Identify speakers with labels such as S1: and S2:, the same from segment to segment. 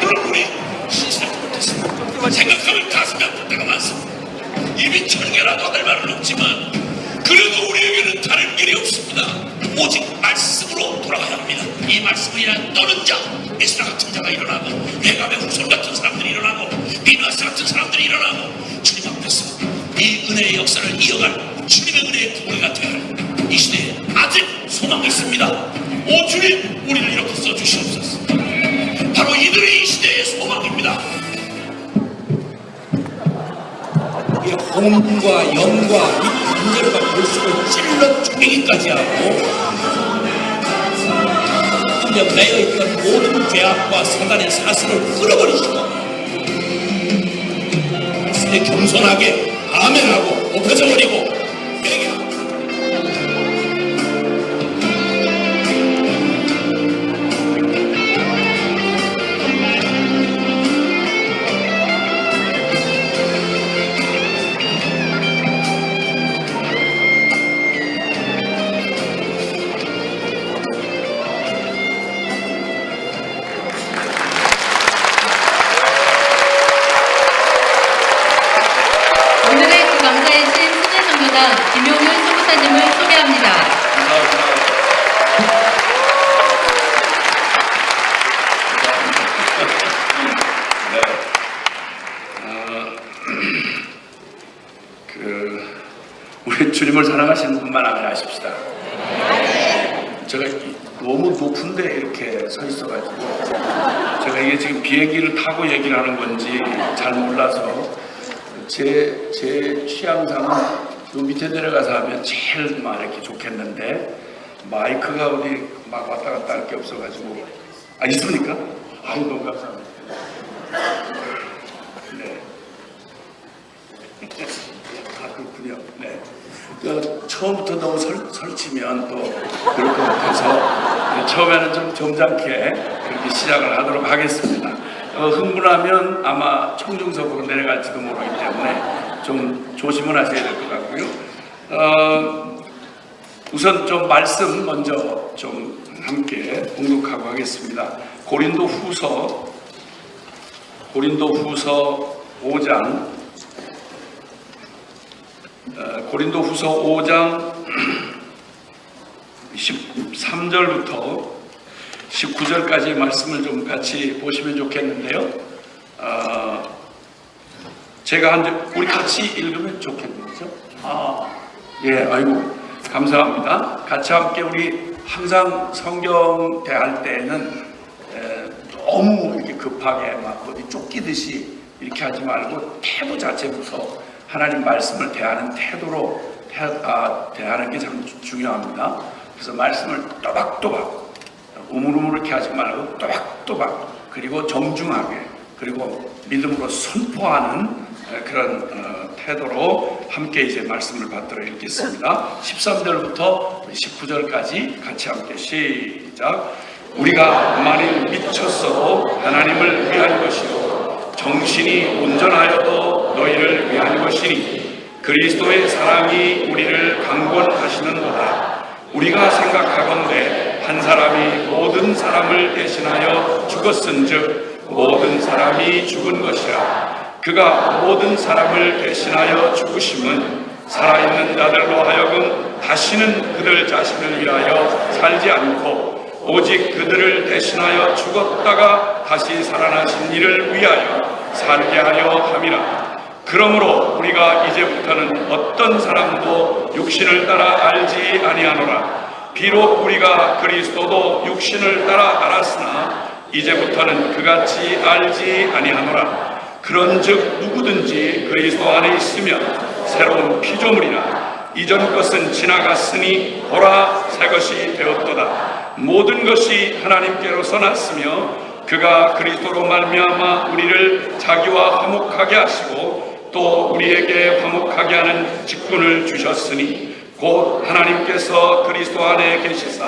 S1: 물론 우리 신실하지 못했습니다. 생각하면 가슴이 아플 때가 많습니다. 입이 철개라도 할 말은 없지만 그래도 우리에게는 다른 길이 없습니다. 오직 말씀으로 돌아가야 합니다. 이 말씀을 인한 떠는 자, 에스라 같은 자가 일어나고 메가베 후손 같은 사람들이 일어나고 비누아스 같은 사람들이 일어나고 주님 앞에서 이 은혜의 역사를 이어갈 주님의 은혜의 구원가 되어야 합니다. 이 시대에 아직 소망이 있습니다. 오 주님, 우리를 이렇게 써주시옵소서. 바로 이들이 이 시대의 소망입니다.
S2: 이 혼과 영과 이 관절과 볼수록 찔러 죽이기까지 하고 그냥 매여있던 모든 죄악과 사단의 사슬을 끌어버리시고 말씀에 겸손하게 아멘하고 높여져 버리고
S3: 김용윤 선교사님을 소개합니다.
S4: 우리 주님을 사랑하시는 분만 아멘 하십시다. 제가 너무 높은데 이렇게 서 있어가지고 제가 이게 지금 비행기를 타고 얘기를 하는 건지 잘 몰라서 제 취향상은 요 밑에 내려가서 하면 제일 막 이렇게 좋겠는데 마이크가 어디 막 왔다 갔다 할 게 없어가지고 있습니까? 아유 너무 감사합니다. 네. 그렇군요. 네. 처음부터 너무 설치면 또 그럴 것 같아서 처음에는 좀 점잖게 그렇게 시작을 하도록 하겠습니다. 흥분하면 아마 청중석으로 내려갈지도 모르기 때문에 좀 조심을 하셔야 될 것 같고요. 우선 좀 말씀 먼저 좀 함께 봉독하고 하겠습니다. 고린도 후서 5장 고린도 후서 5장 13절부터 19절까지 말씀을 좀 같이 보시면 좋겠는데요. 제가 우리 같이 읽으면 좋겠네요. 예, 아이고, 감사합니다. 같이 함께 우리 항상 성경 대할 때에는 너무 이렇게 급하게 막 어디 쫓기듯이 이렇게 하지 말고 태도 자체부터 하나님 말씀을 대하는 태도로 대하는 게 참 중요합니다. 그래서 말씀을 또박또박 우물우물 이렇게 하지 말고 또박또박 그리고 정중하게 그리고 믿음으로 선포하는 그런 태도로 함께 이제 말씀을 받들어 읽겠습니다. 13절부터 19절까지 같이 함께 시작. 우리가 만일 미쳤어도 하나님을 위한 것이요 정신이 온전하여도 너희를 위한 것이니 그리스도의 사랑이 우리를 강권하시는도다. 우리가 생각하건대 한 사람이 모든 사람을 대신하여 죽었은즉 모든 사람이 죽은 것이라. 그가 모든 사람을 대신하여 죽으심은 살아있는 자들로 하여금 다시는 그들 자신을 위하여 살지 않고 오직 그들을 대신하여 죽었다가 다시 살아나신 이를 위하여 살게 하려 함이라. 그러므로 우리가 이제부터는 어떤 사람도 육신을 따라 알지 아니하노라. 비록 우리가 그리스도도 육신을 따라 알았으나 이제부터는 그같이 알지 아니하노라. 그런즉 누구든지 그리스도 안에 있으면 새로운 피조물이라. 이전 것은 지나갔으니 보라 새 것이 되었도다. 모든 것이 하나님께로서 났으며 그가 그리스도로 말미암아 우리를 자기와 화목하게 하시고 또 우리에게 화목하게 하는 직분을 주셨으니 곧 하나님께서 그리스도 안에 계시사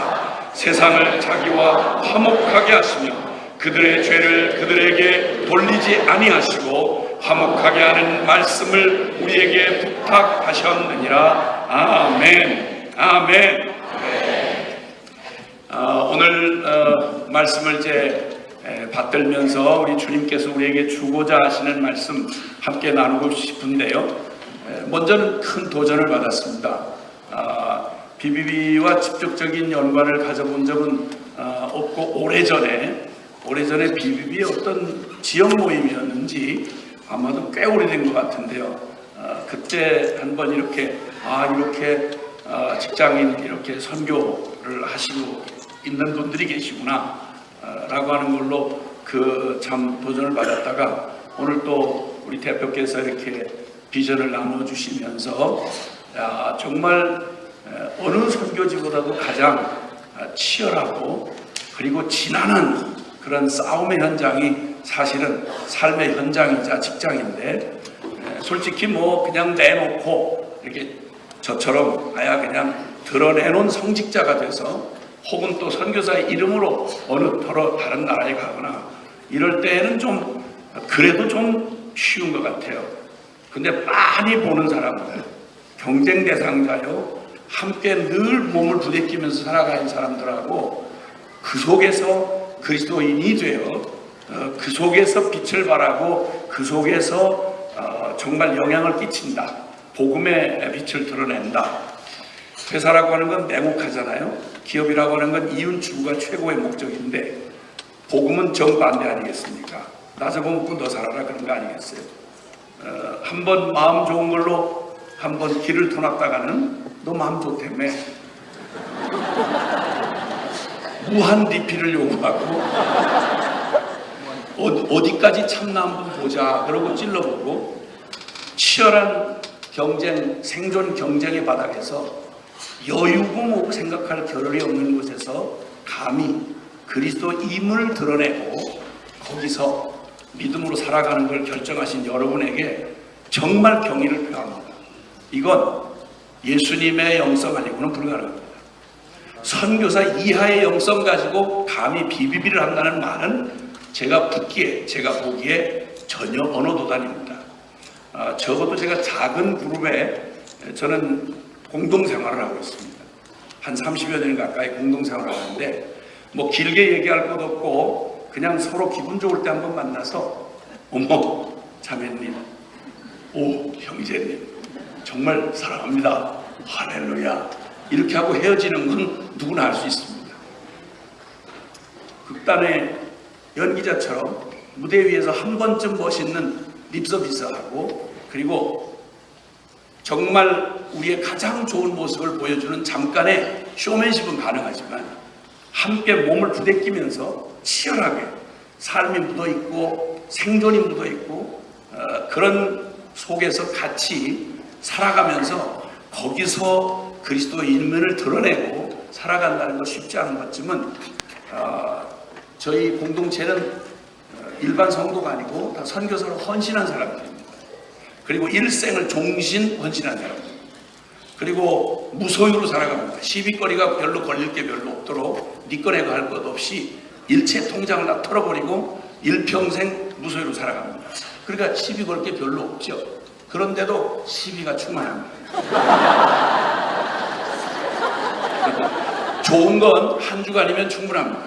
S4: 세상을 자기와 화목하게 하시며 그들의 죄를 그들에게 돌리지 아니하시고 화목하게 하는 말씀을 우리에게 부탁하셨느니라. 아멘. 아멘. 오늘 말씀을 이제 받들면서 우리 주님께서 우리에게 주고자 하시는 말씀 함께 나누고 싶은데요. 먼저는 큰 도전을 받았습니다. BBB와 직접적인 연관을 가져본 적은 없고 오래전에 BBB의 어떤 지역 모임이었는지 아마도 꽤 오래된 것 같은데요. 그때 한번 이렇게 직장인 이렇게 선교를 하시고 있는 분들이 계시구나 라고 하는 걸로 참 도전을 받았다가 오늘 또 우리 대표께서 이렇게 비전을 나눠주시면서 정말 어느 선교지보다도 가장 치열하고 그리고 지난한 그런 싸움의 현장이 사실은 삶의 현장이자 직장인데 솔직히 그냥 내놓고 이렇게 저처럼 그냥 드러내놓은 성직자가 돼서 혹은 또 선교사의 이름으로 어느 다른 나라에 가거나 이럴 때에는 그래도 좀 쉬운 것 같아요. 근데 많이 보는 사람들, 경쟁 대상자요, 함께 늘 몸을 부대끼면서 살아가는 사람들하고 그 속에서 그리스도인이 되어 그 속에서 빛을 발하고 그 속에서 정말 영향을 끼친다. 복음의 빛을 드러낸다. 회사라고 하는 건 냉혹하잖아요. 기업이라고 하는 건 이윤 추구가 최고의 목적인데 복음은 정반대 아니겠습니까? 나 잡아먹고 너 살아라 그런 거 아니겠어요? 한번 마음 좋은 걸로 한번 길을 터놨다가는 너 마음 좋다며 무한 리필을 요구하고 어디까지 참나 한번 보자 그러고 찔러보고 치열한 경쟁, 생존 경쟁의 바닥에서 여유고 생각할 겨를이 없는 곳에서 감히 그리스도임을 드러내고 거기서 믿음으로 살아가는 걸 결정하신 여러분에게 정말 경의를 표합니다. 이건 예수님의 영성 아니고는 불가능합니다. 선교사 이하의 영성 가지고 감히 BBB를 한다는 말은 제가 보기에 전혀 언어도단입니다. 적어도 제가 작은 그룹에 저는 공동생활을 하고 있습니다. 한 30여 년 가까이 공동생활을 하는데 길게 얘기할 것도 없고 그냥 서로 기분 좋을 때 한번 만나서 어머 자매님, 오 형제님 정말 사랑합니다. 할렐루야 이렇게 하고 헤어지는 건 누구나 할 수 있습니다. 극단의 연기자처럼 무대 위에서 한 번쯤 멋있는 립서비스하고 그리고 정말 우리의 가장 좋은 모습을 보여주는 잠깐의 쇼맨십은 가능하지만 함께 몸을 부대끼면서 치열하게 삶이 묻어있고 생존이 묻어있고 그런 속에서 같이 살아가면서 거기서 그리스도인을 드러내고 살아간다는 것 쉽지 않은 것쯤은 저희 공동체는 일반 성도가 아니고 다 선교사로 헌신한 사람들입니다. 그리고 일생을 종신 헌신한 사람들입니다. 그리고 무소유로 살아갑니다. 시비거리가 별로 걸릴 게 별로 없도록 네 꺼내고 할 것 없이 일체 통장을 다 털어버리고 일평생 무소유로 살아갑니다. 그러니까 시비 걸 게 별로 없죠. 그런데도 시비가 충만합니다. 좋은 건 한 주간이면 충분합니다.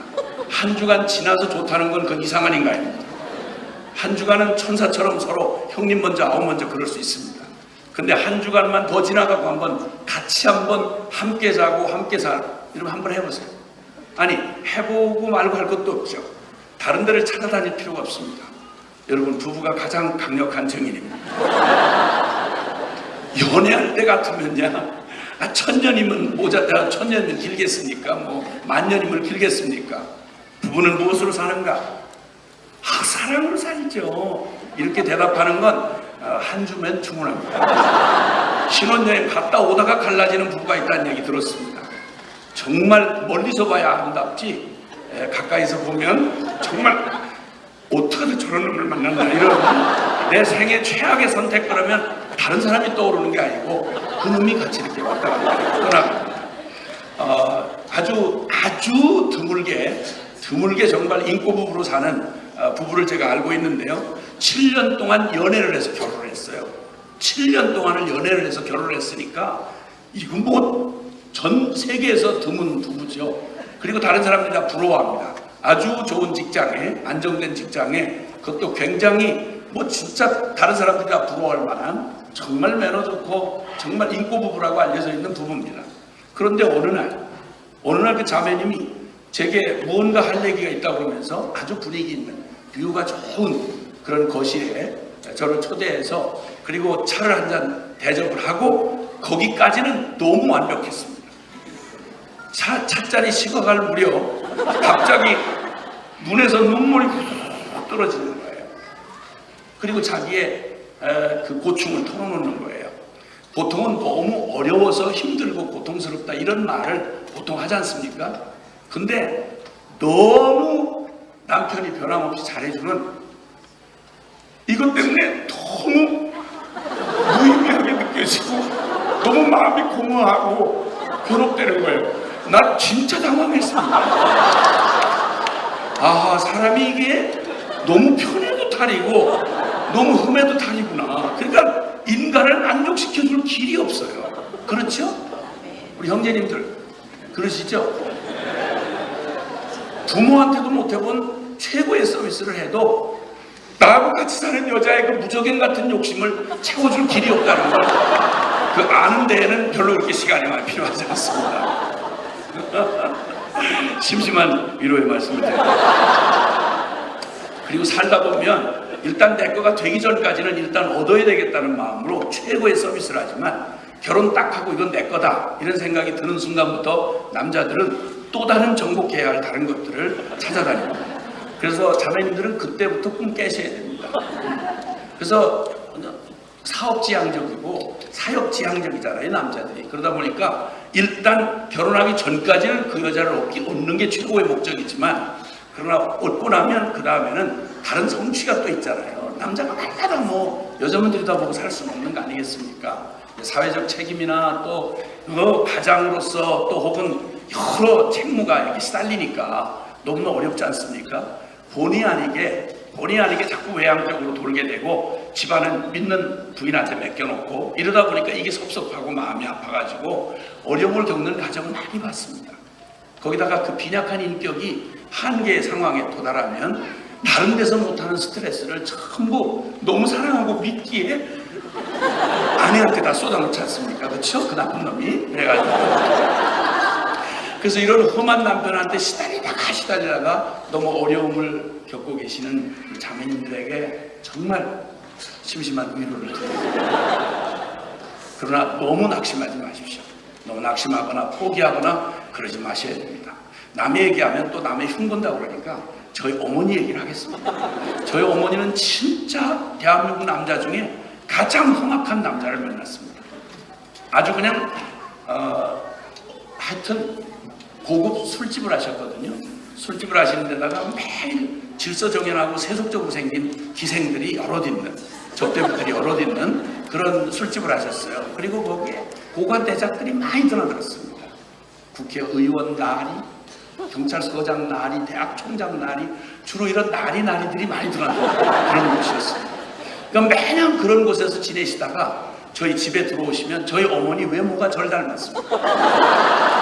S4: 한 주간 지나서 좋다는 건 그건 이상한 인간입니다. 한 주간은 천사처럼 서로 형님 먼저 아우 먼저 그럴 수 있습니다. 근데 한 주간만 더 지나가고 같이 함께 자고 함께 살 이러면 한번 해보세요. 아니 해보고 말고 할 것도 없죠. 다른 데를 찾아다닐 필요가 없습니다. 여러분 부부가 가장 강력한 증인입니다. 연애할 때 같으면야 천년이면 천년이면 길겠습니까? 만년이면 길겠습니까? 부부는 무엇으로 사는가? 사랑으로 살죠. 이렇게 대답하는 건 한 주면 충분합니다. 신혼여행 갔다 오다가 갈라지는 부부가 있다는 얘기 들었습니다. 정말 멀리서 봐야 아름답지 가까이서 보면 정말 어떻게 저런 놈을 만났나 이런 내 생애 최악의 선택 그러면 다른 사람이 떠오르는 게 아니고 그 놈이 같이 이렇게 왔다 갔다 떠나갑니다. 아주 드물게 정말 인꼬 부부로 사는 부부를 제가 알고 있는데요. 7년 동안 연애를 해서 결혼을 했어요. 7년 동안을 연애를 해서 결혼을 했으니까 이건 전 세계에서 드문 부부죠. 그리고 다른 사람들이 다 부러워합니다. 아주 좋은 직장에, 안정된 직장에, 그것도 굉장히 뭐 진짜 다른 사람들이 다 부러워할 만한 정말 매너 좋고 정말 인고 부부라고 알려져 있는 부부입니다. 그런데 어느 날 그 자매님이 제게 무언가 할 얘기가 있다고 그러면서 아주 분위기 있는 뷰가 좋은 그런 거실에 저를 초대해서 그리고 차를 한 잔 대접을 하고 거기까지는 너무 완벽했습니다. 찻잔이 식어갈 무렵 갑자기 눈에서 눈물이 훅 떨어지는 거예요. 그리고 자기의 그 고충을 털어놓는 거예요. 보통은 너무 어려워서 힘들고 고통스럽다 이런 말을 보통 하지 않습니까? 근데 너무 남편이 변함없이 잘해주는 이것 때문에 너무 무의미하게 느껴지고 너무 마음이 공허하고 괴롭다는 거예요. 나 진짜 당황했습니다. 아, 사람이 이게 너무 편해도 탈이고 너무 흠해도 탈이구나. 그러니까 인간을 만족시켜줄 길이 없어요. 그렇죠? 우리 형제님들 그러시죠? 부모한테도 못해본 최고의 서비스를 해도 나하고 같이 사는 여자의 그 무적행 같은 욕심을 채워줄 길이 없다는 걸 그 아는 데에는 별로 그렇게 시간이 많이 필요하지 않습니다. 심심한 위로의 말씀을 드립니다. 그리고 살다 보면 일단 내 거가 되기 전까지는 일단 얻어야 되겠다는 마음으로 최고의 서비스를 하지만 결혼 딱 하고 이건 내 거다 이런 생각이 드는 순간부터 남자들은 또 다른 정복해야 할 다른 것들을 찾아다닙니다. 그래서 자매님들은 그때부터 꿈 깨셔야 됩니다. 그래서 사업지향적이고 사역지향적이잖아요, 남자들이. 그러다 보니까 일단 결혼하기 전까지는 그 여자를 얻는 게 최고의 목적이지만 그러나 얻고 나면 그 다음에는 다른 성취가 또 있잖아요. 남자가 날마다 뭐 여자분들이 다 보고 살 수는 없는 거 아니겠습니까? 사회적 책임이나 또 가장으로서 또 혹은 여러 책무가 이렇게 시달리니까 너무나 어렵지 않습니까? 본의 아니게 자꾸 외향적으로 돌게 되고 집안은 믿는 부인한테 맡겨놓고 이러다 보니까 이게 섭섭하고 마음이 아파가지고 어려움을 겪는 가정을 많이 봤습니다. 거기다가 그 빈약한 인격이 한계의 상황에 도달하면 다른 데서 못하는 스트레스를 전부 너무 사랑하고 믿기에 아내한테 다 쏟아놓지 않습니까? 그렇죠? 그 나쁜 놈이. 그래서 이런 험한 남편한테 시달리다가 너무 어려움을 겪고 계시는 자매님들에게 정말 심심한 위로를 드립니다. 그러나 너무 낙심하지 마십시오. 너무 낙심하거나 포기하거나 그러지 마셔야 됩니다. 남의 얘기하면 또 남의 흉본다고 그러니까 저희 어머니 얘기를 하겠습니다. 저희 어머니는 진짜 대한민국 남자 중에 가장 험악한 남자를 만났습니다. 아주 그냥 하여튼 고급 술집을 하셨거든요. 술집을 하시는 데다가 매일 질서정연하고 세속적으로 생긴 기생들이 여럿 있는, 접대부들이 여럿 있는 그런 술집을 하셨어요. 그리고 거기에 고관 대작들이 많이 드나들었습니다. 국회의원 나리, 경찰서장 나리, 대학 총장 나리, 주로 이런 나리들이 많이 드나들었던 그런 곳이었습니다. 그러니까 매년 그런 곳에서 지내시다가 저희 집에 들어오시면 저희 어머니 외모가 절 닮았습니다.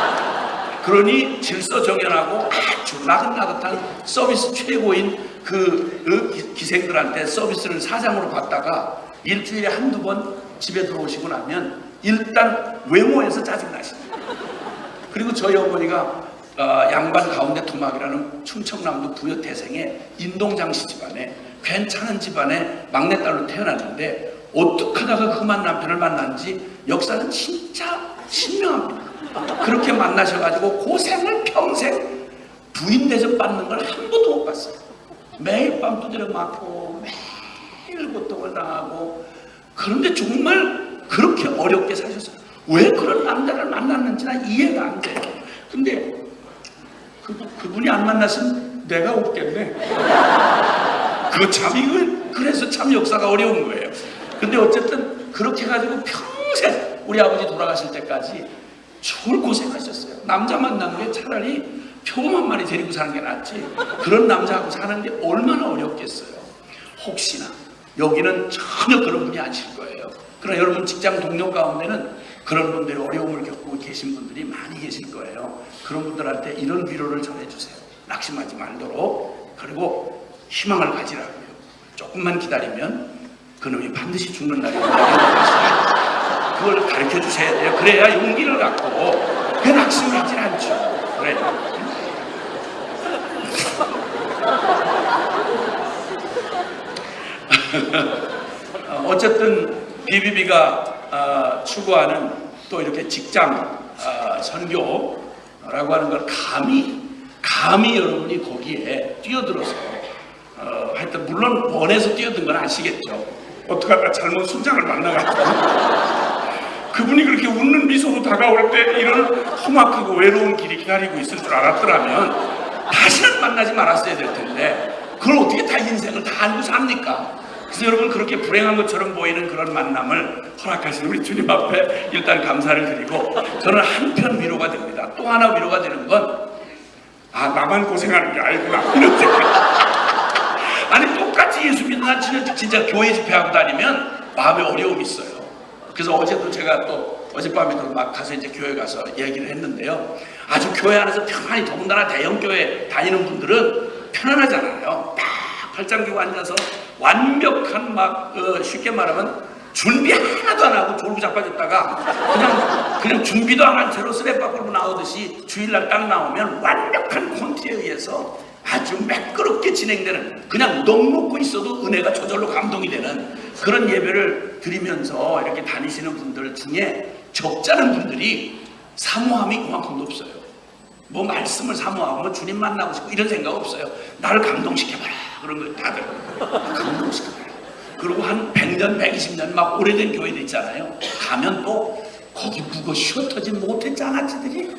S4: 그러니 질서정연하고 아주 나긋나긋한 서비스 최고인 그 기생들한테 서비스를 사장으로 받다가 일주일에 한두 번 집에 들어오시고 나면 일단 외모에서 짜증나십니다. 그리고 저희 어머니가 양반 가운데 토막이라는 충청남도 부여태생의 인동장씨 집안에 괜찮은 집안에 막내딸로 태어났는데 어떻게 하다가 험한 남편을 만났는지 역사는 진짜 신명합니다. 그렇게 만나셔가지고 고생을 평생 부인 대접 받는 걸 한 번도 못 봤어요. 매일 밤 두드려 맞고 매일 고통을 당하고 그런데 정말 그렇게 어렵게 사셨어요. 왜 그런 남자를 만났는지 난 이해가 안 돼요. 근데 그분이 안 만났으면 내가 없겠네. 그래서 참 역사가 어려운 거예요. 근데 어쨌든 그렇게 해가지고 평생 우리 아버지 돌아가실 때까지 정말 고생하셨어요. 남자 만난 게 차라리 표범한 마리 데리고 사는 게 낫지 그런 남자하고 사는 게 얼마나 어렵겠어요. 혹시나 여기는 전혀 그런 분이 아실 거예요. 그러나 여러분 직장 동료 가운데는 그런 분들이 어려움을 겪고 계신 분들이 많이 계실 거예요. 그런 분들한테 이런 위로를 전해주세요. 낙심하지 말도록. 그리고 희망을 가지라고요. 조금만 기다리면 그놈이 반드시 죽는 날이 온다. 그걸 가르쳐 주셔야 돼요. 그래야 용기를 갖고 그 낙심을 하지 않죠. 그래. 어쨌든 BBB가 추구하는 또 이렇게 직장 선교라고 하는 걸 감히 여러분이 거기에 뛰어들어서 하여튼 물론 원해서 뛰어든 건 아시겠죠. 어떡하다 잘못 순장을 만나가지고 그분이 그렇게 웃는 미소로 다가올 때 이런 험악하고 외로운 길이 기다리고 있을 줄 알았더라면 다시는 만나지 말았어야 될 텐데 그걸 어떻게 다 인생을 다 알고 삽니까? 그래서 여러분 그렇게 불행한 것처럼 보이는 그런 만남을 허락하신 우리 주님 앞에 일단 감사를 드리고 저는 한편 위로가 됩니다. 또 하나 위로가 되는 건 나만 고생하는 게 아니구나 이런 생각. 아니 똑같이 예수 믿는 한 진짜 교회 집회하고 다니면 마음에 어려움이 있어요. 그래서 어제도 제가 또 어젯밤에도 막 가서 이제 교회 가서 얘기를 했는데요. 아주 교회 안에서 편안히 더군다나 대형 교회 다니는 분들은 편안하잖아요. 딱 팔짱 끼고 앉아서 완벽한 쉽게 말하면 준비 하나도 안 하고 졸고 자빠졌다가 그냥 준비도 안 한 채로 스랩 밖으로 나오듯이 주일날 딱 나오면 완벽한 콘티에 의해서 아주 매끄럽게 진행되는 그냥 넋 놓고 있어도 은혜가 저절로 감동이 되는 그런 예배를 드리면서 이렇게 다니시는 분들 중에 적잖은 분들이 사모함이 그만큼도 없어요. 뭐 말씀을 사모하고 뭐 주님 만나고 싶고 이런 생각 없어요. 나를 감동시켜봐라 그런 걸 다들 감동시켜봐라. 그리고 한 100년 120년 막 오래된 교회들 있잖아요. 가면 또 거기 묵어 쉬어터지 못했잖아 지들이.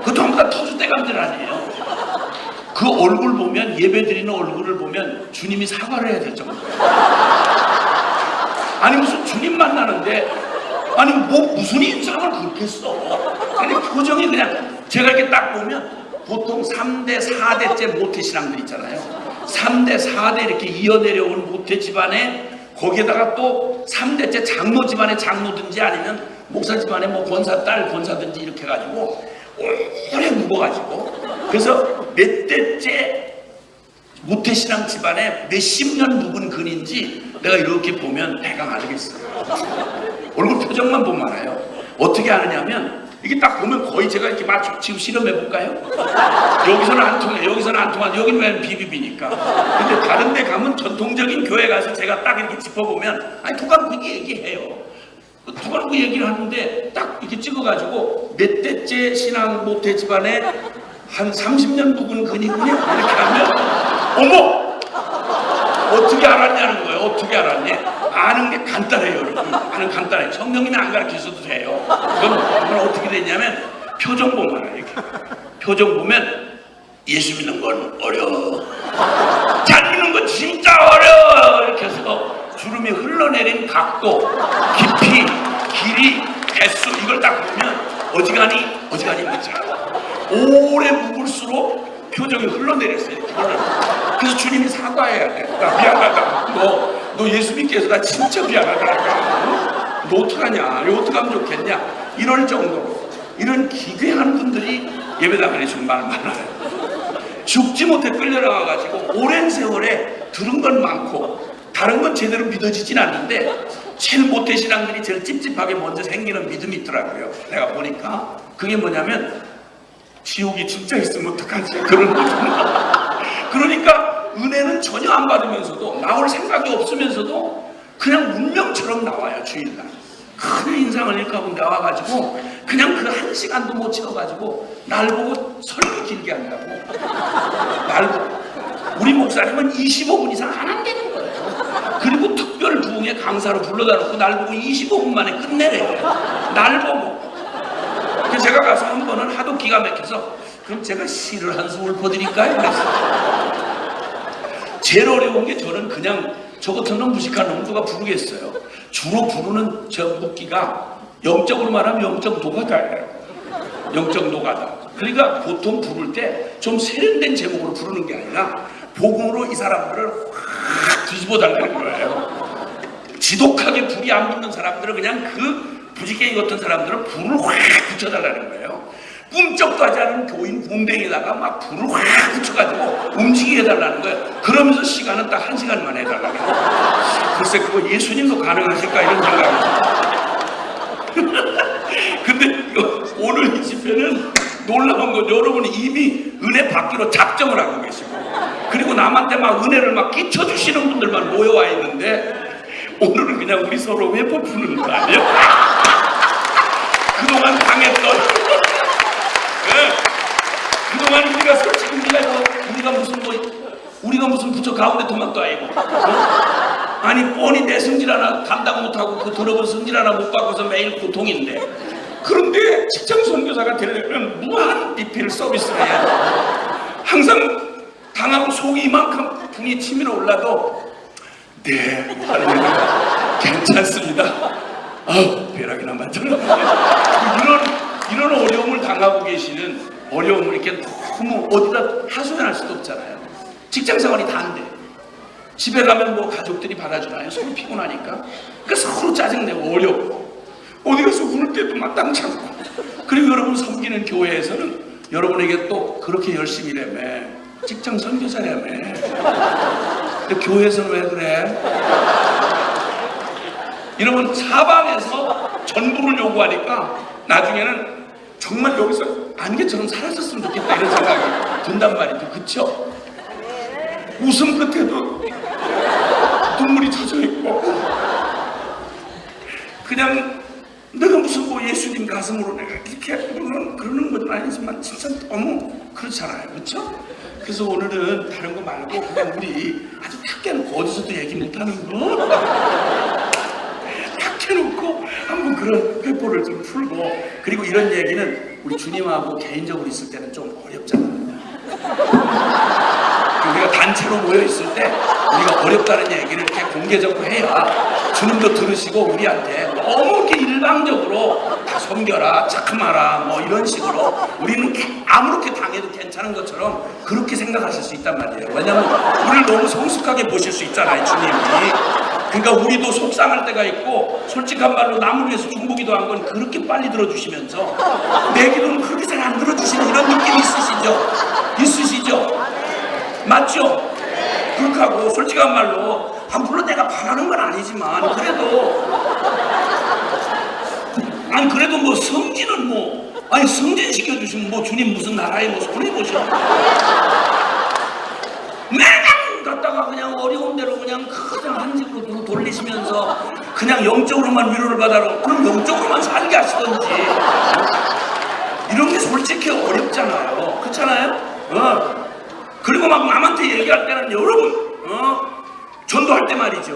S4: 그 전부 다 터줏대감들 아니에요. 그 얼굴 보면 예배드리는 얼굴을 보면 주님이 사과를 해야 될 정도. 아니 무슨 주님 만나는데 아니 뭐 무슨 인상을 그렇게 써. 아니 표정이 그냥 제가 이렇게 딱 보면 보통 3대 4대째 모태신앙들 있잖아요. 3대 4대 이렇게 이어내려온 모태 집안에 거기에다가 또 3대째 장로 집안의 장로든지 아니면 목사 집안의 뭐 권사 딸 권사든지 이렇게 해가지고 오래 묵어가지고 그래서 몇 대째 모태신앙 집안에 몇십 년 묵은 근인지 내가 이렇게 보면 대강 알겠어요. 얼굴 표정만 보면 알아요. 어떻게 아느냐면 이게 딱 보면 거의 제가 이렇게 맞춰 지금 실험해볼까요? 여기서는 안 통해 여기서는 안 통하는데 여기는 왜 비비비니까. 근데 다른 데 가면 전통적인 교회 가서 제가 딱 이렇게 짚어보면 아니 누가 그렇게 얘기해요. 누가 그 얘기를 하는데 딱 이렇게 찍어가지고 몇 대째 신앙 모태 집안에 한 30년 묵은 근이군요 이렇게 하면 어머! 어떻게 알았냐는 거예요. 어떻게 알았니? 아는 게 간단해요 여러분. 아는 간단해요. 성령님이 안 가르치셔도 돼요. 그건 어떻게 되냐면 표정 보면 알아요. 이렇게. 표정 보면 예수 믿는 건 어려워. 잘 믿는 건 진짜 어려워. 이렇게 해서 주름이 흘러내린 각도, 깊이, 길이, 개수 이걸 딱 보면 어지간히 있죠. 오래 묵을수록 표정이 흘러내렸어요. 그래서 주님이 사과해야 돼. 나 미안하다. 너 예수 믿게 해서 나 진짜 미안하다. 너 어떡하냐? 이거 어떡하면 좋겠냐? 이럴 정도로 이런 기괴한 분들이 예배당 안에 정말 많아요. 죽지 못해 끌려나와가지고 오랜 세월에 들은 건 많고 다른 건 제대로 믿어지진 않는데 제일 모태신앙들이 제일 찝찝하게 먼저 생기는 믿음이 있더라고요. 내가 보니까 그게 뭐냐면 지옥이 진짜 있으면 어떡하지? 그런 믿음. 그러니까 은혜는 전혀 안 받으면서도 나올 생각이 없으면서도 그냥 운명처럼 나와요. 주일날 큰 인상을 일가고 나와가지고 그냥 그 1시간도 못 채워가지고 날 보고 설교 길게 한다고. 날 보고 우리 목사님은 25분 이상 안 한다는 거예요. 그리고 특별 부흥회 강사로 불러다 놓고 날 보고 25분 만에 끝내래요. 날 보고. 그래서 제가 가서 한 번은 하도 기가 막혀서 그럼 제가 시를 한 수 읊어드릴까요? 그랬어요. 제일 어려운 게 저는 그냥 저 같은 놈 무식한 놈 누가 부르겠어요. 주로 부르는 저 묻기가 영적으로 말하면 영적 노가다예요. 영적 노가다. 그러니까 보통 부를 때 좀 세련된 제목으로 부르는 게 아니라 복음으로 이 사람들을 확 뒤집어 달라는 거예요. 지독하게 불이 안 붙는 사람들은 그냥 그 부지깽이 같은 사람들은 불을 확 붙여달라는 거예요. 꿈쩍도 하지 않은 교인 궁뎅이에다가 막 불을 확 붙여가지고 움직이게 해달라는 거예요. 그러면서 시간은 딱 1시간만 해달라는 거예요. 글쎄 그거 예수님도 가능하실까 이런 생각이. 근데 오늘 이 집회는 놀라운 건 여러분이 이미 은혜 받기로 작정을 하고 계시고, 그리고 남한테 막 은혜를 막 끼쳐주시는 분들만 모여와 있는데, 오늘은 그냥 우리 서로 회포 푸는 거 아니에요? 그동안 당했던 네. 그동안 우리가 솔직히 우리가 무슨 부처 가운데 토막도 아니고, 아니 뻔히 내 성질 하나 감당 못하고 그 더러운 성질 하나 못 받고서 매일 고통인데, 그런데 직장 선교사가 되려면 무한 리필 서비스를 해야 돼. 항상 당하고 속이 이만큼 분이 치밀어 올라도 네 괜찮습니다. 아우 벼락이나 맞더라. 이런 어려움을 당하고 계시는, 어려움을 이렇게 너무 어디다 하소연할 수도 없잖아요. 직장생활이 다 안 돼. 집에 가면 뭐 가족들이 받아주나요? 서로 피곤하니까. 그러니까 서로 짜증내고 어렵고, 어디 가서 우는 때도 마땅 참고. 그리고 여러분 섬기는 교회에서는 여러분에게 또 그렇게 열심히 일하며 직장 선교사라며. 근데 교회에서는 왜 그래? 여러분 사방에서 전부를 요구하니까 나중에는 정말 여기서 안개처럼 사라졌으면 좋겠다 이런 생각이 든단 말이죠. 그쵸? 웃음 끝에도 눈물이 젖어있고, 그냥 내가 무슨 뭐 예수님 가슴으로 내가 이렇게 그러는 건 아니지만 진짜 너무 그렇잖아요. 그렇죠? 그래서 오늘은 다른 거 말고 그냥 우리 아주 탁 깨놓고 어디서도 얘기 못하는 거 탁 깨놓고 한번 그런 회포를 좀 풀고, 그리고 이런 얘기는 우리 주님하고 개인적으로 있을 때는 좀 어렵잖아요. 우리가 단체로 모여 있을 때 우리가 어렵다는 얘기를 이렇게 공개적으로 해야 주님도 들으시고 우리한테 너무 이렇게 일방적으로 다 섬겨라, 착함하라 뭐 이런 식으로 우리는 아무렇게 당해도 괜찮은 것처럼 그렇게 생각하실 수 있단 말이에요. 왜냐면 우리를 너무 성숙하게 보실 수 있잖아요, 주님이. 그러니까 우리도 속상할 때가 있고, 솔직한 말로 남을 위해서 중보기도 한 건 그렇게 빨리 들어주시면서 내 기도는 그렇게 잘 안 들어주시는 이런 느낌이 있으시죠? 맞죠? 그렇게 하고 솔직한 말로 물론 내가 바라는 건 아니지만 그래도 뭐 성진은 뭐 성진시켜주시면 뭐 주님 무슨 나라에 뭐 손해 보셔. 매장 갔다가 그냥 어려운 대로 그냥 한 집으로 돌리시면서 그냥 영적으로만 위로를 받아라. 그럼 영적으로만 살게 하시던지. 이런 게 솔직히 어렵잖아요. 그렇잖아요? 그리고 막 남한테 얘기할 때는 여러분 전도할 때 말이죠,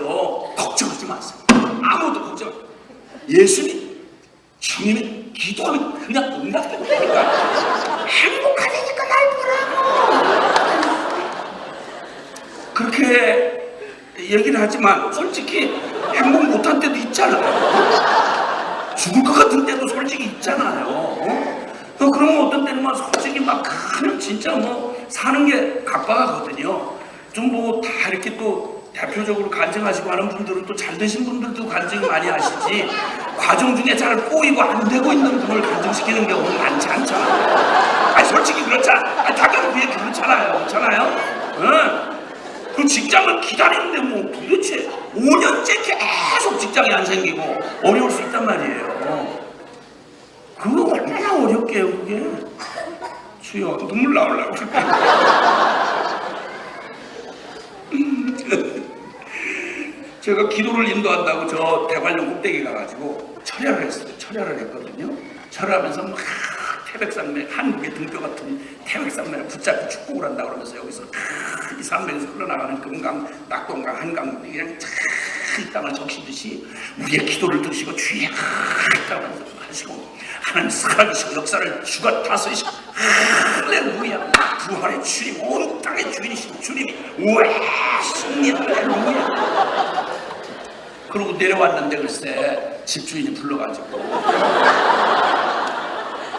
S4: 걱정하지 마세요. 아무도 걱정 마세요. 예수님 주님이 기도하면 그냥 응답해 주니까 행복하다니까 날 보라고 그렇게 얘기를 하지만 솔직히 행복 못한 때도 있잖아요. 죽을 것 같은 때도 솔직히 있잖아요. 그러면 어떤 때는 막 솔직히 막 하면 진짜 뭐 사는 게 각박하거든요. 좀 뭐 다 이렇게 또 대표적으로 간증하시고 하는 분들은 또 잘 되신 분들도 간증 많이 하시지, 과정 중에 잘 꼬이고 안 되고 있는 분을 간증시키는 경우는 많지 않잖아요. 아니 솔직히 그렇잖아. 당연히 그게 그렇잖아요. 그렇잖아요? 그 직장을 기다리는데 뭐 도대체 5년째 계속 직장이 안 생기고 어려울 수 있단 말이에요. 그거 얼마나 어렵게요, 그게. 주여, 눈물 나오려고 그래. 제가 기도를 인도한다고 저 대관령 꼭대기 가가지고 철야를 했어요. 철야를 했거든요. 철야하면서 막 태백산맥, 한국의 등뼈 같은 태백산맥을 붙잡고 축복을 한다 그러면서 여기서 이 산맥에서 흘러나가는 금강, 낙동강, 한강 그냥 이 땅을 적시듯이 우리의 기도를 들으시고 주의 하면서 하시고, 하나님 살아계시고 역사를 주가 다스리시고 할렐루야, 부활의 주님, 온 땅의 주인이신 주님이 우와 승리 할렐루야. 그러고 내려왔는데 글쎄 집주인이 불러가지고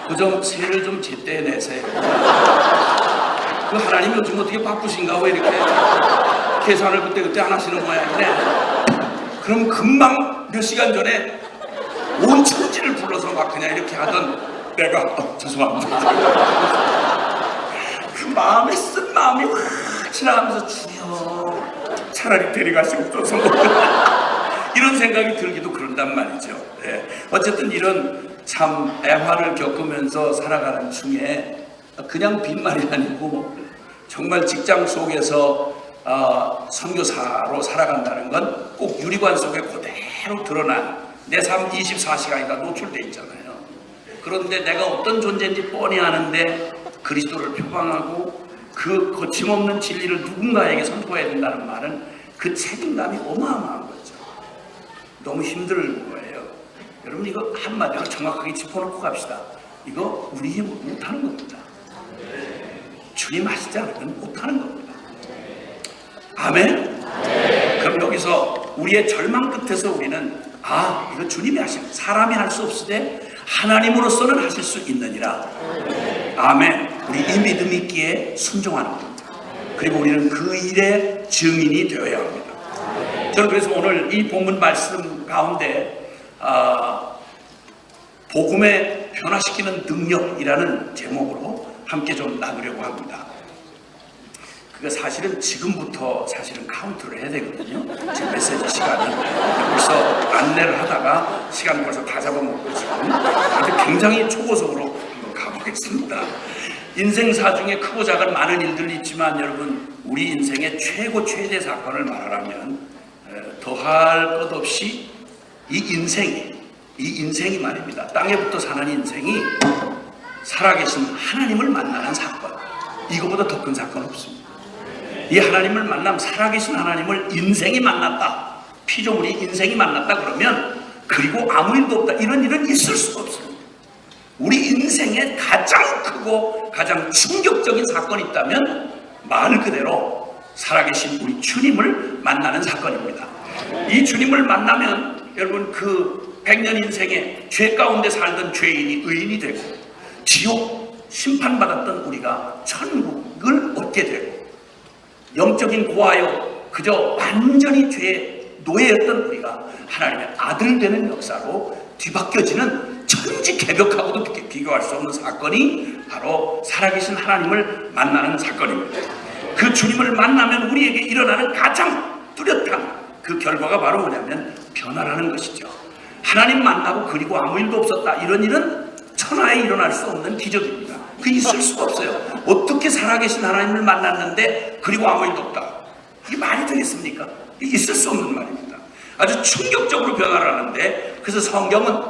S4: 그 좀 세를 좀 제때 내세요. 그 하나님 요즘 어떻게 바쁘신가 왜 이렇게 계산을 그때그때 안 하시는 모양인데, 그럼 금방 몇 시간 전에 온 천지를 불러서 막 그냥 이렇게 하던 내가 죄송합니다. 그 마음에 쓴 마음이 확 지나가면서 주여 차라리 데려가시옵소서 이런 생각이 들기도 그런단 말이죠. 네. 어쨌든 이런 참 애환을 겪으면서 살아가는 중에 그냥 빈말이 아니고 정말 직장 속에서 선교사로 살아간다는 건 꼭 유리관 속에 그대로 드러난 내 삶 24시간이 다 노출돼 있잖아요. 그런데 내가 어떤 존재인지 뻔히 아는데 그리스도를 표방하고 그 거침없는 진리를 누군가에게 선포해야 된다는 말은 그 책임감이 어마어마한 거죠. 너무 힘든 거예요. 여러분 이거 한마디로 정확하게 짚어놓고 갑시다. 이거 우리 힘으로 못하는 겁니다. 주님 하시지 않으면 못하는 겁니다. 아멘? 그럼 여기서 우리의 절망 끝에서 우리는 이거 주님이 하시는 사람이 할 수 없으되 하나님으로서는 하실 수 있느니라. 아멘. 우리 이 믿음 있기에 순종하는 겁니다. 그리고 우리는 그 일의 증인이 되어야 합니다. 저는 그래서 오늘 이 본문 말씀 가운데 복음에 변화시키는 능력이라는 제목으로 함께 좀 나누려고 합니다. 그게 사실은 지금부터 사실은 카운트를 해야 되거든요. 지금 메시지 시간이 벌써 안내를 하다가 시간 벌써 다 잡아먹고 지금 아주 굉장히 초고속으로 한번 가보겠습니다. 인생사 중에 크고 작은 많은 일들이 있지만 여러분 우리 인생의 최고 최대 사건을 말하라면 더할 것 없이 이 인생이 말입니다. 땅에부터 사는 인생이 살아계신 하나님을 만나는 사건, 이거보다 더 큰 사건 없습니다. 이 하나님을 만남, 살아계신 하나님을 인생이 만났다, 피조물이 인생이 만났다 그러면 그리고 아무 일도 없다, 이런 일은 있을 수가 없습니다. 우리 인생에 가장 크고 가장 충격적인 사건이 있다면 말 그대로 살아계신 우리 주님을 만나는 사건입니다. 이 주님을 만나면 여러분 그 100년 인생에 죄 가운데 살던 죄인이 의인이 되고 지옥 심판받았던 우리가 천국을 얻게 되고 영적인 고아요 그저 완전히 죄의 노예였던 우리가 하나님의 아들 되는 역사로 뒤바뀌어지는 천지개벽하고도 비교할 수 없는 사건이 바로 살아계신 하나님을 만나는 사건입니다. 그 주님을 만나면 우리에게 일어나는 가장 뚜렷한 그 결과가 바로 뭐냐면 변화라는 것이죠. 하나님 만나고 그리고 아무 일도 없었다, 이런 일은 천하에 일어날 수 없는 기적입니다. 그 있을 수가 없어요. 어떻게 살아계신 하나님을 만났는데 그리고 아무 일도 없다, 이게 말이 되겠습니까? 이게 있을 수 없는 말입니다. 아주 충격적으로 변화를 하는데, 그래서 성경은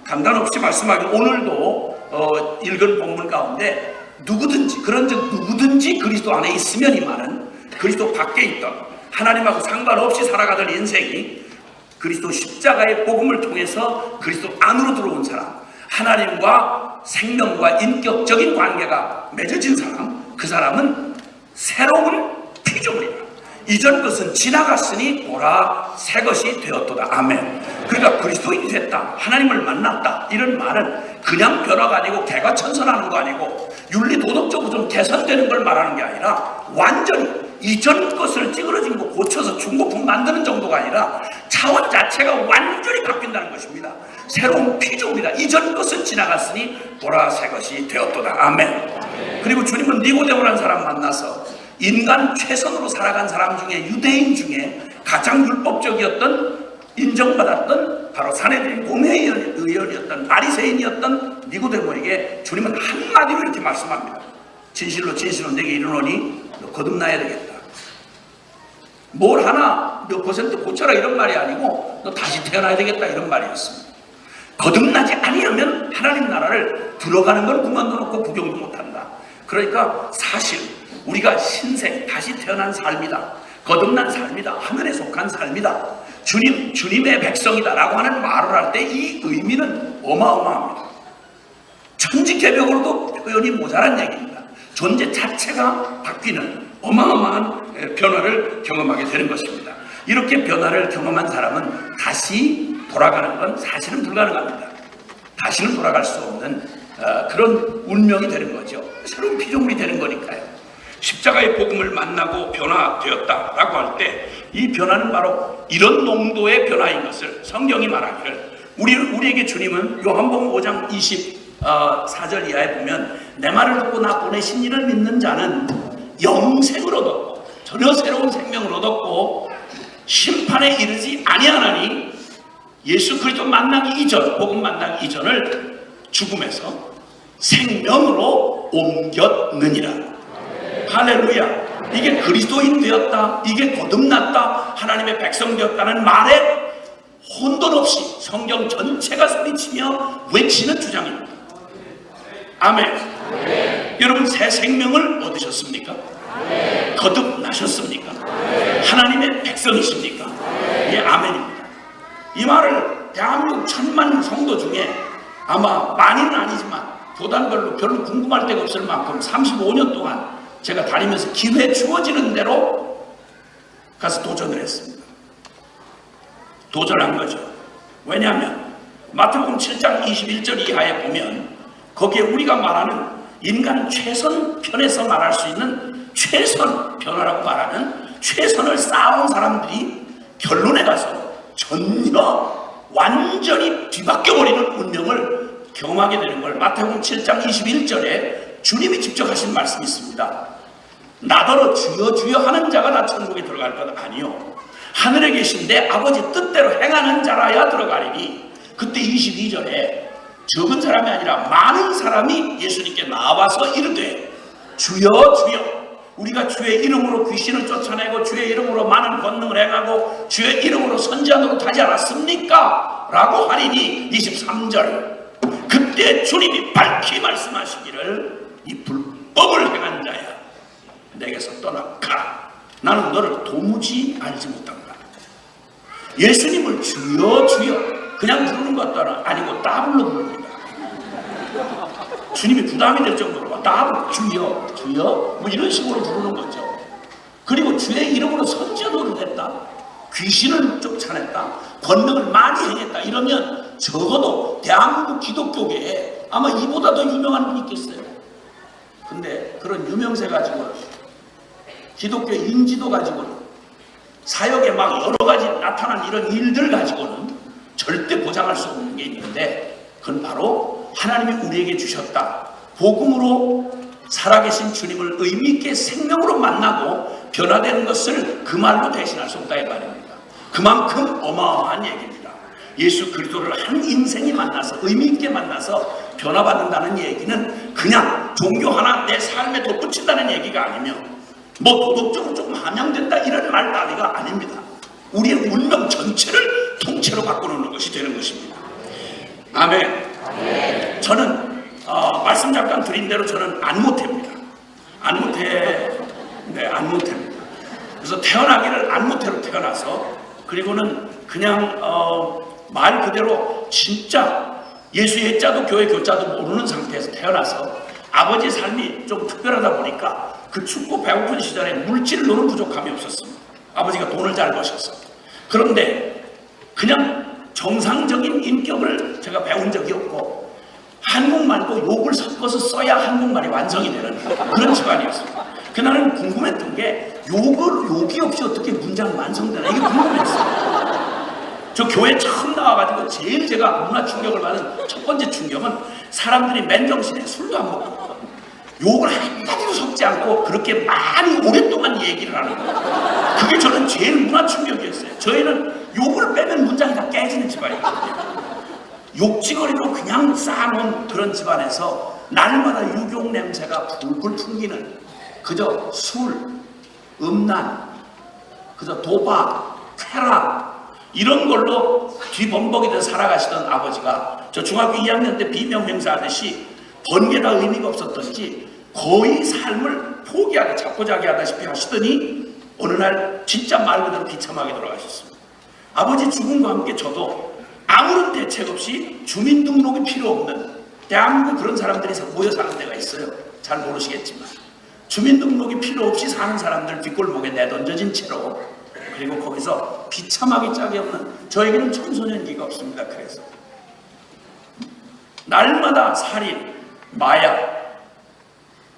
S4: 간단 없이 말씀하기 오늘도 읽은 본문 가운데 누구든지, 그런즉 누구든지 그리스도 안에 있으면, 이 말은 그리스도 밖에 있던 하나님하고 상관없이 살아가던 인생이 그리스도 십자가의 복음을 통해서 그리스도 안으로 들어온 사람, 하나님과 생명과 인격적인 관계가 맺어진 사람, 그 사람은 새로운 피조물이다. 이전 것은 지나갔으니 보라 새 것이 되었도다. 아멘. 그러니까 그리스도인이 됐다, 하나님을 만났다, 이런 말은 그냥 변화가 아니고 개과천선하는 거 아니고 윤리 도덕적으로 좀 개선되는 걸 말하는 게 아니라 완전히 이전 것을 찌그러진 거 고쳐서 중고품 만드는 정도가 아니라 차원 자체가 완전히 바뀐다는 것입니다. 새로운 피조물이다. 이전 것은 지나갔으니 보라 새 것이 되었도다. 아멘. 그리고 주님은 니고데모라는 사람 만나서 인간 최선으로 살아간 사람 중에, 유대인 중에 가장 율법적이었던, 인정받았던 바로 사내들인 공회의원이었던 바리새인이었던 니고데모에게 주님은 한마디로 이렇게 말씀합니다. 진실로 진실로 내게 이르노니 너 거듭나야 되겠다. 뭘 하나 몇 퍼센트 고쳐라 이런 말이 아니고 너 다시 태어나야 되겠다, 이런 말이었습니다. 거듭나지 아니하면 하나님 나라를 들어가는 걸 그만둬 놓고 구경도 못한다. 그러니까 사실 우리가 신생, 다시 태어난 삶이다, 거듭난 삶이다, 하늘에 속한 삶이다, 주님의 백성이다 라고 하는 말을 할 때 이 의미는 어마어마합니다. 천지개벽으로도 표현이 모자란 얘기입니다. 존재 자체가 바뀌는 어마어마한 변화를 경험하게 되는 것입니다. 이렇게 변화를 경험한 사람은 다시 돌아가는 건 사실은 불가능합니다. 다시는 돌아갈 수 없는 그런 운명이 되는 거죠. 새로운 피조물이 되는 거니까요. 십자가의 복음을 만나고 변화되었다라고 할 때 이 변화는 바로 이런 농도의 변화인 것을 성경이 말하기를 우리에게 주님은 요한복음 5장 24절 이하에 보면 내 말을 듣고 나 보내신 이를 믿는 자는 영생을 얻었고 전혀 새로운 생명을 얻었고 심판에 이르지 아니하나니 예수 그리스도 만나기 이전 복음 만나기 이전을 죽음에서 생명으로 옮겼느니라. 할렐루야. 이게 그리스도인 되었다, 이게 거듭났다, 하나님의 백성 되었다는 말에 혼돈 없이 성경 전체가 소리치며 외치는 주장입니다. 아멘. 여러분 새 생명을 얻으셨습니까? 거듭나셨습니까? 하나님의 백성이십니까? 예, 아멘입니다. 이 말을 대한민국 1000만 성도 중에 아마 많이는 아니지만 교단별로 별로 궁금할 데가 없을 만큼 35년 동안 제가 다니면서 기회 주어지는 대로 가서 도전을 했습니다. 도전한 거죠. 왜냐하면 마태복음 7장 21절 이하에 보면 거기에 우리가 말하는 인간 최선 편에서 말할 수 있는 최선 변화라고 말하는 최선을 쌓아온 사람들이 결론에 가서 전혀 완전히 뒤바뀌어버리는 운명을 경험하게 되는 걸 마태복음 7장 21절에 주님이 직접 하신 말씀이 있습니다. 나더러 주여 주여 하는 자가 다 천국에 들어갈 것 아니요 하늘에 계신 내 아버지 뜻대로 행하는 자라야 들어가리니. 그때 22절에 적은 사람이 아니라 많은 사람이 예수님께 나와서 이르되 주여 주여 우리가 주의 이름으로 귀신을 쫓아내고 주의 이름으로 많은 권능을 행하고 주의 이름으로 선지자노릇 하지 않았습니까? 라고 하리니 23절 그때 주님이 밝히 말씀하시기를 이 불법을 행한 자야 내게서 떠나가라. 나는 너를 도무지 알지 못한다. 예수님을 주여 주여 그냥 부르는 것도 아니고 따블로 부릅니다. 주님이 부담이 될 정도로 따블 주여 주여 뭐 이런 식으로 부르는 거죠. 그리고 주의 이름으로 선지자 노릇했다, 귀신을 쫓아냈다, 권능을 많이 행했다 이러면 적어도 대한민국 기독교계에 아마 이보다 더 유명한 분이 있겠어요. 근데 그런 유명세 가지고 기독교 인지도 가지고는 사역에 막 여러 가지 나타난 이런 일들 가지고는 절대 보장할 수 없는 게 있는데 그건 바로 하나님이 우리에게 주셨다. 복음으로 살아계신 주님을 의미있게 생명으로 만나고 변화되는 것을 그 말로 대신할 수 없다 이 말입니다. 그만큼 어마어마한 얘기입니다. 예수 그리스도를 한 인생이 만나서 의미있게 만나서 변화받는다는 얘기는 그냥 종교 하나 내 삶에 덧붙인다는 얘기가 아니며 뭐 도덕적으로 조금 함양된다 이런 말 따위가 아닙니다. 우리의 운명 전체를 통째로 바꿔놓는 것이 되는 것입니다. 아멘. 저는 말씀 잠깐 드린 대로 저는 안모태입니다. 안모태입니다. 그래서 태어나기를 안모태로 태어나서 그리고는 그냥 말 그대로 진짜 예수 예자도 교회 교자도 모르는 상태에서 태어나서 아버지의 삶이 좀 특별하다 보니까 그 춥고 배고픈 시절에 물질로는 부족함이 없었습니다. 아버지가 돈을 잘 버셨어. 그런데 그냥 정상적인 인격을 제가 배운 적이 없고 한국말도 욕을 섞어서 써야 한국말이 완성이 되는 그런 집안이었습니다. 그날은 궁금했던 게 욕이 없이 어떻게 문장 완성되나 이게 궁금했어요. 저 교회 처음 나와가지고 제일 제가 문화 충격을 받은 첫 번째 충격은 사람들이 맨정신에 술도 안 먹고 욕을 한마디도 섞지 않고 그렇게 많이 오랫동안 얘기를 하는 거예요. 그게 저는 제일 문화 충격이었어요. 저희는 욕을 빼면 문장이 다 깨지는 집안이거든요. 욕지거리로 그냥 쌓아놓은 그런 집안에서 날마다 유교 냄새가 불불 풍기는 그저 술, 음란, 그저 도박, 쾌락 이런 걸로 뒤범벅이 돼서 살아가시던 아버지가 저 중학교 2학년 때 비명맹사 하듯이 번개가 의미가 없었던지 거의 삶을 포기하게 자포자기 하다시피 하시더니 어느 날 진짜 말 그대로 비참하게 돌아가셨습니다. 아버지 죽음과 함께 저도 아무런 대책 없이 주민등록이 필요 없는 대한민국 그런 사람들이 모여 사는 데가 있어요. 잘 모르시겠지만 주민등록이 필요 없이 사는 사람들 뒷골목에 내던져진 채로 그리고 거기서 비참하기 짝이 없는 저에게는 청소년기가 없습니다. 그래서 날마다 살인, 마약,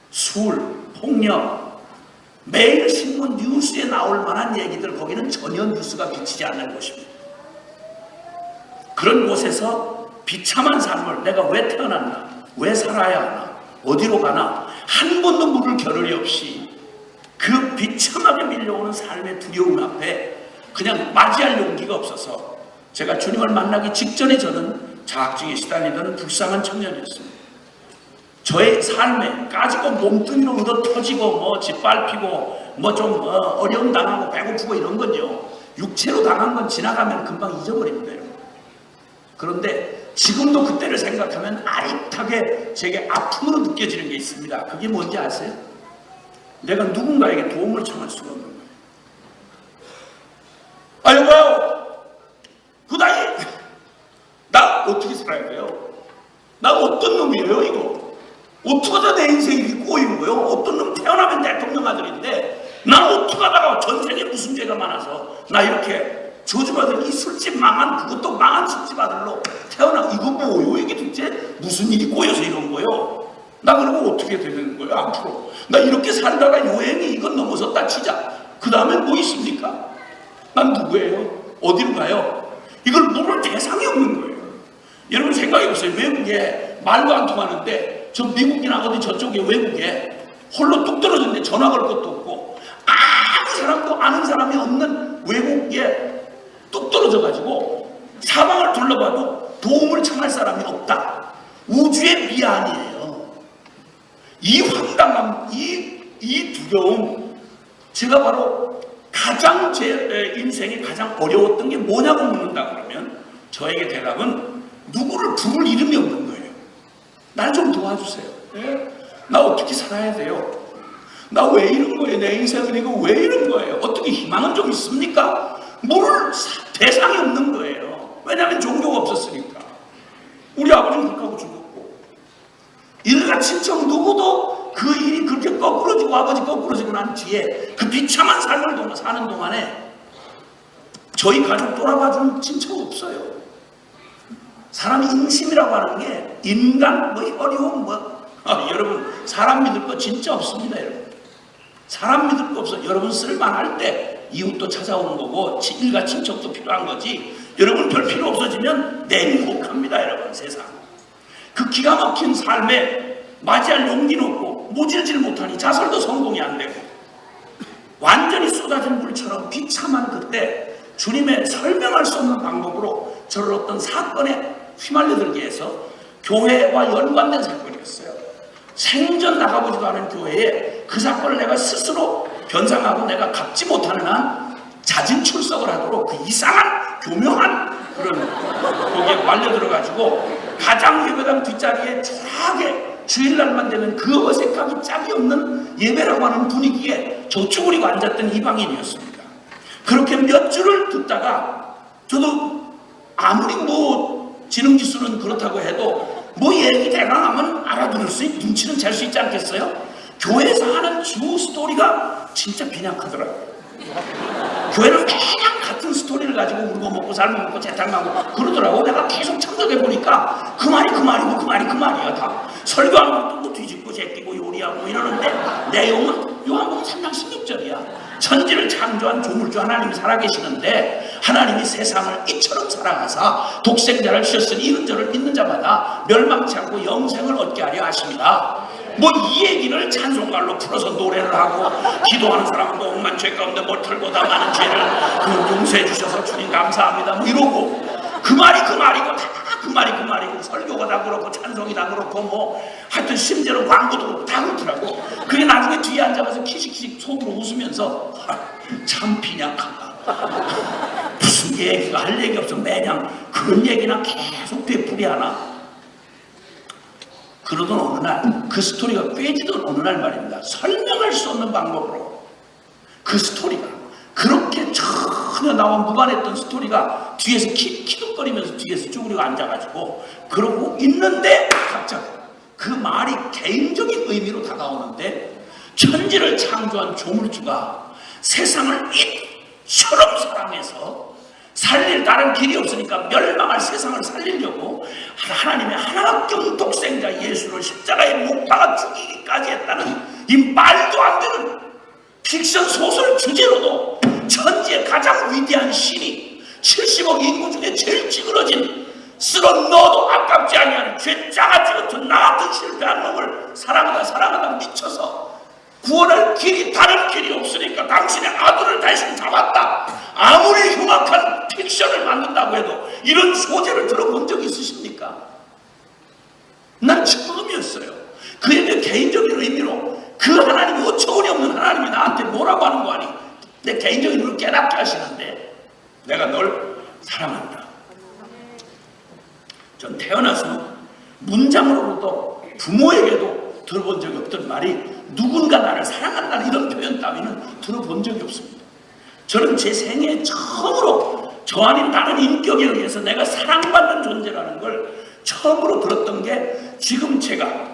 S4: 술, 폭력 매일 신문 뉴스에 나올 만한 얘기들, 거기는 전혀 뉴스가 비치지 않는 곳입니다. 그런 곳에서 비참한 삶을, 내가 왜 태어났나, 왜 살아야 하나, 어디로 가나, 한 번도 물을 겨를이 없이 그 비참하게 밀려오는 삶의 두려움 앞에 그냥 맞이할 용기가 없어서 제가 주님을 만나기 직전에 저는 자학증에 시달리던 불쌍한 청년이었습니다. 저의 삶에 까지고 몸뚱이로 얻어 터지고 뭐 짓밟히고 뭐 좀 어려움 당하고 배고프고 이런 건요, 육체로 당한 건 지나가면 금방 잊어버립니다. 그런데 지금도 그때를 생각하면 아릿하게 제게 아픔으로 느껴지는 게 있습니다. 그게 뭔지 아세요? 내가 누군가에게 도움을 청할 수가 없는 거예요. 여보요, 후다이, 나 어떻게 살아야 돼요? 나 어떤 놈이에요 이거? 어떻게 하다 내 인생이 이렇게 꼬이는 거예요? 어떤 놈 태어나면 대통령 아들인데 난 어떻게 하다가 전생에 무슨 죄가 많아서 나 이렇게 저주받은 이 술집 망한, 그것도 망한 술집 아들로 태어나, 이거 뭐요? 이게 도대체 무슨 일이 꼬여서 이런 거예요? 나 그러고 어떻게 되는 거예요 앞으로? 나 이렇게 살다가 요행이 이건 넘어섰다 치자, 그 다음에 뭐 있습니까? 난 누구예요? 어디로 가요? 이걸 물을 대상이 없는 거예요. 여러분 생각해보세요. 외국에 말도 안 통하는데, 저 미국이나 어디 저쪽에 외국에 홀로 뚝 떨어졌는데 전화 걸 것도 없고 아무 사람도 아는 사람이 없는 외국에 뚝 떨어져가지고 사방을 둘러봐도 도움을 청할 사람이 없다. 우주의 미안이에요. 이 황당함, 이 두려움, 제가 바로 가장 제 인생에 가장 어려웠던 게 뭐냐고 묻는다 그러면 저에게 대답은 누구를 부를 이름이 없는 거예요. 날 좀 도와주세요. 네? 나 어떻게 살아야 돼요? 나 왜 이런 거예요? 내 인생은 이거 왜 이런 거예요? 어떻게 희망은 좀 있습니까? 물을 대상이 없는 거예요. 왜냐하면 종교가 없었으니까. 우리 아버지는 그렇게 하고 죽었고, 일가 친척 누구도 그 일이 그렇게 거꾸러지고 아버지 거꾸러지고 난 뒤에 그 비참한 삶을 사는 동안에 저희 가족 돌아봐주는 친척 없어요. 사람이 인심이라고 하는 게 인간 뭐 어려움 여러분 사람 믿을 거 진짜 없습니다. 여러분 사람 믿을 거 없어. 여러분 쓸만할 때 이웃도 찾아오는 거고 일가 친척도 필요한 거지. 여러분 별 필요 없어지면 냉혹합니다. 여러분 세상 그 기가 막힌 삶에 맞이할 용기는 없고 모질지를 못하니 자살도 성공이 안 되고 완전히 쏟아진 물처럼 비참한 그때 주님의 설명할 수 없는 방법으로 저를 어떤 사건에 휘말려들게 해서 교회와 연관된 사건이었어요. 생전 나가보지도 않은 교회에 그 사건을 내가 스스로 변상하고 내가 갚지 못하는 한 자진 출석을 하도록 그 이상한 교묘한 그런 거기에 말려들어가지고 가장 예배당 뒷자리에 조용하게 주일날만 되면 그 어색하기 짝이 없는 예배라고 하는 분위기에 저 쭈그리고 앉았던 이방인이었습니다. 그렇게 몇 주를 듣다가 저도 아무리 뭐 지능지수는 그렇다고 해도 뭐 얘기 대강 하면 알아들을 수 있고 눈치는 잴 수 있지 않겠어요? 교회에서 하는 주 스토리가 진짜 빈약하더라고요. 교회는 매년 같은 스토리를 가지고 울고 먹고 살고 먹고 재탕하고 그러더라고. 내가 계속 참석해 보니까 그 말이 그 말이고 그 말이 그 말이야. 다 설교하는 것도 뭐 뒤집고 제끼고 요리하고 이러는데 내용은 요한복음 3장 16절이야. 천지를 창조한 조물주 하나님이 살아계시는데 하나님이 세상을 이처럼 사랑하사 독생자를 주셨으니 이런 저를 믿는 자마다 멸망치 않고 영생을 얻게 하려 하십니다. 뭐 이 얘기를 찬송가로 풀어서 노래를 하고 기도하는 사람은 억만 죄 가운데 머털보다 많은 죄를 용서해 주셔서 주님 감사합니다 뭐 이러고 그 말이 그 말이고 다 그 말이 그 말이고 설교가 다 그렇고 찬송이 다 그렇고 뭐 하여튼 심지어는 광고도 그렇고 다 그렇더라고. 그게 나중에 뒤에 앉아서 키식키식 속으로 웃으면서 참 빈약하다. 무슨 얘기가 할 얘기 없어. 매냥 그런 얘기나 계속 되풀이하나. 그러던 어느 날 그 스토리가 꿰지던 어느 날 말입니다. 설명할 수 없는 방법으로 그 스토리가 그렇게 전혀 나와 무관했던 스토리가 뒤에서 키득거리면서 뒤에서 쭈그리고 앉아가지고 그러고 있는데 갑자기 그 말이 개인적인 의미로 다가오는데 천지를 창조한 조물주가 세상을 이처럼 사랑해서 살릴 다른 길이 없으니까 멸망할 세상을 살리려고 하나님의 하나뿐 독생자 예수를 십자가에 못 박아 죽이기까지 했다는 이 말도 안 되는
S1: 픽션 소설 주제로도 천지의 가장 위대한 신이 70억 인구 중에 제일 찌그러진 쓸어 넣어도 아깝지 아니하는 죄짜가지 같은 나 같은 실패한 놈을 사랑하다 미쳐서 구원할 길이 다른 길이 없으니까 당신의 아들을 대신 잡았다. 아무리 흉악한 픽션을 만든다고 해도 이런 소재를 들어본 적 있으십니까? 난 처음이었어요. 그에 대해 개인적인 의미로 그 하나님이 어처구니 없는 하나님이 나한테 뭐라고 하는 거 아니? 내 개인적인 의미로 깨닫게 하시는데 내가 널 사랑한다. 전 태어나서 문장으로도 부모에게도 들어본 적이 없던 말이 누군가 나를 사랑한다는 이런 표현 따위는 들어본 적이 없습니다. 저는 제 생애에 처음으로 저 아닌 다른 인격에 의해서 내가 사랑받는 존재라는 걸 처음으로 들었던 게 지금 제가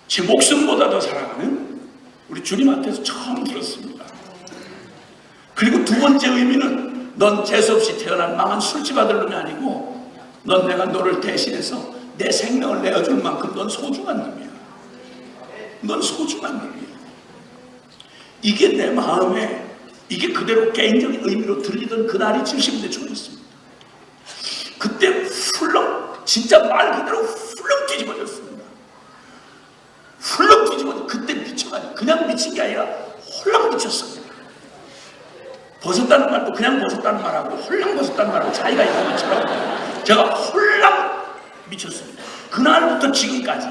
S1: 제 목숨보다 더 사랑하는 우리 주님한테서 처음 들었습니다. 그리고 두 번째 의미는 넌 재수없이 태어난 망한 술집 아들 놈이 아니고 넌 내가 너를 대신해서 내 생명을 내어줄 만큼 넌 소중한 놈이야. 넌 소중한 놈이야. 이게 내 마음에 이게 그대로 개인적인 의미로 들리던 그날이 70대 초였습니다. 그때 훌렁 진짜 말 그대로 훌렁 뒤집어졌습니다. 훌렁 뒤집어져. 그때 미쳐가지고 그냥 미친 게 아니라 홀랑 미쳤습니다. 벗었다는 말도 그냥 벗었다는 말하고 홀랑 벗었다는 말하고 차이가 있는 것처럼 제가 홀랑 미쳤습니다. 그날부터 지금까지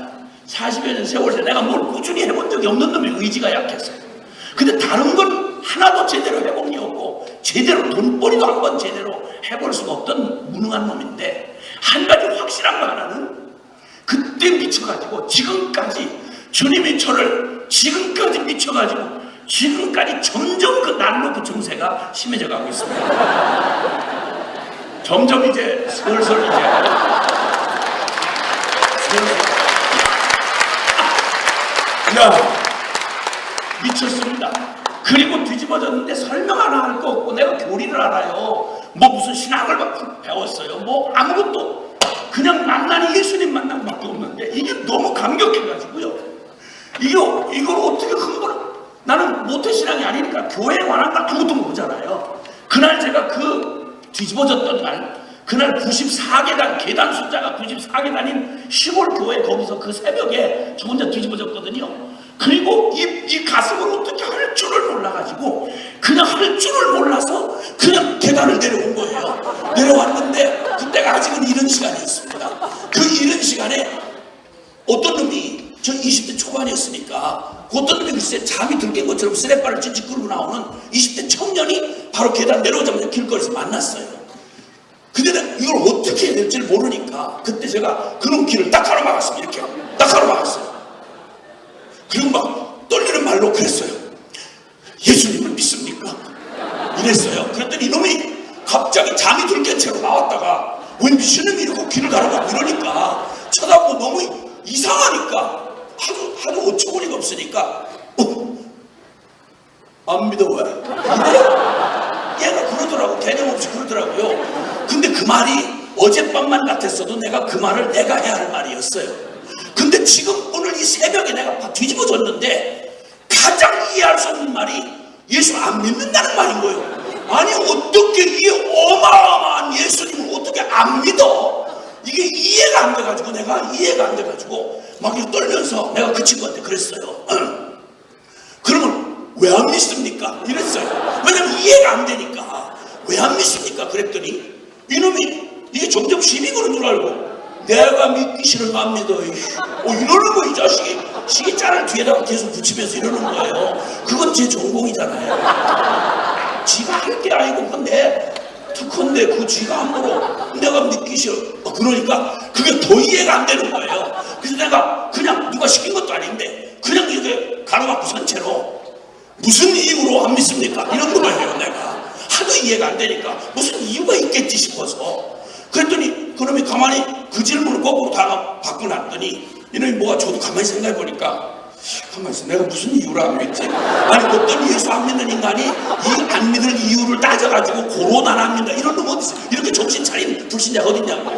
S1: 40여 년 세월에 내가 뭘 꾸준히 해본 적이 없는 놈의 의지가 약했어요. 근데 다른 건 하나도 제대로 해본 게 없고 제대로 돈벌이도 한번 제대로 해볼 수가 없던 무능한 놈인데 한 가지 확실한 거 하나는 그때 미쳐가지고 지금까지 주님이 저를 지금까지 미쳐가지고 지금까지 점점 그 날로 그 증세가 심해져 가고 있습니다. 점점 이제 슬슬 미쳤습니다. 그리고 뒤집어졌는데 설명 하나 할 거 없고 내가 교리를 알아요. 뭐 무슨 신학을 막 배웠어요. 뭐 아무것도 그냥 만나니 예수님 만난 밖에 없는데 이게 너무 감격해가지고요. 이걸 어떻게 흥분을 나는 모태신앙이 아니니까 교회에 관한 거 아무것도 모르잖아요. 그날 제가 그 뒤집어졌던 날 그날 94계단 계단 숫자가 94계단인 시골 교회 거기서 그 새벽에 저 혼자 뒤집어졌거든요. 그리고 이 가슴을 어떻게 할 줄을 몰라가지고 그냥 할 줄을 몰라서 그냥 계단을 내려온 거예요. 내려왔는데 그때가 아직은 이른 시간이었습니다. 그 이른 시간에 어떤 놈이 저 20대 초반이었으니까 어떤 놈이 글쎄 잠이 들깬 것처럼 쓰레빠를 찌찌 끌고 나오는 20대 청년이 바로 계단 내려오자마자 길거리에서 만났어요. 근데 내가 이걸 어떻게 해야 될지 모르니까 그때 제가 그놈 길을 딱 가로막았습니다. 이렇게 딱 가로막았어요. 그리고 막 떨리는 말로 그랬어요. 예수님을 믿습니까? 이랬어요. 그랬더니 이놈이 갑자기 잠이 들깬 채로 나왔다가 왜 미친놈이 이러고 길을 가로막고 이러니까 쳐다보고 너무 이상하니까 하도 어처구니가 없으니까 안 믿어 왜? 얘가 그러더라고. 개념 없이 그러더라고요. 근데 그 말이 어젯밤만 같았어도 내가 그 말을 내가 해야 할 말이었어요. 근데 지금 오늘 이 새벽에 내가 뒤집어졌는데 가장 이해할 수 없는 말이 예수 안 믿는다는 말인 거예요. 아니 어떻게 이 어마어마한 예수님을 어떻게 안 믿어? 이게 이해가 안 돼가지고 내가 이해가 안 돼가지고 막 이렇게 떨면서 내가 그 친구한테 그랬어요. 그러면 왜 안 믿습니까? 이랬어요. 왜냐면 이해가 안 되니까. 왜 안 믿습니까? 그랬더니 이놈이 이게 점점 시비 거는 줄 알고 내가 믿기 싫어서 안 믿어. 이러는 거 이 자식이 시기자를 뒤에다가 계속 붙이면서 이러는 거예요. 그건 제 전공이잖아요. 지가 할 게 아니고 그건 내 특허인데 그 쥐가 함부로 내가 믿기 싫어. 그러니까 그게 더 이해가 안 되는 거예요. 그래서 내가 그냥 누가 시킨 것도 아닌데 그냥 이렇게 가로막고 선 채로 무슨 이유로 안 믿습니까? 이런 거예요. 내가 하도 이해가 안 되니까 무슨 이유가 있겠지 싶어서 그랬더니 그놈이 가만히 그 질문을 거꾸로 다 바꿔놨더니 이놈이 뭐가 저도 가만히 생각해보니까 가만히 있어. 내가 무슨 이유로 안 믿지? 아니 어떤 예수 안 믿는 인간이 이 안 믿을 이유를 따져가지고 고로 난 안 믿는다 이런 놈 어디 있어? 이렇게 정신 차린 불신자가 어딨냐고.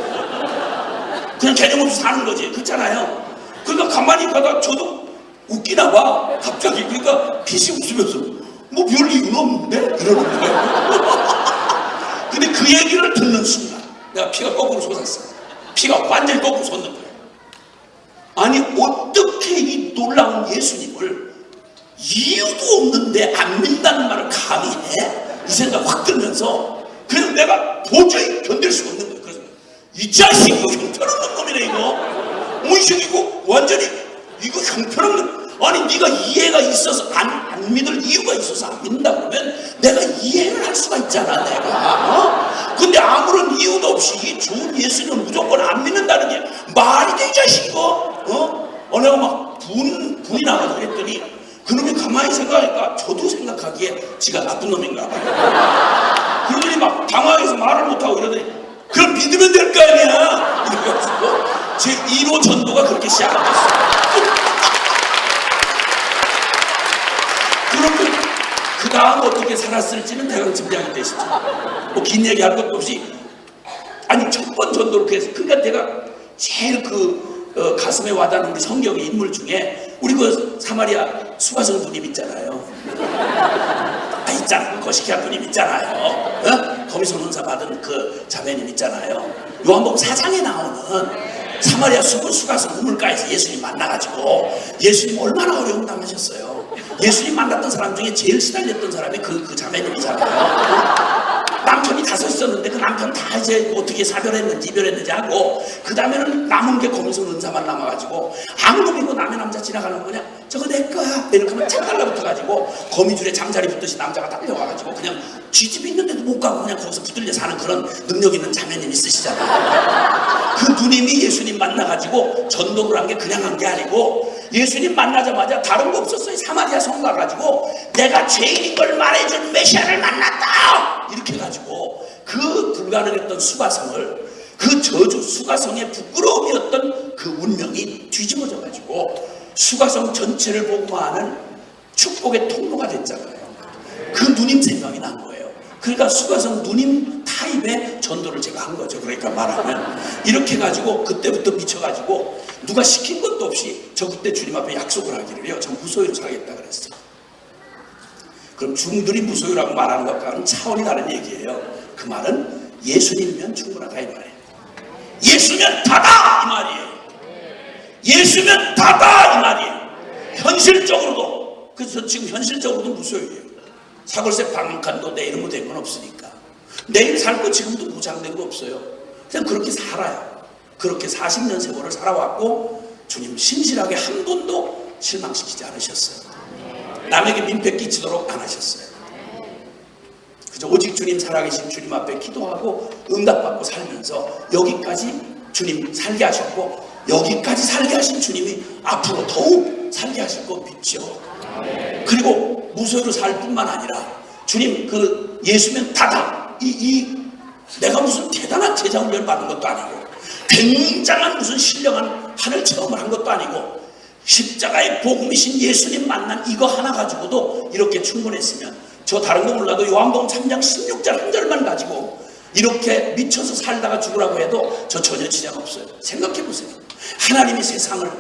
S1: 그냥 개념 없이 사는 거지. 그렇잖아요. 그러니까 가만히 가다 저도 웃기나 봐 갑자기. 그러니까 핏이 웃으면서 뭐 별 이유는 없는데? 이러는 거예요. 근데 그 얘기를 듣는 순간 내가 피가 거꾸로 솟았어. 피가 완전히 거꾸로 솟는 거예요. 아니 어떻게 이 놀라운 예수님을 이유도 없는데 안 믿는다는 말을 감히 해? 이 생각 확 들면서 그래서 내가 도저히 견딜 수가 없는 거예요. 그래서 이 자식 이거 형편없는 놈이네 이거. 이 새끼 이거 완전히 이거 형편없는. 아니 네가 이해가 있어서 안 믿을 이유가 있어서 안 믿는다 그러면 내가 이해를 할 수가 있잖아 내가. 근데 아무런 이유도 없이 이 좋은 예수님을 무조건 안 믿는다는 게 말이 돼 이 자식 이거. 내가 막 분이 나가서 그랬더니 그놈이 가만히 생각하니까 저도 생각하기에 지가 나쁜 놈인가 봐요. 그러더니 막 당황해서 말을 못하고 이러더니 그럼 믿으면 될 거 아니야 이래가지고 제 1호 전도가 그렇게 시작됐어요. 그러면 그 다음 어떻게 살았을지는 대강 짐작이 되시죠. 뭐 긴 얘기할 것도 없이 아니 첫 번 전도를 그래서 그러니까 내가 제일 가슴에 와닿는 우리 성경의 인물 중에 우리 그 사마리아 수가성 누님 있잖아요. 있잖아. 그 거시기한 누님 있잖아요. 거기서 은사 받은 그 자매님 있잖아요. 요한복음 4장에 나오는 사마리아 수가성 우물가에서 예수님 만나가지고 예수님 얼마나 어려움 당하셨어요. 예수님 만났던 사람 중에 제일 시달렸던 사람이 그 자매님이잖아요. 남편이 5 있었는데 그 남편 다 이제 어떻게 사별했는지 이별했는지 하고 그 다음에는 남은 게 거기서 은사만 남아가지고 아무도 믿고 남의 남자 지나가는 거 그냥 저거 내 거야 이렇게 하면 착 달라붙어가지고 거미줄에 잠자리 붙듯이 남자가 달려가가지고 그냥 쥐집 있는데도 못 가고 그냥 거기서 붙들려 사는 그런 능력 있는 자매님 있으시잖아요. 그 누님이 예수님 만나가지고 전도를 한 게 그냥 한 게 아니고 예수님 만나자마자 다른 거 없었어요. 사마리아 성 가가지고 내가 죄인인 걸 말해준 메시아를 만났다 이렇게 해가지고 그 불가능했던 수가성을 그 저주 수가성의 부끄러움이었던 그 운명이 뒤집어져가지고 수가성 전체를 복음화하는 축복의 통로가 됐잖아요. 그 누님 생각이 난 거예요. 그러니까 수가성 누님 타입의 전도를 제가 한 거죠. 그러니까 말하면 이렇게 해가지고 그때부터 미쳐가지고 누가 시킨 것도 없이 저 그때 주님 앞에 약속을 하기를 해요. 저 무소유로 살겠다 그랬어요. 그럼 중들이 무소유라고 말하는 것과는 차원이 다른 얘기예요. 그 말은 예수님이면 충분하다 이 말이에요. 예수면 다다 이 말이에요. 예수면 다다 이 말이에요. 현실적으로도. 그래서 지금 현실적으로도 무소유예요. 사골세 방한칸도 내일은 뭐 된 건 없으니까 내일 살 거 지금도 보장된 거 없어요. 그냥 그렇게 살아요. 그렇게 40년 세월을 살아왔고 주님 신실하게 한 번도 실망시키지 않으셨어요. 남에게 민폐 끼치도록 안 하셨어요. 그저 오직 주님 살아계신 주님 앞에 기도하고 응답받고 살면서 여기까지 주님 살게 하셨고 여기까지 살게 하신 주님이 앞으로 더욱 살게 하실 거 믿죠. 그리고 무소유로 살 뿐만 아니라 주님 그 예수면 다다 내가 무슨 대단한 제자 훈련 받은 것도 아니고 굉장한 무슨 신령한 하늘 체험을 한 것도 아니고 십자가의 복음이신 예수님 만난 이거 하나 가지고도 이렇게 충분했으면 저 다른 거 몰라도 요한복음 3장 16절 한 절만 가지고 이렇게 미쳐서 살다가 죽으라고 해도 저 전혀 지장 없어요. 생각해 보세요. 하나님이 세상을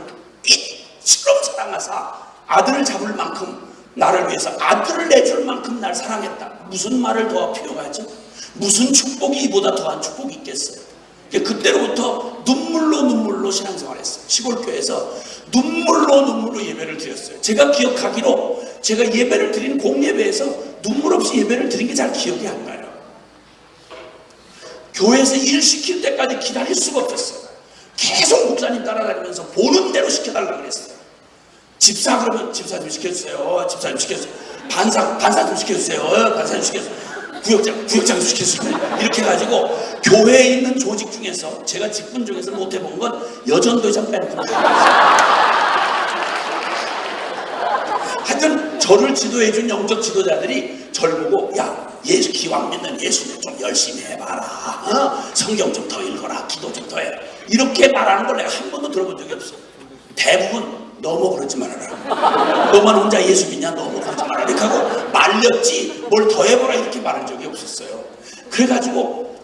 S1: 이처럼 사랑하사 아들을 잡을 만큼 나를 위해서 아들을 내줄 만큼 날 사랑했다. 무슨 말을 더 필요가 하죠? 무슨 축복이 이보다 더한 축복이 있겠어요? 그때로부터 눈물로 신앙생활했어요. 시골교회에서 눈물로 예배를 드렸어요. 제가 기억하기로 제가 예배를 드린 공예배에서 눈물 없이 예배를 드린 게 잘 기억이 안 나요. 교회에서 일 시킬 때까지 기다릴 수가 없었어요. 계속 목사님 따라다니면서 보는 대로 시켜달라고 그랬어요. 집사 그러면 집사 좀 시켜주세요. 집사 좀 시켜주세요. 반사 좀 시켜주세요. 반사 좀 시켜주세요. 구역장 좀 시켜주세요. 이렇게 해가지고 교회에 있는 조직 중에서 제가 직분 중에서 못해본 건 여전도회장 빼놓고 하여튼 저를 지도해준 영적 지도자들이 저를 보고 야 예수 기왕 믿는 예수님 좀 열심히 해봐라. 성경 좀 더 읽어라. 기도 좀 더 해라. 이렇게 말하는 걸 내가 한 번도 들어본 적이 없어. 대부분 너무 그러지 말아라. 너만 혼자 예수 믿냐? 너무 그러지 말아라. 이렇게 하고 말렸지 뭘 더 해보라 이렇게 말한 적이 없었어요. 그래가지고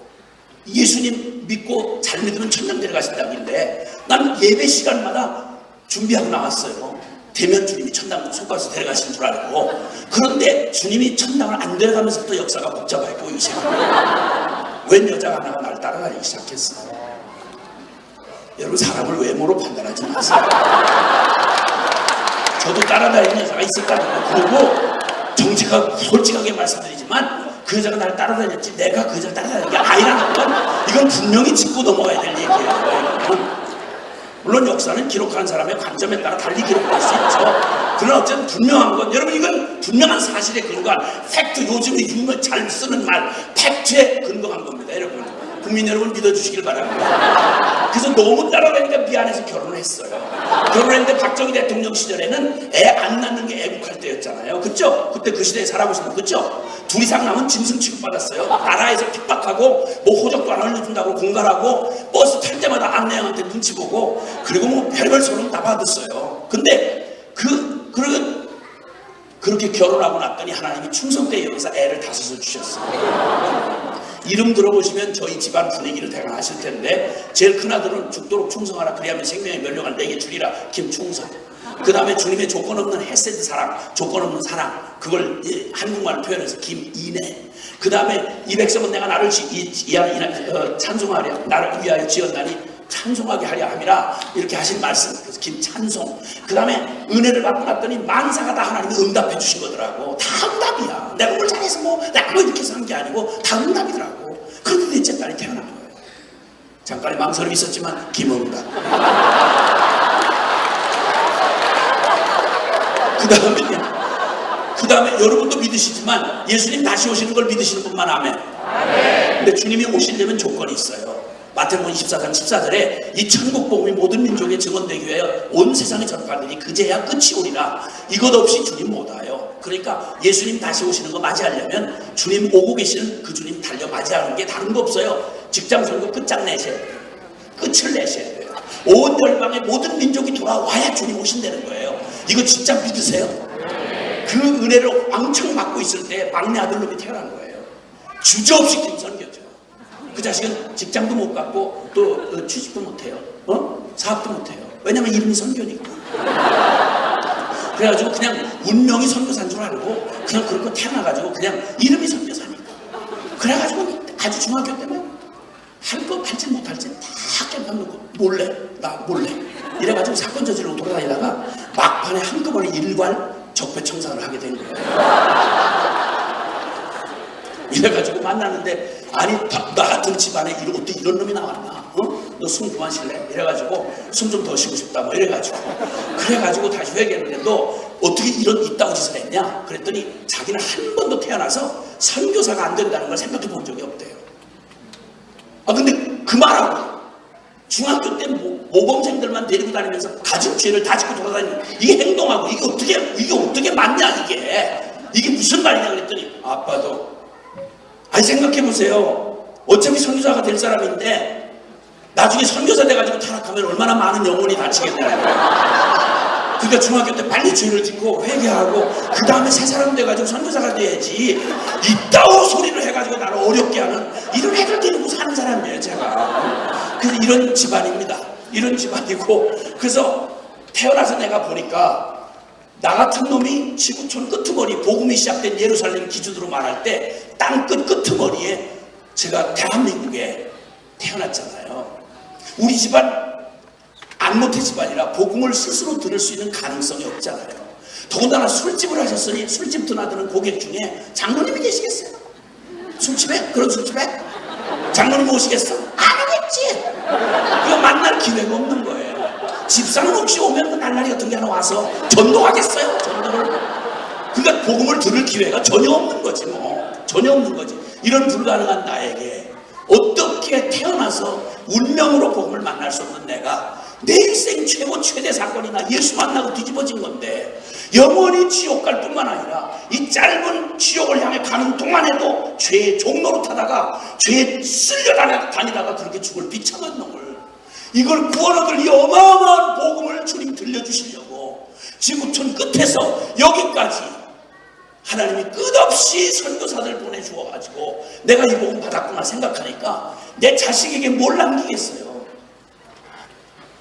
S1: 예수님 믿고 잘 믿으면 천당 데려가신다길래 나는 예배 시간마다 준비하고 나왔어요.
S5: 되면 주님이 천당 속가서 데려가시는 줄 알고, 그런데 주님이 천당을 안 데려가면서부터 역사가 복잡하게 보이기 시작합니다. 웬 여자가 하나가 나를 따라다니기 시작했어. 여러분, 사람을 외모로 판단하지 마세요. 저도 따라다니는 여자가 있었거든요. 그리고 정직하고 솔직하게 말씀드리지만 그 여자가 나를 따라다녔지 내가 그 여자를 따라다니는 게 아니라는 건 이건 분명히 짚고 넘어가야 될 얘기예요. 물론 역사는 기록한 사람의 관점에 따라 달리 기록할 수 있죠. 그러나 어쨌든 분명한 건, 여러분, 이건 분명한 사실에 근거한 팩트, 요즘에 유머 잘 쓰는 말, 팩트에 근거한 겁니다. 여러분, 국민 여러분 믿어주시길 바랍니다. 그래서 너무 따라다니니까 미안해서 결혼을 했어요. 결혼했는데 박정희 대통령 시절에는 애 안 낳는 게 애국할 때였잖아요. 그쵸? 그때 그 시대에 살아보시면, 그쵸? 둘 이상 나면 짐승 취급받았어요. 나라에서 픽박하고 뭐 호적도 안 알려준다고 공갈하고 버스 탈 때마다 안내양한테 눈치 보고, 그리고 뭐 별별 소름 다 받았어요. 근데 그렇게 결혼하고 났더니 하나님이 충성되게 여기서 애를 5을 주셨어요. 이름 들어보시면 저희 집안 분위기를 대강 아실 텐데, 제일 큰아들은 죽도록 충성하라 그리하면 생명의 면류관을 내게 주리라, 김충성. 그 다음에 주님의 조건 없는 헤세드 사랑, 조건 없는 사랑, 그걸 한국말로 표현해서 김이내. 그 다음에 이 백성은 내가 나를 찬송하려, 나를 위하여 지었나니 찬송하게 하려 함이라, 이렇게 하신 말씀. 그래서 김찬송. 그 다음에 은혜를 받고 났더니 만사가 다 하나님이 응답해 주신 거더라고. 다 응답이야. 내가 뭘 잘해서 내가 뭐 이렇게 해서 한 게 아니고 다 응답이더라고. 그런데 넷째 딸이 태어난 거예요. 잠깐의 망설임이 있었지만 김응답. 그 다음에 여러분도 믿으시지만 예수님 다시 오시는 걸 믿으시는 분만 아멘. 근데 주님이 오시려면 조건이 있어요. 마태복음 24장 14절에 이 천국 복음이 모든 민족에 증언되기 위하여 온 세상에 전파되니 그제야 끝이 오리라. 이것 없이 주님 못 와요. 그러니까 예수님 다시 오시는 거 맞이하려면 주님 오고 계시는 그 주님 달려 맞이하는 게 다른 거 없어요. 직장 선거 끝장내셔야 돼요. 끝을 내셔야 돼요. 온 열방의 모든 민족이 돌아와야 주님 오신다는 거예요. 이거 진짜 믿으세요? 그 은혜를 왕창 받고 있을 때 막내 아들놈이 태어난 거예요. 주저없이 김선교죠. 그 자식은 직장도 못 갖고 또 취직도 못해요. 사업도 못해요. 왜냐면 이름이 선교니까. 그래가지고 그냥 운명이 선교사인 줄 알고 그냥 그렇게 태어나가지고 그냥 이름이 선교사니까. 그래가지고 아주 중학교 때면 할 거 할지 못할지 다 깨닫고 몰래 이래가지고 사건 저지르고 돌아다니다가 막판에 한꺼번에 일괄 적폐청산을 하게 된 거예요. 이래가지고 만났는데, 아니 나 같은 집안에 어떻게 이런 놈이 나왔나? 너 숨 그만 쉴래? 이래가지고 숨 좀 더 쉬고 싶다 뭐 이래가지고 그래가지고 다시 회개했는데, 너 어떻게 이런 이따구 짓을 했냐? 그랬더니 자기는 한 번도 태어나서 선교사가 안 된다는 걸 생각해 본 적이 없대요. 근데 그 말하고 중학교 때 모범생들만 데리고 다니면서 가진 죄를 다 짓고 돌아다니는 이게 행동하고 이게 어떻게 맞냐, 이게 무슨 말이냐 그랬더니, 아빠도 아니 생각해보세요. 어차피 선교사가 될 사람인데 나중에 선교사 돼가지고 타락하면 얼마나 많은 영혼이 다치겠냐는 거야. 그러니까 중학교 때 빨리 죄를 짓고 회개하고 그 다음에 새 사람 돼가지고 선교사가 돼야지, 이따오 소리를 해가지고 나를 어렵게 하는 이런 애들 데리고 사는 사람이에요 제가. 그래서 이런 집안입니다. 이런 집안이고, 그래서 태어나서 내가 보니까 나 같은 놈이 지구촌 끄트머리, 복음이 시작된 예루살렘 기준으로 말할 때 땅끝 끄트머리에 제가 대한민국에 태어났잖아요. 우리 집안 안모태 집안이라 복음을 스스로 들을 수 있는 가능성이 없잖아요. 더군다나 술집을 하셨으니 술집 드나드는 고객 중에 장로님이 계시겠어요? 술집에? 그런 술집에? 장로님 오시겠어? 안 오겠지. 이거 만날 기회가 없는 거예요. 집사는 혹시 오면 그 날라리 같은 게 하나 와서 전도하겠어요? 전도를. 그러니까 복음을 들을 기회가 전혀 없는 거지 뭐. 전혀 없는 거지. 이런 불가능한 나에게 어떻게 태어나서 운명으로 복음을 만날 수 없는 내가 내 일생 최대 사건이나 예수 만나고 뒤집어진 건데, 영원히 지옥 갈 뿐만 아니라 이 짧은 지옥을 향해 가는 동안에도 죄의 종로로 타다가 죄에 쓸려 다니다가 그렇게 죽을 비참한 놈을, 이걸 구원 얻을 이 어마어마한 복음을 주님 들려주시려고 지구촌 끝에서 여기까지 하나님이 끝없이 선교사들 보내주어가지고 내가 이 복음 받았구나 생각하니까 내 자식에게 뭘 남기겠어요?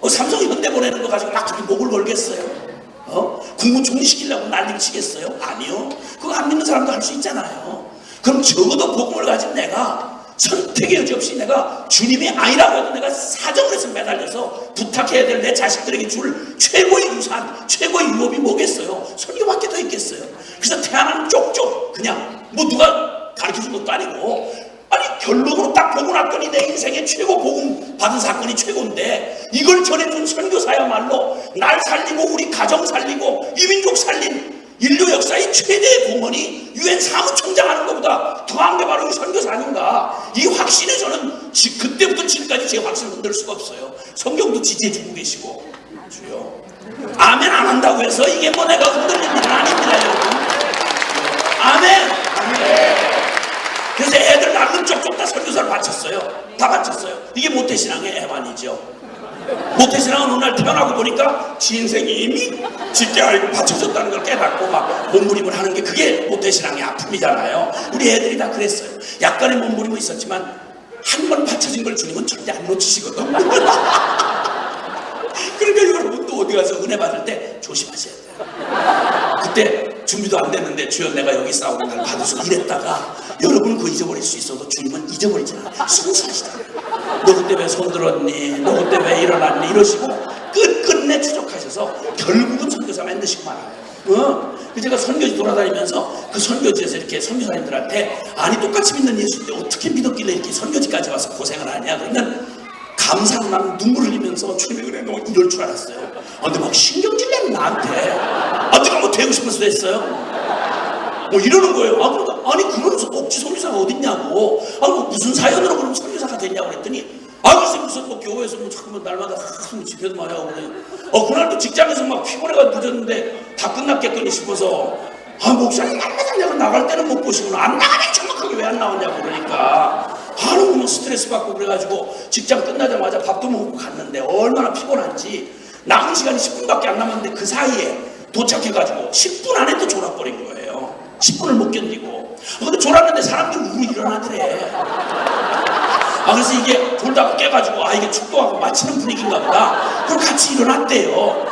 S5: 삼성이 현대 보내는 거 가지고 막 그렇게 목을 걸겠어요? 국무총리 시키려고 난리를 치겠어요? 아니요. 그거 안 믿는 사람도 할 수 있잖아요. 그럼 적어도 복음을 가진 내가 선택의 여지 없이 내가 주님이 아니라고 해도 내가 사정을 해서 매달려서 부탁해야 될 내 자식들에게 줄 최고의 유산, 최고의 유업이 뭐겠어요? 설교밖에 더 있겠어요. 그래서 태어나는 쪽쪽 그냥 뭐 누가 가르쳐준 것도 아니고, 아니 결론으로 딱 보고 났더니 내 인생의 최고 복음 받은 사건이 최고인데, 이걸 전해준 선교사야말로 날 살리고 우리 가정 살리고 이 민족 살린 인류 역사의 최대의 공헌이 유엔 사무총장 하는 것보다 더한 게 바로 이 선교사 아닌가. 이 확신에 저는 그때부터 지금까지 제 확신을 흔들 수가 없어요. 성경도 지지해주고 계시고. 주요 아멘 안 한다고 해서 이게 뭐 내가 흔들릴 일은 아닙니다, 여러분. 아멘. 그래서 애들 낳는 쪽쪽 다 선교사를 바쳤어요. 다 바쳤어요. 이게 모태신앙의 애환이죠. 모태신앙은 오늘 날 태어나고 보니까 지 인생이 이미 짙게 알고 바쳐졌다는 걸 깨닫고 막 몸부림을 하는 게 그게 모태신앙의 아픔이잖아요. 우리 애들이 다 그랬어요. 약간의 몸부림은 있었지만 한 번 바쳐진 걸 주님은 절대 안 놓치시거든. 그러니까 여러분도 어디 가서 은혜 받을 때 조심하셔야 돼요. 그때 준비도 안 됐는데 주여 내가 여기 싸우고 날 받으셔 이랬다가 여러분 그거 잊어버릴 수 있어도 주님은 잊어버리지 않아요. 순수하시더라고요. 너 그때 왜 손들었니? 너 그때 왜 일어났니? 이러시고 끝끝내 추적하셔서 결국은 선교사 만드시고 말아요. 그래서 제가 선교지 돌아다니면서 그 선교지에서 이렇게 선교사님들한테 아니 똑같이 믿는 예수인데 어떻게 믿었길래 이렇게 선교지까지 와서 고생을 하냐 그러면 감사로 나는 눈물 흘리면서 주님의 은혜 너무 이럴 줄 알았어요. 근데 막 신경질 내는 나한테 내가 뭐 되고 싶어서 됐어요? 뭐 이러는 거예요. 그러니까 아니 그런 억지 선교사가 어딨냐고. 뭐 무슨 사연으로 그럼 선교사가 됐냐고 그랬더니 글쎄 무슨 뭐 교회에서 뭐 잠깐만 날마다 집회도 많이 하고 그래. 그날도 직장에서 막 피곤해가 늦었는데 다 끝났겠거니 싶어서 목사님 날마다 내가 나갈 때는 못 보시구나. 안 나가면 정확하게 왜 안 나왔냐고 그러니까 너무 스트레스 받고 그래가지고 직장 끝나자마자 밥도 먹고 갔는데 얼마나 피곤한지 남은 시간이 10분밖에 안 남았는데 그 사이에 도착해가지고 10분 안에 또 졸아버린 거예요. 10분을 못 견디고. 근데 졸았는데 사람들이 우르르 일어나더래. 그래서 이게 졸다가 깨가지고 이게 축도하고 마치는 분위기인가 보다. 그럼 같이 일어났대요.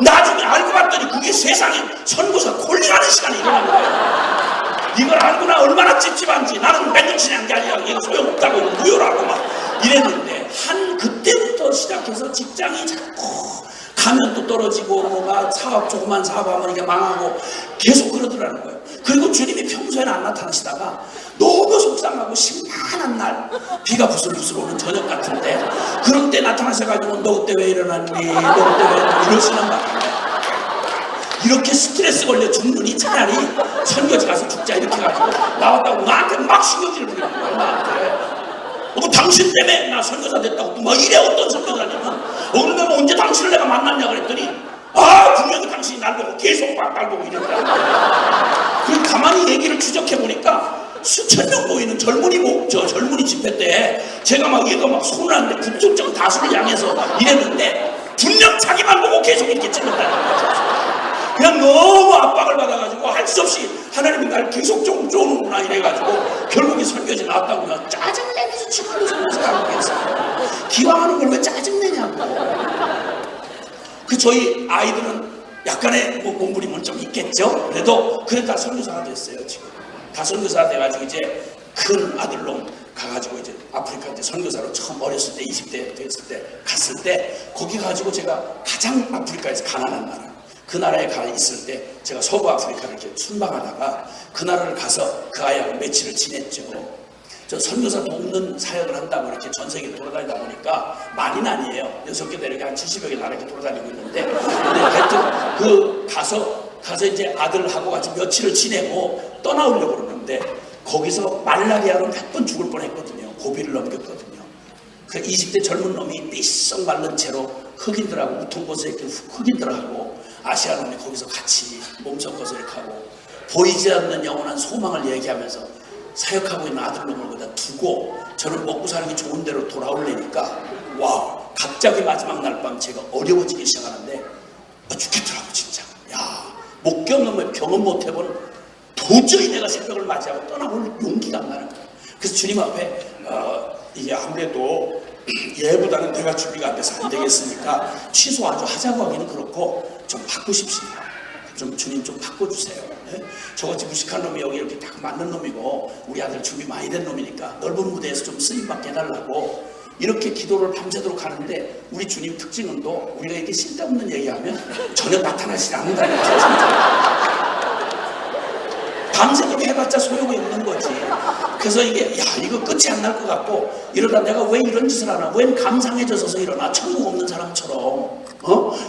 S5: 나중에 알고 봤더니 그게 세상에 선교사 콜링하는 시간에 일어난 거예요. 이걸 알고 나 얼마나 찝찝한지. 나는 맨정신에 한 게 아니라 이거 소용없다고 무효라고 막 이랬는데 그때부터 시작해서 직장이 자꾸 가면도 떨어지고 뭐가 사업 조그만 사업하면 이게 망하고 계속 그러더라는 거예요. 그리고 주님이 평소에는 안 나타나시다가 너무 속상하고 심란한 날 비가 부슬부슬 오는 저녁 같은데 그런 때 나타나셔가지고 너 그때 왜 일어났니? 너 그때 왜 일어났니? 이러시는 말이에요. 이렇게 스트레스 걸려 죽느니 차라리 선교지 가서 죽자 이렇게 가지고 나왔다고 나한테 막 신경질을 부리는 거예요. 나한테 당신 때문에 나 선교사 됐다고 또 막 이래. 어떤 선교사님은 내가 언제 당신을 내가 만났냐 그랬더니 분명히 당신이 날 보고 계속 막 날 보고 이랬다. 그리고 가만히 얘기를 추적해보니까 수천 명 모이는 젊은이 집회 때 제가 막 얘가 막 손을 하는데 국적정 다수를 향해서 이랬는데 분명 자기만 보고 계속 이렇게 찍는다는 거죠. 그냥 너무 압박을 받아가지고 할 수 없이 하나님이 날 계속 좀 쪼는구나 이래가지고 결국에 선교지 나왔다고 나 짜증내면서 지금도 선교사라고 했어요. 기왕하는 걸 왜 짜증내냐고. 저희 아이들은 약간의 몸부림은 좀 있겠죠. 그래도 다 선교사가 됐어요. 지금 다 선교사가 돼가지고 이제 큰 아들놈 가가지고 이제 아프리카 때 선교사로 처음 어렸을 때 20대 됐을 때 갔을 때 거기 가지고 제가 가장 아프리카에서 가난한 나라 그 나라에 가 있을 때 제가 서부 아프리카를 이렇게 순방하다가 그 나라를 가서 그 아이하고 며칠을 지냈죠. 저 선교사 돕는 사역을 한다고 이렇게 전 세계 돌아다니다 보니까 많이는 아니에요. 6개 대륙에 한 70여 개 나라 이렇게 돌아다니고 있는데 하여튼 가서 이제 아들하고 같이 며칠을 지내고 떠나오려고 그러는데 거기서 말라리아로 몇 번 죽을 뻔했거든요. 고비를 넘겼거든요. 그 20대 젊은 놈이 삐썩 마른 채로 흑인들하고 우통벗어 입은 흑인들하고 아시아 놈이 거기서 같이 몸 섞어서 이렇게 하고 보이지 않는 영원한 소망을 얘기하면서 사역하고 있는 아들놈을 거기다 두고 저는 먹고 사는 게 좋은 데로 돌아올래니까 갑자기 마지막 날 밤 제가 어려워지기 시작하는데 죽겠더라고 진짜. 못 겪는 경험 못 해본 도저히 내가 새벽을 맞이하고 떠나올 용기가 안 나는 거예요. 그래서 주님 앞에 이게 아무래도 얘보다는 내가 준비가 안 돼서 안 되겠으니까 취소하죠. 하자고 하기는 그렇고 좀 바꾸십시다. 좀 주님 좀 바꿔주세요. 네? 저같이 무식한 놈이 여기 이렇게 딱 맞는 놈이고 우리 아들 준비 많이 된 놈이니까 넓은 무대에서 좀 쓰임받게 해달라고 이렇게 기도를 밤새도록 하는데 우리 주님 특징은 또 우리가 이렇게 쓸데없는 얘기하면 전혀 나타나지 않는다는 거죠. 밤새도록 해봤자 소용이 없는 거지. 그래서 이게 이거 끝이 안 날 것 같고 이러다 내가 왜 이런 짓을 하나, 웬 감상해져서 일어나, 천국 없는 사람처럼,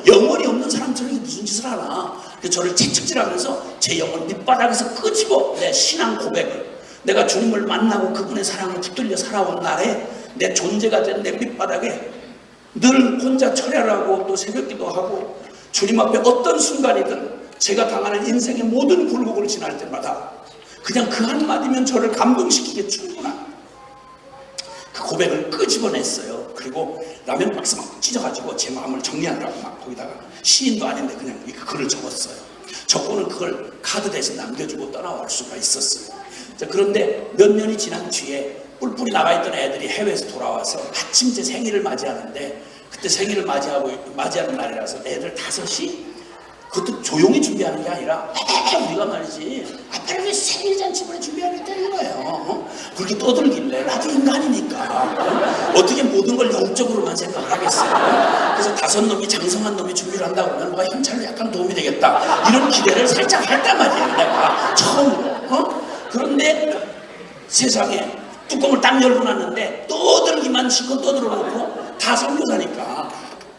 S5: 영혼이 없는 사람처럼 이게 무슨 짓을 하나. 그래서 저를 채찍질하면서 제 영혼 밑바닥에서 끄집어 내 신앙 고백을, 내가 주님을 만나고 그분의 사랑을 붙들려 살아온 날에 내 존재가 된 내 밑바닥에 늘 혼자 철야하고 또 새벽기도 하고 주님 앞에 어떤 순간이든 제가 당하는 인생의 모든 굴곡을 지날 때마다 그냥 그 한마디면 저를 감동시키기에 충분한 그 고백을 끄집어냈어요. 그리고 라면 박스 막 찢어가지고 제 마음을 정리하느라고 막 거기다가 시인도 아닌데 그냥 이 글을 적었어요. 적고는 그걸 카드 대신 남겨주고 떠나올 수가 있었어요. 자, 그런데 몇 년이 지난 뒤에 뿔뿔이 나가있던 애들이 해외에서 돌아와서 마침 제 생일을 맞이하는데 그때 생일을 맞이하는 날이라서 애들 5이 그것도 조용히 준비하는 게 아니라 우리가 말이지 아빠를 왜 생일잔치를 준비하겠다는 거예요. 그렇게 떠들길래 나도 인간이니까 어떻게 모든 걸 영적으로만 생각을 하겠어요. 그래서 5놈이 장성한 놈이 준비를 한다고 하면 뭐가 현찰로 약간 도움이 되겠다 이런 기대를 살짝 했단 말이에요. 내가 처음으로. 그런데 세상에 뚜껑을 딱 열고 놨는데 떠들기만 실컷 떠들어 놓고 다 선교사니까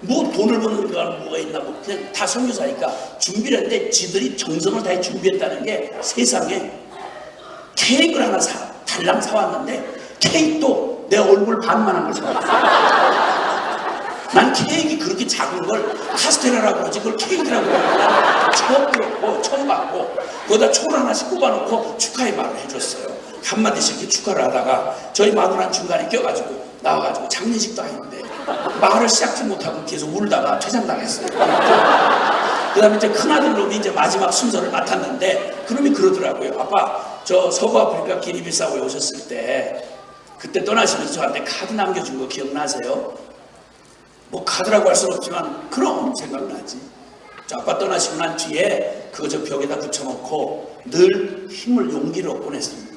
S5: 뭐 돈을 버는 거 뭐가 있나 뭐 그냥 다 선교사니까 준비를 했는데 지들이 정성을 다해 준비했다는 게 세상에 케이크를 하나 달랑 사왔는데 케이크도 내 얼굴 반만한 걸 사왔어. 난 케이크 그렇게 작은 걸 카스테라라고 그러지 그걸 케이크라고 그러고 처음 들었고 처음 봤고 거기다 초를 하나씩 꼽아놓고 축하의 말을 해줬어요. 한마디씩 이렇게 축하를 하다가 저희 마누라는 중간에 껴가지고 나와가지고 장례식도 아닌데 말을 시작지 못하고 계속 울다가 퇴장당했어요. 그 다음에 이제 큰아들 놈이 이제 마지막 순서를 맡았는데 그놈이 그러더라고요. 아빠 저 서부아프리카 기니비사우에 오셨을 때 그때 떠나시면서 저한테 카드 남겨준 거 기억나세요? 뭐 카드라고 할 수는 없지만 그럼 생각나지. 저 아빠 떠나시고 난 뒤에 그거 저 벽에다 붙여놓고 늘 힘을 용기를 얻곤 했습니다.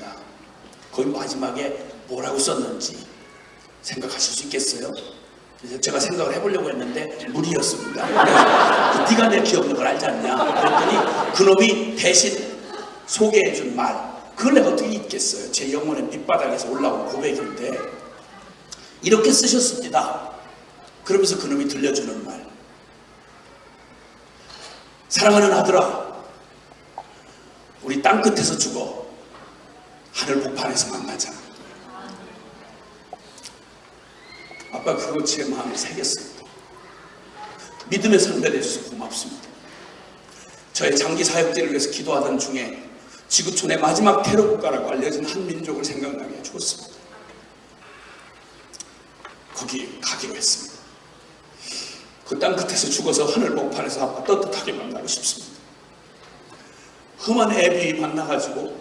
S5: 거기 마지막에 뭐라고 썼는지 생각하실 수 있겠어요? 그래서 제가 생각을 해보려고 했는데 무리였습니다. 그래서 네가 내 기억력을 걸 알지 않냐 그랬더니 그놈이 대신 소개해준 말 그걸 내가 어떻게 잊겠어요. 제 영혼의 밑바닥에서 올라온 고백인데 이렇게 쓰셨습니다. 그러면서 그놈이 들려주는 말 사랑하는 아들아 우리 땅끝에서 죽어 하늘 복판에서 만나자. 아빠 그거 제 마음에 새겼습니다. 믿음의 선배를 해주셔서 고맙습니다. 저의 장기 사역지를 위해서 기도하던 중에 지구촌의 마지막 테러 국가라고 알려진 한 민족을 생각나게 해주었습니다. 거기 가기로 했습니다. 그 땅 끝에서 죽어서 하늘 복판에서 아빠 떳떳하게 만나고 싶습니다. 험한 애비 만나가지고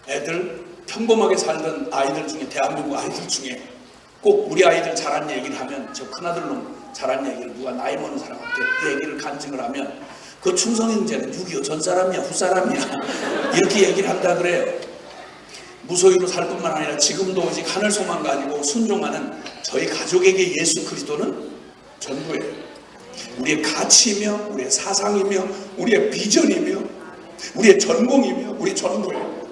S5: 애들 평범하게 살던 아이들 중에 대한민국 아이들 중에 꼭 우리 아이들 잘한 얘기를 하면 저 큰아들 놈 잘한 얘기를 누가 나이 먹는 사람한테 그 얘기를 간증을 하면 그 충성형제는 6.25 전사람이야 후사람이야 이렇게 얘기를 한다 그래요. 무소유로 살 뿐만 아니라 지금도 오직 하늘 소망 가지고 순종하는 저희 가족에게 예수 그리스도는 전부예요. 우리의 가치이며 우리의 사상이며 우리의 비전이며 우리의 전공이며 우리 전부예요.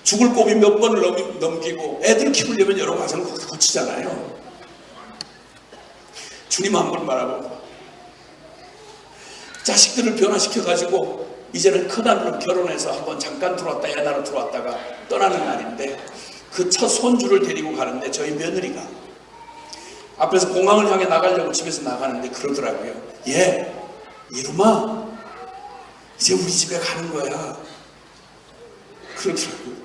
S5: 죽을 고비 몇 번을 넘기고 애들 키우려면 여러 과정을 거치잖아요. 주님 한 번 바라보고 자식들을 변화시켜가지고 이제는 큰아들로 결혼해서 한번 잠깐 들어왔다 야나로 들어왔다가 떠나는 날인데 그 첫 손주를 데리고 가는데 저희 며느리가 앞에서 공항을 향해 나가려고 집에서 나가는데 그러더라고요. 얘 이름아 이제 우리 집에 가는 거야. 그러더라고요.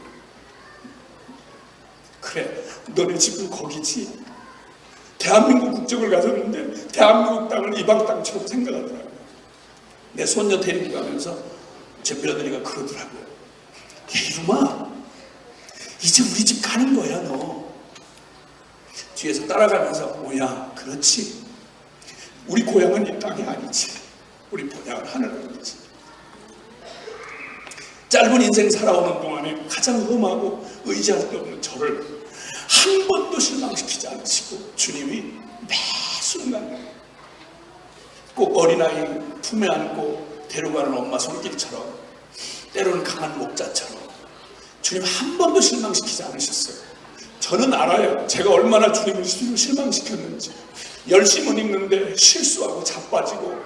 S5: 그래 너네 집은 거기지. 대한민국 국적을 가졌는데 대한민국 땅을 이방 땅처럼 생각하더라고요. 내 손녀 데리고 가면서 제 며느리가 그러더라고요. 얘 이름아 이제 우리 집 가는 거야 너. 뒤에서 따라가면서 뭐야 그렇지 우리 고향은 이 땅이 아니지 우리 본향은 하늘이지. 짧은 인생 살아오는 동안에 가장 험하고 의지할 데 없는 저를 한 번도 실망시키지 않으시고 주님이 매 순간 꼭 어린아이 품에 안고 데려가는 엄마 손길처럼 때로는 강한 목자처럼 주님 한 번도 실망시키지 않으셨어요. 저는 알아요. 제가 얼마나 주님을 실망시켰는지. 열심은 읽는데 실수하고 자빠지고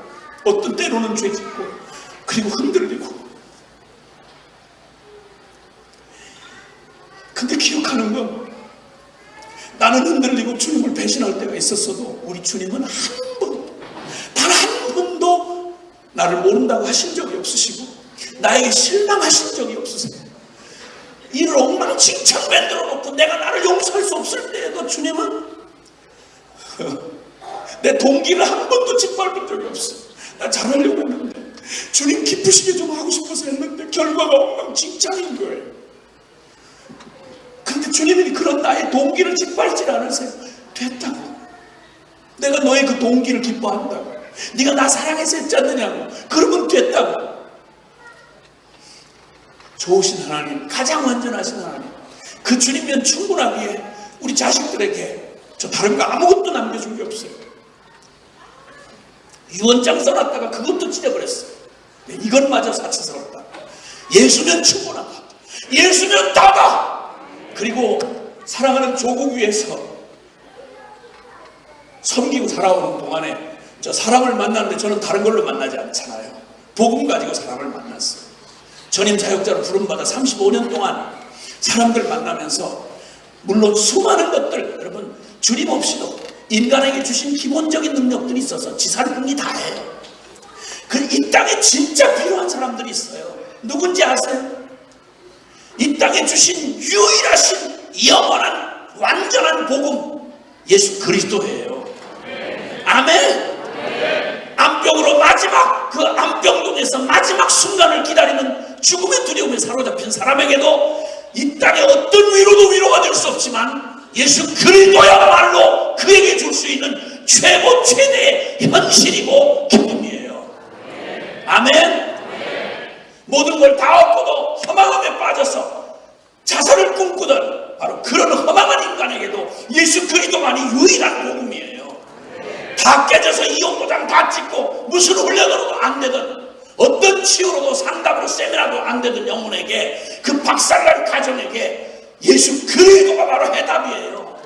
S5: 어떤 때로는 죄짓고 그리고 흔들리고. 근데 기억하는 건 나는 흔들리고 주님을 배신할 때가 있었어도 우리 주님은 단 한 번도 나를 모른다고 하신 적이 없으시고 나에게 실망하신 적이 없으세요. 이를 엉망진창 만들어 놓고 내가 나를 용서할 수 없을 때에도 주님은 내 동기를 한 번도 짓밟은 적이 없어요. 나 잘하려고 했는데 주님 기쁘시게 좀 하고 싶어서 했는데 결과가 엉망진창인 거예요. 근데 주님이 그런 나의 동기를 짓밟지 않으세요. 됐다고. 내가 너의 그 동기를 기뻐한다고. 네가 나 사랑해서 했지 않느냐고. 그러면 됐다고. 좋으신 하나님, 가장 완전하신 하나님, 그 주님이면 충분하기에 우리 자식들에게 저 다른 거 아무것도 남겨준 게 없어요. 유언장 써놨다가 그것도 찢어버렸어요. 이것마저 사치스럽다. 예수면 충분하다. 예수면 다다. 그리고 사랑하는 조국 위에서 섬기고 살아오는 동안에 저 사람을 만났는데 저는 다른 걸로 만나지 않잖아요. 복음 가지고 사람을 만났어요. 전임 자역자로 부름받아 35년 동안 사람들 만나면서 물론 수많은 것들 여러분 주님 없이도 인간에게 주신 기본적인 능력들이 있어서 지살궁이 다 해요. 이 땅에 진짜 필요한 사람들이 있어요. 누군지 아세요? 이 땅에 주신 유일하신 영원한 완전한 복음 예수 그리스도예요. 아멘. 암병으로 마지막 그 암병동에서 마지막 순간을 기다리는 죽음의 두려움에 사로잡힌 사람에게도 이 땅의 어떤 위로도 위로가 될 수 없지만 예수 그리스도야말로 그에게 줄 수 있는 최고 최대의 현실이고 기쁨이에요. 아멘. 모든 걸 다 얻고도 허망함에 빠져서 자살을 꿈꾸던 바로 그런 허망한 인간에게도 예수 그리스도만이 유일한 복음이에요. 다 깨져서 이용도장 다 찍고 무슨 훈련으로도 안 되든 어떤 치유로도 상담으로 세미나도 안 되든 영혼에게 그 박살난 가정에게 예수 그리스도가 바로 해답이에요.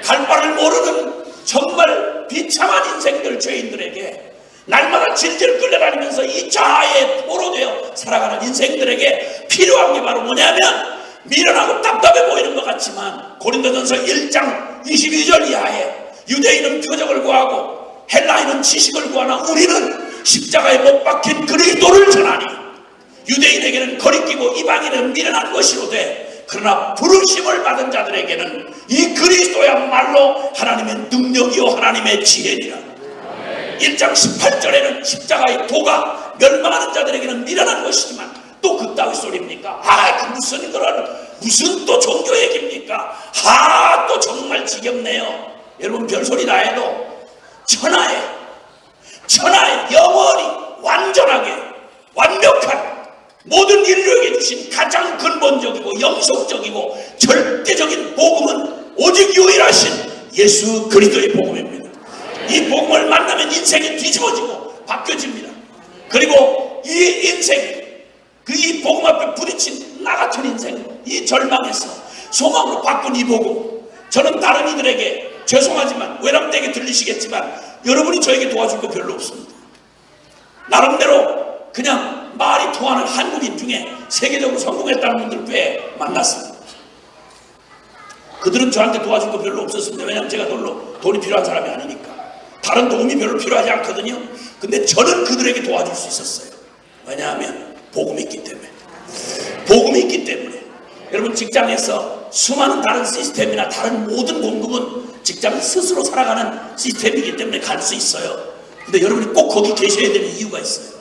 S5: 갈 바를 모르는 정말 비참한 인생들 죄인들에게 날마다 질질 끌려다니면서 이 자아에 포로되어 살아가는 인생들에게 필요한 게 바로 뭐냐면 미련하고 답답해 보이는 것 같지만 고린도전서 1장 22절 이하에 유대인은 표적을 구하고 헬라인은 지식을 구하나 우리는 십자가에 못 박힌 그리스도를 전하니 유대인에게는 거리끼고 이방인은 미련한 것이로되 그러나 부르심을 받은 자들에게는 이 그리스도야말로 하나님의 능력이요 하나님의 지혜니라. 1장 18절에는 십자가의 도가 멸망하는 자들에게는 미련한 것이지만 또 그따위 소리입니까? 그 무슨 또 종교 얘기입니까? 또 정말 지겹네요. 여러분 별소리 다 해도 천하에 영원히 완전하게 완벽한 모든 인류에게 주신 가장 근본적이고 영속적이고 절대적인 복음은 오직 유일하신 예수 그리스도의 복음입니다. 이 복음을 만나면 인생이 뒤집어지고 바뀌어집니다. 그리고 이 인생 이 복음 앞에 부딪힌 나 같은 인생 이 절망에서 소망으로 바꾼 이 복음 저는 다른 이들에게 죄송하지만 외람되게 들리시겠지만 여러분이 저에게 도와줄 거 별로 없습니다. 나름대로 그냥 말이 통하는 한국인 중에 세계적으로 성공했다는 분들 꽤 만났습니다. 그들은 저한테 도와줄 거 별로 없었습니다. 왜냐하면 제가 별로 돈이 필요한 사람이 아니니까. 다른 도움이 별로 필요하지 않거든요. 근데 저는 그들에게 도와줄 수 있었어요. 왜냐하면 복음이 있기 때문에. 복음이 있기 때문에. 여러분 직장에서 수많은 다른 시스템이나 다른 모든 공급은 직장 스스로 살아가는 시스템이기 때문에 갈 수 있어요. 근데 여러분이 꼭 거기 계셔야 되는 이유가 있어요.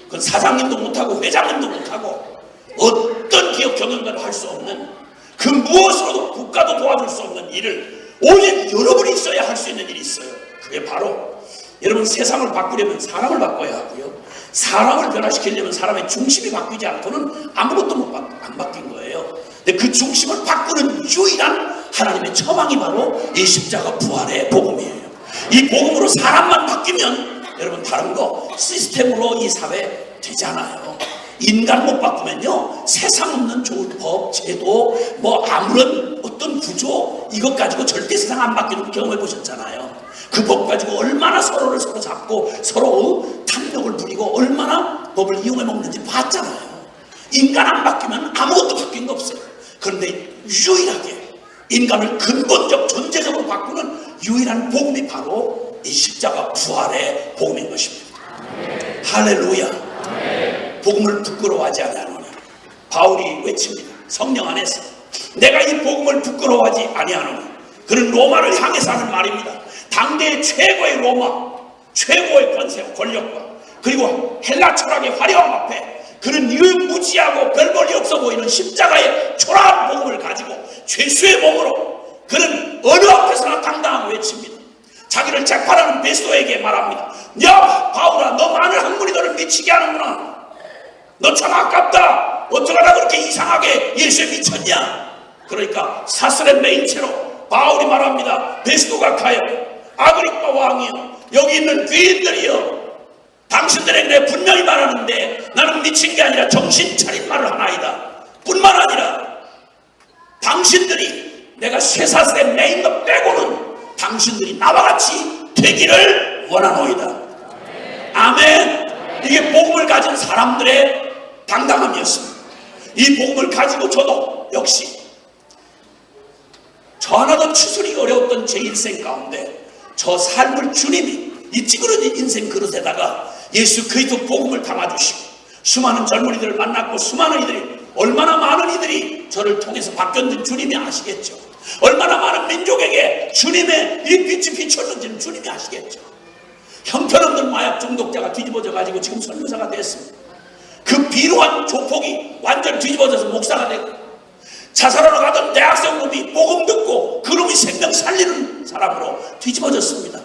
S5: 그건 사장님도 못하고 회장님도 못하고 어떤 기업 경영자도 할 수 없는 그 무엇으로도 국가도 도와줄 수 없는 일을 오직 여러분이 있어야 할 수 있는 일이 있어요. 그게 바로 여러분 세상을 바꾸려면 사람을 바꿔야 하고요. 사람을 변화시키려면 사람의 중심이 바뀌지 않고는 아무것도 안 바뀐 거예요. 근데 그 중심을 바꾸는 유일한 하나님의 처방이 바로 이 십자가 부활의 복음이에요. 이 복음으로 사람만 바뀌면 여러분 다른 거 시스템으로 이 사회 되잖아요. 인간 못 바꾸면요 세상 없는 좋은 법, 제도, 뭐 아무런 어떤 구조 이것 가지고 절대 세상 안 바뀌는 거 경험해 보셨잖아요. 그 법 가지고 얼마나 서로를 서로 잡고 서로 탐욕을 부리고 얼마나 법을 이용해 먹는지 봤잖아요. 인간 안 바뀌면 아무것도 바뀐 거 없어요. 그런데 유일하게 인간을 근본적 존재적으로 바꾸는 유일한 복음이 바로 이 십자가 부활의 복음인 것입니다. 할렐루야. 복음을 부끄러워하지 아니하노니 바울이 외칩니다. 성령 안에서 내가 이 복음을 부끄러워하지 아니하노니 그는 로마를 향해서 하는 말입니다. 당대의 최고의 로마, 최고의 권세와 권력과 그리고 헬라 철학의 화려함 앞에 그는 유무지하고 별 볼이 없어 보이는 십자가의 초라한 복음을 가지고 죄수의 몸으로 그는 어느 앞에서나 당당하게 외칩니다. 자기를 재판하는 베스도에게 말합니다. 야 바울아, 너 많은 학문이 너를 미치게 하는구나. 너 참 아깝다. 어떡하다 그렇게 이상하게 예수에 미쳤냐. 그러니까 사슬의 메인체로 바울이 말합니다. 베스도가 가요, 아그리빠 왕이요, 여기 있는 귀인들이요, 당신들에게 내가 분명히 말하는데 나는 미친 게 아니라 정신 차린 말을 하나이다. 뿐만 아니라 당신들이 내가 쇠사슬의 메인도 빼고는 당신들이 나와 같이 되기를 원하노이다. 아멘. 이게 복음을 가진 사람들의 당당함이었습니다. 이 복음을 가지고 저도 역시 저 하나도 추스리기 어려웠던 제 인생 가운데 저 삶을 주님이 이 찌그러진 인생 그릇에다가 예수 그리스도 복음을 담아주시고 수많은 젊은이들을 만났고 수많은 이들이 얼마나 많은 이들이 저를 통해서 바뀌었는지 주님이 아시겠죠. 얼마나 많은 민족에게 주님의 이 빛이 비쳤는지는 주님이 아시겠죠. 형편없는 마약 중독자가 뒤집어져 가지고 지금 선교사가 됐습니다. 그 비루한 조폭이 완전 뒤집어져서 목사가 되고 자살하러 가던 대학생 놈이 복음 듣고 그 놈이 생명 살리는 사람으로 뒤집어졌습니다.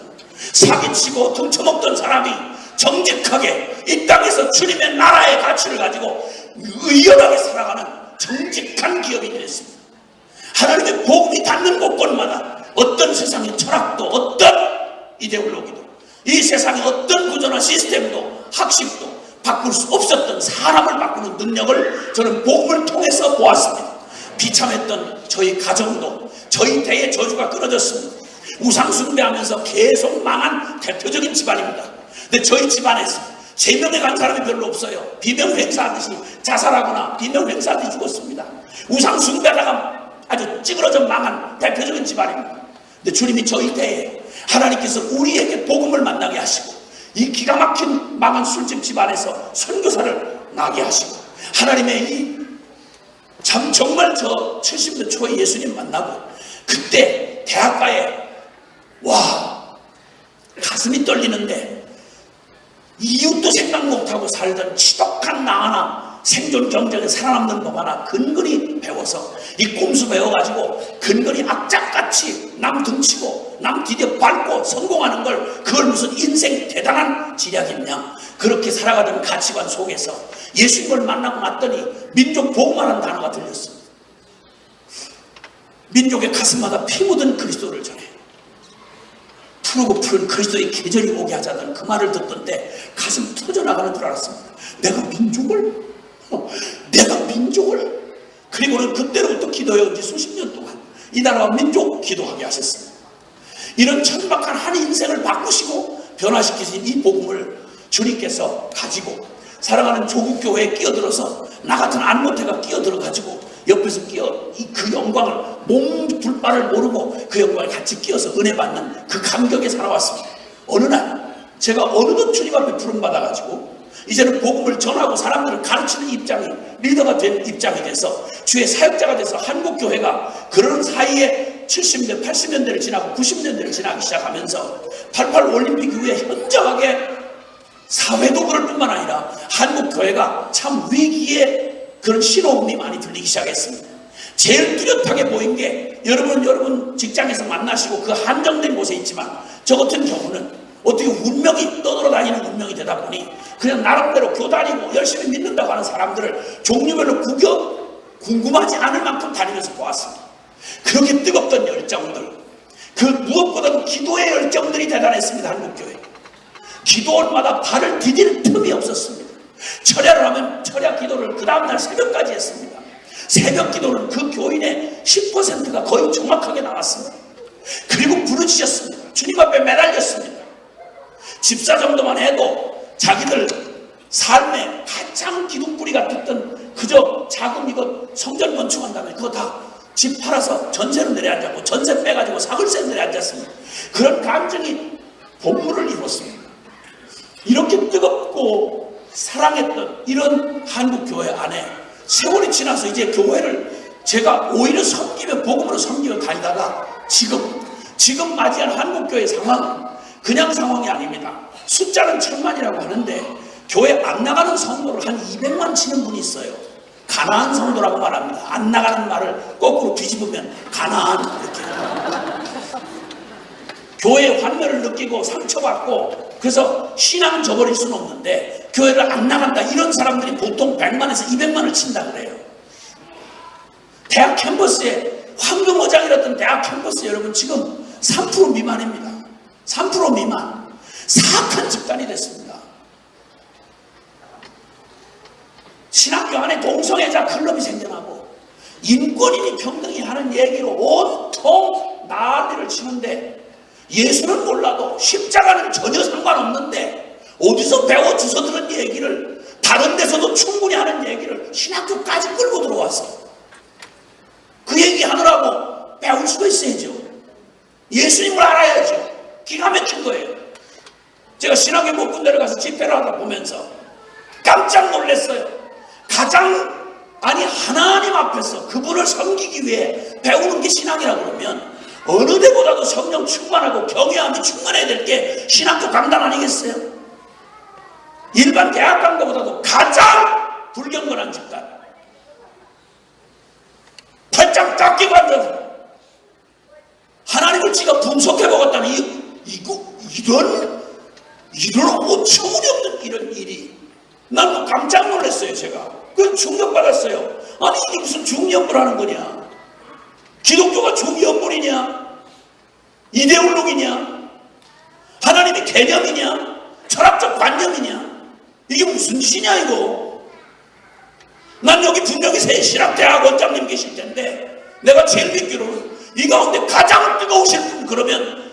S5: 사기치고 등쳐먹던 사람이 정직하게 이 땅에서 주님의 나라의 가치를 가지고 의연하게 살아가는 정직한 기업이 됐습니다. 하나님의 복음이 닿는 곳곳마다 어떤 세상의 철학도 어떤 이데올로기도 이 세상의 어떤 구조나 시스템도 학식도 바꿀 수 없었던 사람을 바꾸는 능력을 저는 복음을 통해서 보았습니다. 비참했던 저희 가정도 저희 대의 저주가 끊어졌습니다. 우상 숭배하면서 계속 망한 대표적인 집안입니다. 근데 저희 집안에서 제명에 간 사람이 별로 없어요. 비명 행사하듯이 자살하거나 비명 행사하듯이 죽었습니다. 우상 숭배하다가 아주 찌그러져 망한 대표적인 집안입니다. 근데 주님이 저희 대에 하나님께서 우리에게 복음을 만나게 하시고 이 기가 막힌 망한 술집 집안에서 선교사를 나게 하시고 하나님의 이 참 정말 저 70년 초에 예수님 만나고 그때 대학가에 와 가슴이 떨리는데 이웃도 생각 못하고 살던 지독한 나 하나 생존 경쟁에 살아남는 법 하나 근근히 배워서 이 꼼수 배워가지고 근근히 악착같이 남 등치고 남 디뎌 밟고 성공하는 걸 그걸 무슨 인생 대단한 지략이냐 그렇게 살아가던 가치관 속에서 예수님을 만나고 났더니 민족 복음이라는 단어가 들렸습니다. 민족의 가슴마다 피 묻은 그리스도를 전해 푸르고 푸른 그리스도의 계절이 오게 하자는 그 말을 듣던 때 가슴 터져나가는 줄 알았습니다. 내가 민족을 그리고는 그때로부터 기도해온 지 수십 년 동안 이 나라와 민족 기도하게 하셨습니다. 이런 천박한 한 인생을 바꾸시고 변화시키신 이 복음을 주님께서 가지고 사랑하는 조국교회에 끼어들어서 나 같은 안모태가 끼어들어가지고 옆에서 그 영광을 몸 불바를 모르고 그 영광을 같이 끼어서 은혜 받는 그 감격에 살아왔습니다. 어느 날 제가 어느덧 주님 앞에 부름받아가지고 이제는 복음을 전하고 사람들을 가르치는 입장이 리더가 된 입장이 돼서 주의 사역자가 돼서 한국교회가 그런 사이에 70년대 80년대를 지나고 90년대를 지나기 시작하면서 88 올림픽 이후에 현저하게 사회도 그럴 뿐만 아니라 한국교회가 참 위기의 그런 신호음이 많이 들리기 시작했습니다. 제일 뚜렷하게 보인 게 여러분 직장에서 만나시고 그 한정된 곳에 있지만 저 같은 경우는 어떻게 운명이 떠돌아다니는 운명이 되다 보니 그냥 나름대로 교단이고 열심히 믿는다고 하는 사람들을 종류별로 궁금하지 않을 만큼 다니면서 보았습니다. 그렇게 뜨겁던 열정들, 그 무엇보다도 기도의 열정들이 대단했습니다. 한국교회 기도원마다 발을 디딜 틈이 없었습니다. 철야를 하면 철야 기도를 그 다음날 새벽까지 했습니다. 새벽 기도는 그 교인의 10%가 거의 정확하게 나왔습니다. 그리고 부르짖었습니다. 주님 앞에 매달렸습니다. 집사 정도만 해도 자기들 삶에 가장 기둥뿌리가 뜯던 그저 작은 이것 성전 건축한 다음에 그거 다 집 팔아서 전세로 내려앉았고 전세 빼가지고 사글세 내려앉았습니다. 그런 감정이 본물을 이뤘습니다. 이렇게 뜨겁고 사랑했던 이런 한국교회 안에 세월이 지나서 이제 교회를 제가 오히려 섬기며 복음으로 섬기며 다니다가 지금 맞이한 한국교회 상황은 그냥 상황이 아닙니다. 숫자는 1000만이라고 하는데 교회 안 나가는 성도를 한 200만 치는 분이 있어요. 가나안 성도라고 말합니다. 안 나가는 말을 거꾸로 뒤집으면 가나안 이렇게. 교회의 환멸을 느끼고 상처받고 그래서 신앙 저버릴 수는 없는데 교회를 안 나간다 이런 사람들이 보통 100만에서 200만을 친다 그래요. 대학 캠퍼스에 황금어장이랬던 대학 캠퍼스 여러분 지금 3% 미만입니다. 3% 미만. 사악한 집단이 됐습니다. 신학교 안에 동성애자 클럽이 생겨나고 인권이니 평등이 하는 얘기로 온통 난리를 치는데 예수는 몰라도 십자가는 전혀 상관없는데 어디서 배워 주워 들은 얘기를 다른 데서도 충분히 하는 얘기를 신학교까지 끌고 들어왔어요. 그 얘기 하느라고 배울 수도 있어야죠. 예수님을 알아야죠. 기가 막힌 거예요. 제가 신학교 몇 군데를 가서 집회를 하다 보면서 깜짝 놀랐어요. 하나님 앞에서 그분을 섬기기 위해 배우는 게 신앙이라고 그러면 어느 데보다도 성령 충만하고 경외함이 충만해야 될 게 신학교 강단 아니겠어요? 일반 대학 강단보다도 가장 불경건한 집단. 팔짱 깎이고 앉아서 하나님을 지가 분석해 보겠다니 이런 어처구니없는 이런 일이 난 깜짝 놀랐어요. 제가 그 충격받았어요. 아니 이게 무슨 중연불 하는 거냐? 기독교가 중연불이냐? 이데올로기냐? 하나님의 개념이냐? 철학적 관념이냐? 이게 무슨 짓이냐 이거? 난 여기 분명히 새 신학대학 원장님 계실 텐데 내가 제일 믿기로는 이 가운데 가장 뜨거우실 분 그러면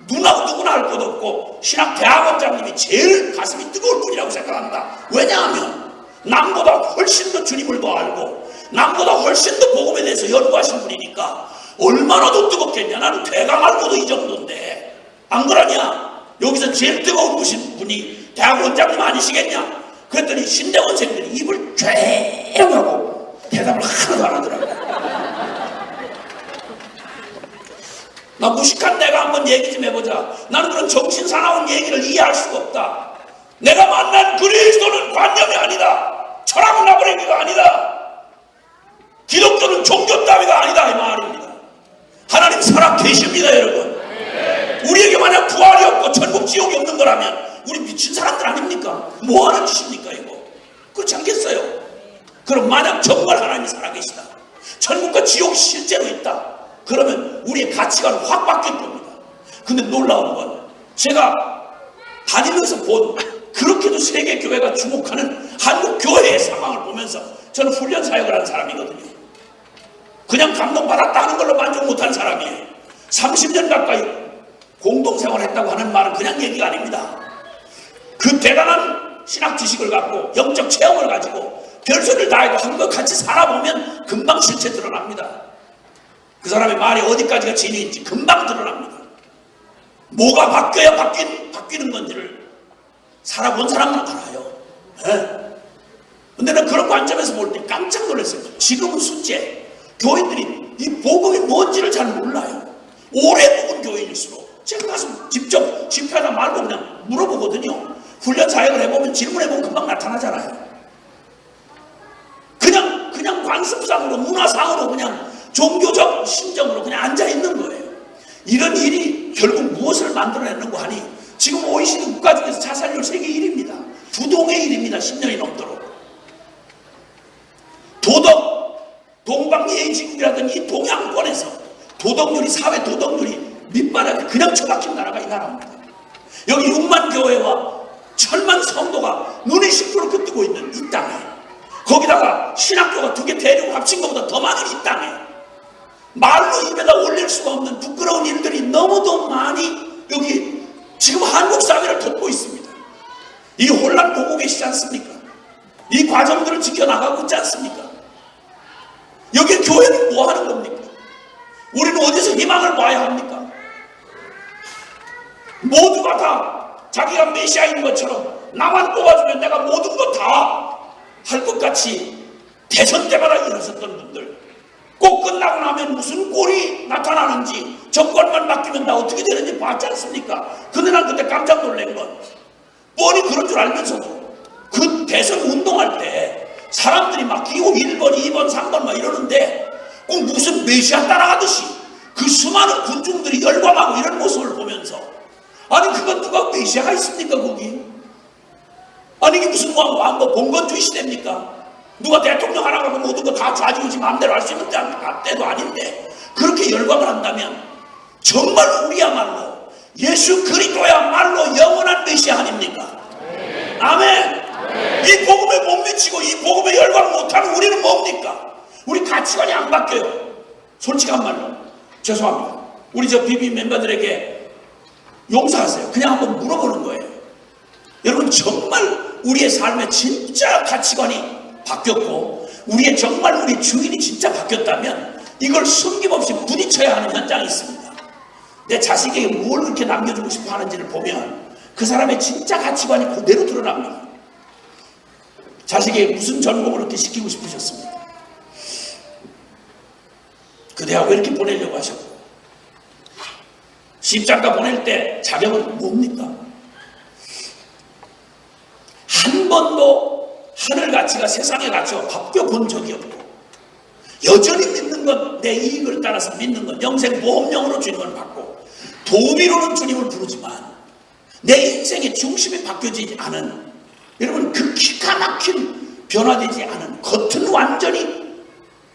S5: 누구나 할 것 없고 신학대학 원장님이 제일 가슴이 뜨거울 분이라고 생각합니다. 왜냐하면 남보다 훨씬 더 주님을 더 알고 남보다 훨씬 더 복음에 대해서 연구하신 분이니까 얼마나 더 뜨겁겠냐. 나는 대강알고도 이 정도인데 안 그러냐? 여기서 제일 뜨거운 분이 대학 원장님 아니시겠냐? 그랬더니 신대원생들이 입을 쬐 하고 대답을 하나도 안 하더라고요. 나 무식한 내가 한번 얘기 좀 해보자. 나는 그런 정신사나운 얘기를 이해할 수가 없다. 내가 만난 그리스도는 관념이 아니다. 철학 나부랭이가 아니다. 기독교는 종교 따위가 아니다 이 말입니다. 하나님 살아 계십니다 여러분. 우리에게 만약 부활이 없고 천국 지옥이 없는 거라면 우리 미친 사람들 아닙니까? 뭐하는 짓입니까 이거? 그렇지 않겠어요? 그럼 만약 정말 하나님이 살아계시다, 천국과 지옥이 실제로 있다, 그러면 우리의 가치관은 확 바뀔 겁니다. 근데 놀라운 건 제가 다니면서 본 그렇게도 세계 교회가 주목하는 한국 교회의 상황을 보면서 저는 훈련 사역을 하는 사람이거든요. 그냥 감동받았다 하는 걸로 만족 못하는 사람이에요. 30년 가까이 공동생활을 했다고 하는 말은 그냥 얘기가 아닙니다. 그 대단한 신학 지식을 갖고 영적 체험을 가지고 별소리를 다해도 한번 같이 살아보면 금방 실체 드러납니다. 그 사람의 말이 어디까지가 진리인지 금방 드러납니다. 뭐가 바뀌어야 바뀌는 건지를 살아본 사람은 알아요. 네. 근데 난 그런 관점에서 볼 때 깜짝 놀랐어요. 지금은 숫제 교인들이 이 복음이 뭔지를 잘 몰라요. 오래 묵은 교인일수록 제가 가서 직접 집회하다 말고 그냥 물어보거든요. 훈련 사역을 해보면 질문해보면 금방 나타나잖아요. 그냥 관습상으로 문화상으로 그냥 종교적 심정으로 그냥 앉아있는 거예요. 이런 일이 결국 무엇을 만들어내는가 하니 지금 OECD 국가 중에서 자살률 세계 1위입니다. 부동의 1위입니다. 10년이 넘도록. 동방예의지국이라든 이 동양권에서 도덕률이, 사회 도덕률이 밑바닥에 그냥 처박힌 나라가 이 나라입니다. 여기 6만 교회와 1000만 성도가 눈이 시끄럽게 뜨고 있는 이 땅에, 거기다가 신학교가 2개 대륙 합친 것보다 더 많은 이 땅에 말로 입에다 올릴 수가 없는 부끄러운 일들이 너무도 많이 여기 지금 한국 사회를 덮고 있습니다. 이 혼란 보고 계시지 않습니까? 이 과정들을 지켜나가고 있지 않습니까? 여기 교회는 뭐 하는 겁니까? 우리는 어디서 희망을 봐야 합니까? 모두가 다 자기가 메시아인 것처럼 나만 뽑아주면 내가 모든 거 다 할 것 같이 대선 때마다 일하셨던 분들, 꼭 끝나고 나면 무슨 꼴이 나타나는지, 정권만 바뀌면 나 어떻게 되는지 봤지 않습니까? 근데 난 그때 깜짝 놀란 건 뻔히 그런 줄 알면서도 그 대선 운동할 때 사람들이 막 기호 1번, 2번, 3번 막 이러는데 꼭 무슨 메시아 따라가듯이 그 수많은 군중들이 열광하고 이런 모습을 보면서, 아니 그건 누가 메시아가 있습니까 거기? 아니 이게 무슨 뭐 봉건주의 시대입니까? 누가 대통령 하라고 모든 거 다 좌지우지 마음대로 할 수 있는 때도 아닌데 그렇게 열광을 한다면 정말 우리야말로 예수 그리스도야말로 영원한 메시아 아닙니까? 아멘. 이 복음에 못 미치고 이 복음에 열광 못하는 우리는 뭡니까? 우리 가치관이 안 바뀌어요. 솔직한 말로 죄송합니다. 우리 저 비비 멤버들에게 용서하세요. 그냥 한번 물어보는 거예요. 여러분 정말 우리의 삶의 진짜 가치관이 바뀌었고 우리의 정말 우리 주인이 진짜 바뀌었다면 이걸 숨김없이 부딪혀야 하는 현장이 있습니다. 내 자식에게 뭘 그렇게 남겨주고 싶어 하는지를 보면 그 사람의 진짜 가치관이 그대로 드러납니다. 자식에게 무슨 전공을 그렇게 시키고 싶으셨습니까? 그 대학 왜 이렇게 보내려고 하셨고, 시집장가 보낼 때 자격은 뭡니까? 한 번도 하늘 가치가 세상의 가치와 바뀌어본 적이 없고 여전히 믿는 건 내 이익을 따라서 믿는 건 영생보험령으로 주님을 받고 도우미로는 주님을 부르지만 내 인생의 중심이 바뀌어지지 않은, 여러분 그 기가 막힌 변화되지 않은 겉은 완전히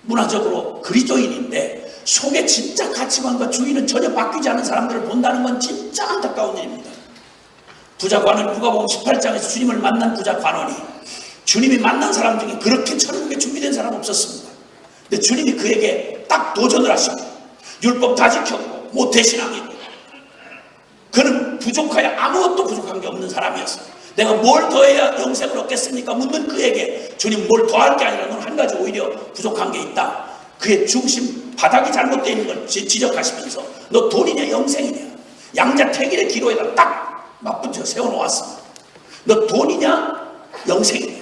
S5: 문화적으로 그리스도인인데 속에 진짜 가치관과 주의는 전혀 바뀌지 않은 사람들을 본다는 건 진짜 안타까운 일입니다. 부자관원, 누가복음 18장에서 주님을 만난 부자관원이 주님이 만난 사람 중에 그렇게 천국에 준비된 사람 없었습니다. 근데 주님이 그에게 딱 도전을 하십니다. 율법 다 지켰고 모태신앙이고 그는 부족하여 아무것도 부족한 게 없는 사람이었어요. 내가 뭘 더해야 영생을 얻겠습니까? 묻는 그에게 주님 뭘 더할 게 아니라 넌 한 가지 오히려 부족한 게 있다. 그의 중심 바닥이 잘못되어 있는 걸 지적하시면서 너 돈이냐 영생이냐, 양자택일의 기로에다 딱 맞붙여 세워놓았습니다. 너 돈이냐 영생이냐.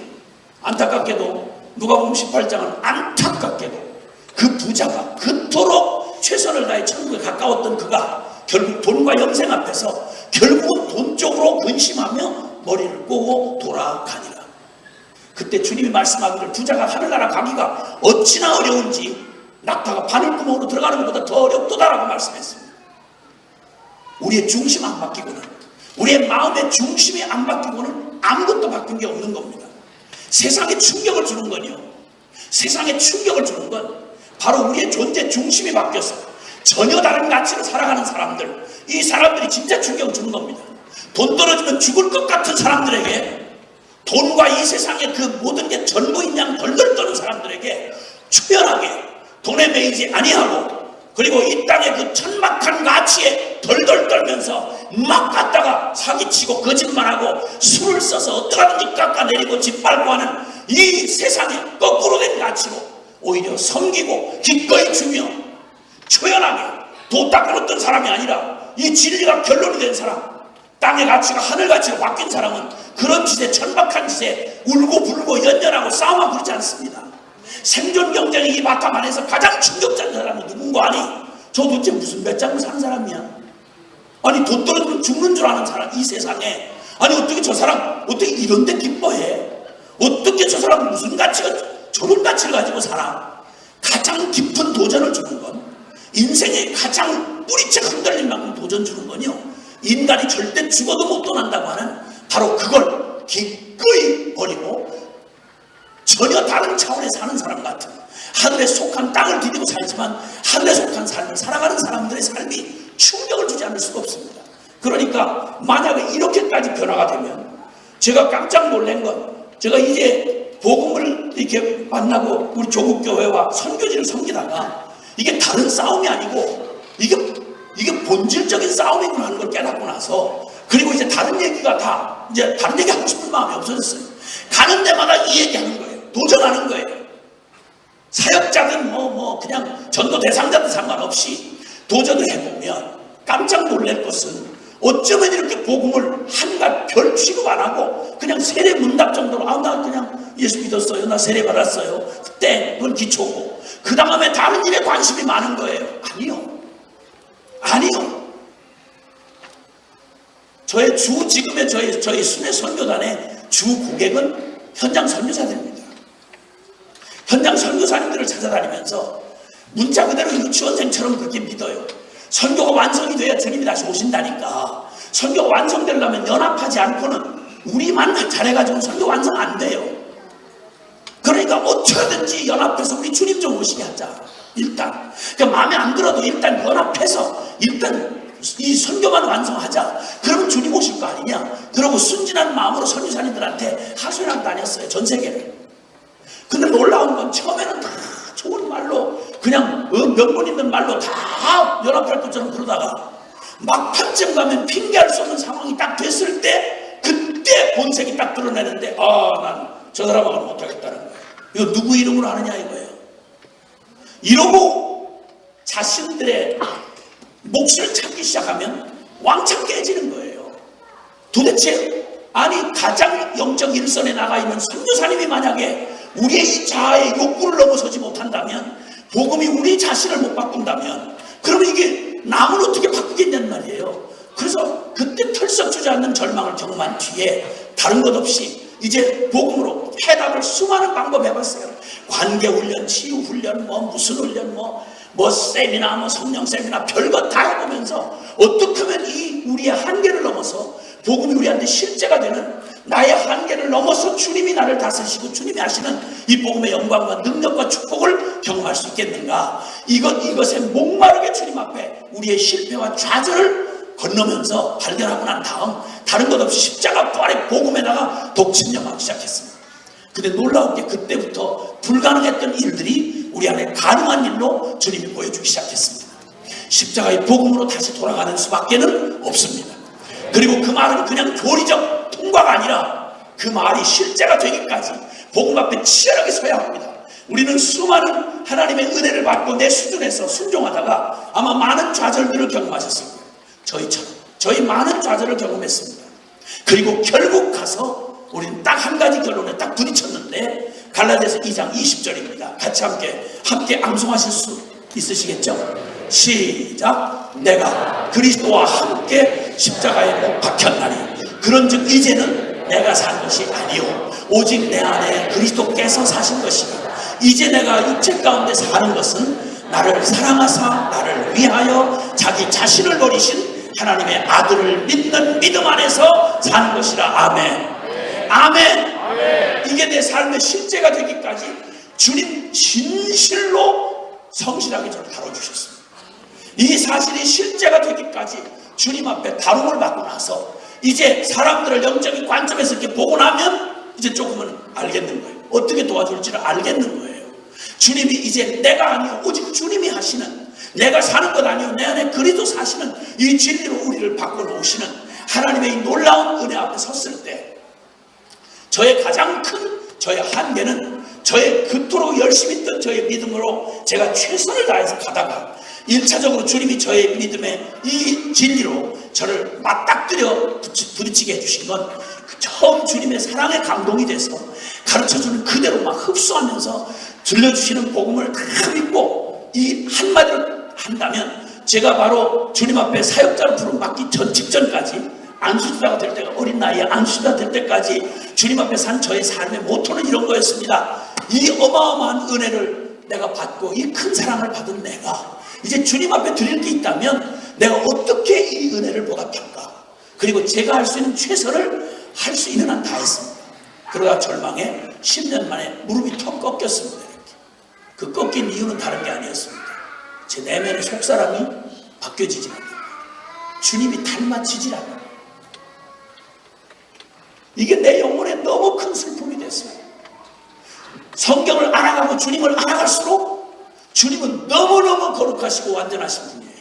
S5: 안타깝게도 누가복음 18장은 안타깝게도 그 부자가 그토록 최선을 다해 천국에 가까웠던 그가 결국 돈과 영생 앞에서 결국은 돈 쪽으로 근심하며 머리를 꼬고 돌아가니라. 그때 주님이 말씀하기를 부자가 하늘나라 가기가 어찌나 어려운지 낙타가 바늘구멍으로 들어가는 것보다 더 어렵도다라고 말씀했습니다. 우리의 중심 안 바뀌고는, 우리의 마음의 중심이 안 바뀌고는 아무것도 바뀐 게 없는 겁니다. 세상에 충격을 주는 건요, 세상에 충격을 주는 건 바로 우리의 존재 중심이 바뀌어서 전혀 다른 가치로 살아가는 사람들, 이 사람들이 진짜 충격을 주는 겁니다. 돈 떨어지면 죽을 것 같은 사람들에게, 돈과 이 세상의 그 모든 게 전부인 양 덜덜 떠는 사람들에게 초연하게 돈에 매이지 아니하고, 그리고 이 땅의 그 천막한 가치에 덜덜 떨면서 막 갔다가 사기치고 거짓말하고 술을 써서 어떡하든지 깎아내리고 짓밟고 하는 이 세상에 거꾸로 된 가치로 오히려 섬기고 기꺼이 주며 초연하게 도 닦아놓던 사람이 아니라 이 진리가 결론이 된 사람, 땅의 가치가 하늘 가치로 바뀐 사람은 그런 짓에, 천박한 짓에 울고 불고 연연하고 싸움하고 그러지 않습니다. 생존 경쟁이 이 바탕 안에서 가장 충격적인 사람은 누군가 아니? 저 도대체 무슨 몇 장을 사는 사람이야? 아니 돈 떨어지면 죽는 줄 아는 사람 이 세상에, 아니 어떻게 저 사람 어떻게 이런 데 기뻐해? 어떻게 저 사람은 무슨 가치가 저런 가치를 가지고 살아? 가장 깊은 도전을 주는 건, 인생의 가장 뿌리채 흔들릴 만큼 도전 주는 건요, 인간이 절대 죽어도 못 떠난다고 하는 바로 그걸 기꺼이 버리고 전혀 다른 차원에 사는 사람 같은, 하늘에 속한 땅을 디디고 살지만 하늘에 속한 삶을 살아가는 사람들의 삶이 충격을 주지 않을 수가 없습니다. 그러니까 만약에 이렇게까지 변화가 되면, 제가 깜짝 놀란 건, 제가 이제 복음을 이렇게 만나고 우리 조국교회와 선교지를 섬기다가 이게 다른 싸움이 아니고 이게 본질적인 싸움이구나 하는 걸 깨닫고 나서, 그리고 이제 다른 얘기가 다 이제 다른 얘기 하고 싶은 마음이 없어졌어요. 가는 데마다 이 얘기하는 거예요. 도전하는 거예요. 사역자든 그냥 전도 대상자든 상관없이 도전을 해보면 깜짝 놀랄 것은, 어쩌면 이렇게 복음을 한갓 별 취급 안 하고 그냥 세례 문답 정도로, 나 그냥 예수 믿었어요, 나 세례 받았어요, 땡, 그건 기초고, 그 다음에 다른 일에 관심이 많은 거예요. 아니요. 지금의 저희 순회 선교단의 주 고객은 현장 선교사들입니다. 현장 선교사님들을 찾아다니면서 문자 그대로 유치원생처럼 그렇게 믿어요. 선교가 완성이 돼야 주님이 다시 오신다니까. 선교가 완성되려면 연합하지 않고는 우리만 잘해가지고 선교 완성 안 돼요. 그러니까 어쩌든지 연합해서 우리 주님 좀 오시게 하자. 일단 그러니까 마음에 안 들어도 일단 연합해서 일단 이 선교만 완성하자. 그러면 주님 오실 거 아니냐. 그러고 순진한 마음으로 선교사님들한테 하소연하고 다녔어요, 전 세계를. 근데 놀라운 건, 처음에는 다 좋은 말로 그냥 명분 있는 말로 다 연합할 것처럼 그러다가 막판쯤 가면 핑계할 수 없는 상황이 딱 됐을 때, 그때 본색이 딱 드러내는데, 난 저 사람하고는 못하겠다는 거예요. 이거 누구 이름으로 하느냐 이거예요. 이러고 자신들의 몫을 찾기 시작하면 왕창 깨지는 거예요. 도대체 가장 영적 일선에 나가 있는 선교사님이 만약에 우리의 이 자아의 욕구를 넘어서지 못한다면, 복음이 우리 자신을 못 바꾼다면, 그러면 이게 남을 어떻게 바꾸겠냔 말이에요. 그래서 그때 털썩 주저앉는 절망을 경험한 뒤에 다른 것 없이 이제 복음으로 해답을 수많은 방법 해봤어요. 관계훈련, 치유훈련, 무슨 훈련, 세미나, 성령 세미나, 별것 다 해보면서 어떻게 하면 이 우리의 한계를 넘어서 복음이 우리한테 실제가 되는, 나의 한계를 넘어서 주님이 나를 다스리시고 주님이 하시는 이 복음의 영광과 능력과 축복을 경험할 수 있겠는가. 이것에 목마르게 주님 앞에 우리의 실패와 좌절을 건너면서 발견하고 난 다음 다른 것 없이 십자가 부활의 복음에다가 독침념하기 시작했습니다. 근데 놀라운 게, 그때부터 불가능했던 일들이 우리 안에 가능한 일로 주님이 보여주기 시작했습니다. 십자가의 복음으로 다시 돌아가는 수밖에는 없습니다. 그리고 그 말은 그냥 교리적 통과가 아니라 그 말이 실제가 되기까지 복음 앞에 치열하게 서야 합니다. 우리는 수많은 하나님의 은혜를 받고 내 수준에서 순종하다가 아마 많은 좌절들을 경험하셨을 거예요. 저희처럼 저희 많은 좌절을 경험했습니다. 그리고 결국 가서 우리는 딱 한 가지 결론에 딱 부딪혔는데, 갈라디아서 2장 20절입니다. 같이 함께 암송하실 수 있으시겠죠? 시작. 내가 그리스도와 함께 십자가에 못 박혔나니 그런즉 이제는 내가 산 것이 아니요 오직 내 안에 그리스도께서 사신 것이니 이제 내가 육체 가운데 사는 것은 나를 사랑하사 나를 위하여 자기 자신을 버리신 하나님의 아들을 믿는 믿음 안에서 사는 것이라. 아멘. 아멘. 이게 내 삶의 실제가 되기까지 주님 진실로 성실하게 저를 다뤄주셨습니다. 이 사실이 실제가 되기까지 주님 앞에 다rum을 받고 나서 이제 사람들을 영적인 관점에서 이렇게 보고 나면 이제 조금은 알겠는 거예요. 어떻게 도와줄지를 알겠는 거예요. 주님이 이제 내가 아니요 오직 주님이 하시는, 내가 사는 것 아니요 내 안에 그리스도 사시는 이 진리로 우리를 바꿔놓으시는 하나님의 이 놀라운 은혜 앞에 섰을 때, 저의 가장 큰 저의 한계는 저의 그토록 열심히 했던 저의 믿음으로 제가 최선을 다해서 가다가 1차적으로 주님이 저의 믿음의 이 진리로 저를 맞닥뜨려 부딪히게 해주신 건 처음 주님의 사랑에 감동이 돼서 가르쳐주는 그대로 막 흡수하면서 들려주시는 복음을 다 믿고 이 한마디로 한다면, 제가 바로 주님 앞에 사역자로 부름받기 직전까지, 안수주자가 될 때가 어린 나이에 안수주자 될 때까지 주님 앞에 산 저의 삶의 모토는 이런 거였습니다. 이 어마어마한 은혜를 내가 받고 이 큰 사랑을 받은 내가 이제 주님 앞에 드릴 게 있다면 내가 어떻게 이 은혜를 보답할까? 그리고 제가 할 수 있는 최선을 할 수 있는 한 다 했습니다. 그러다 절망에 10년 만에 무릎이 턱 꺾였습니다. 이렇게. 그 꺾인 이유는 다른 게 아니었습니다. 제 내면의 속사람이 바뀌어지지 않는다. 주님이 닮아지질 않는다. 이게 내 영혼에 너무 큰 슬픔이 됐어요. 성경을 알아가고 주님을 알아갈수록 주님은 너무너무 거룩하시고 완전하신 분이에요.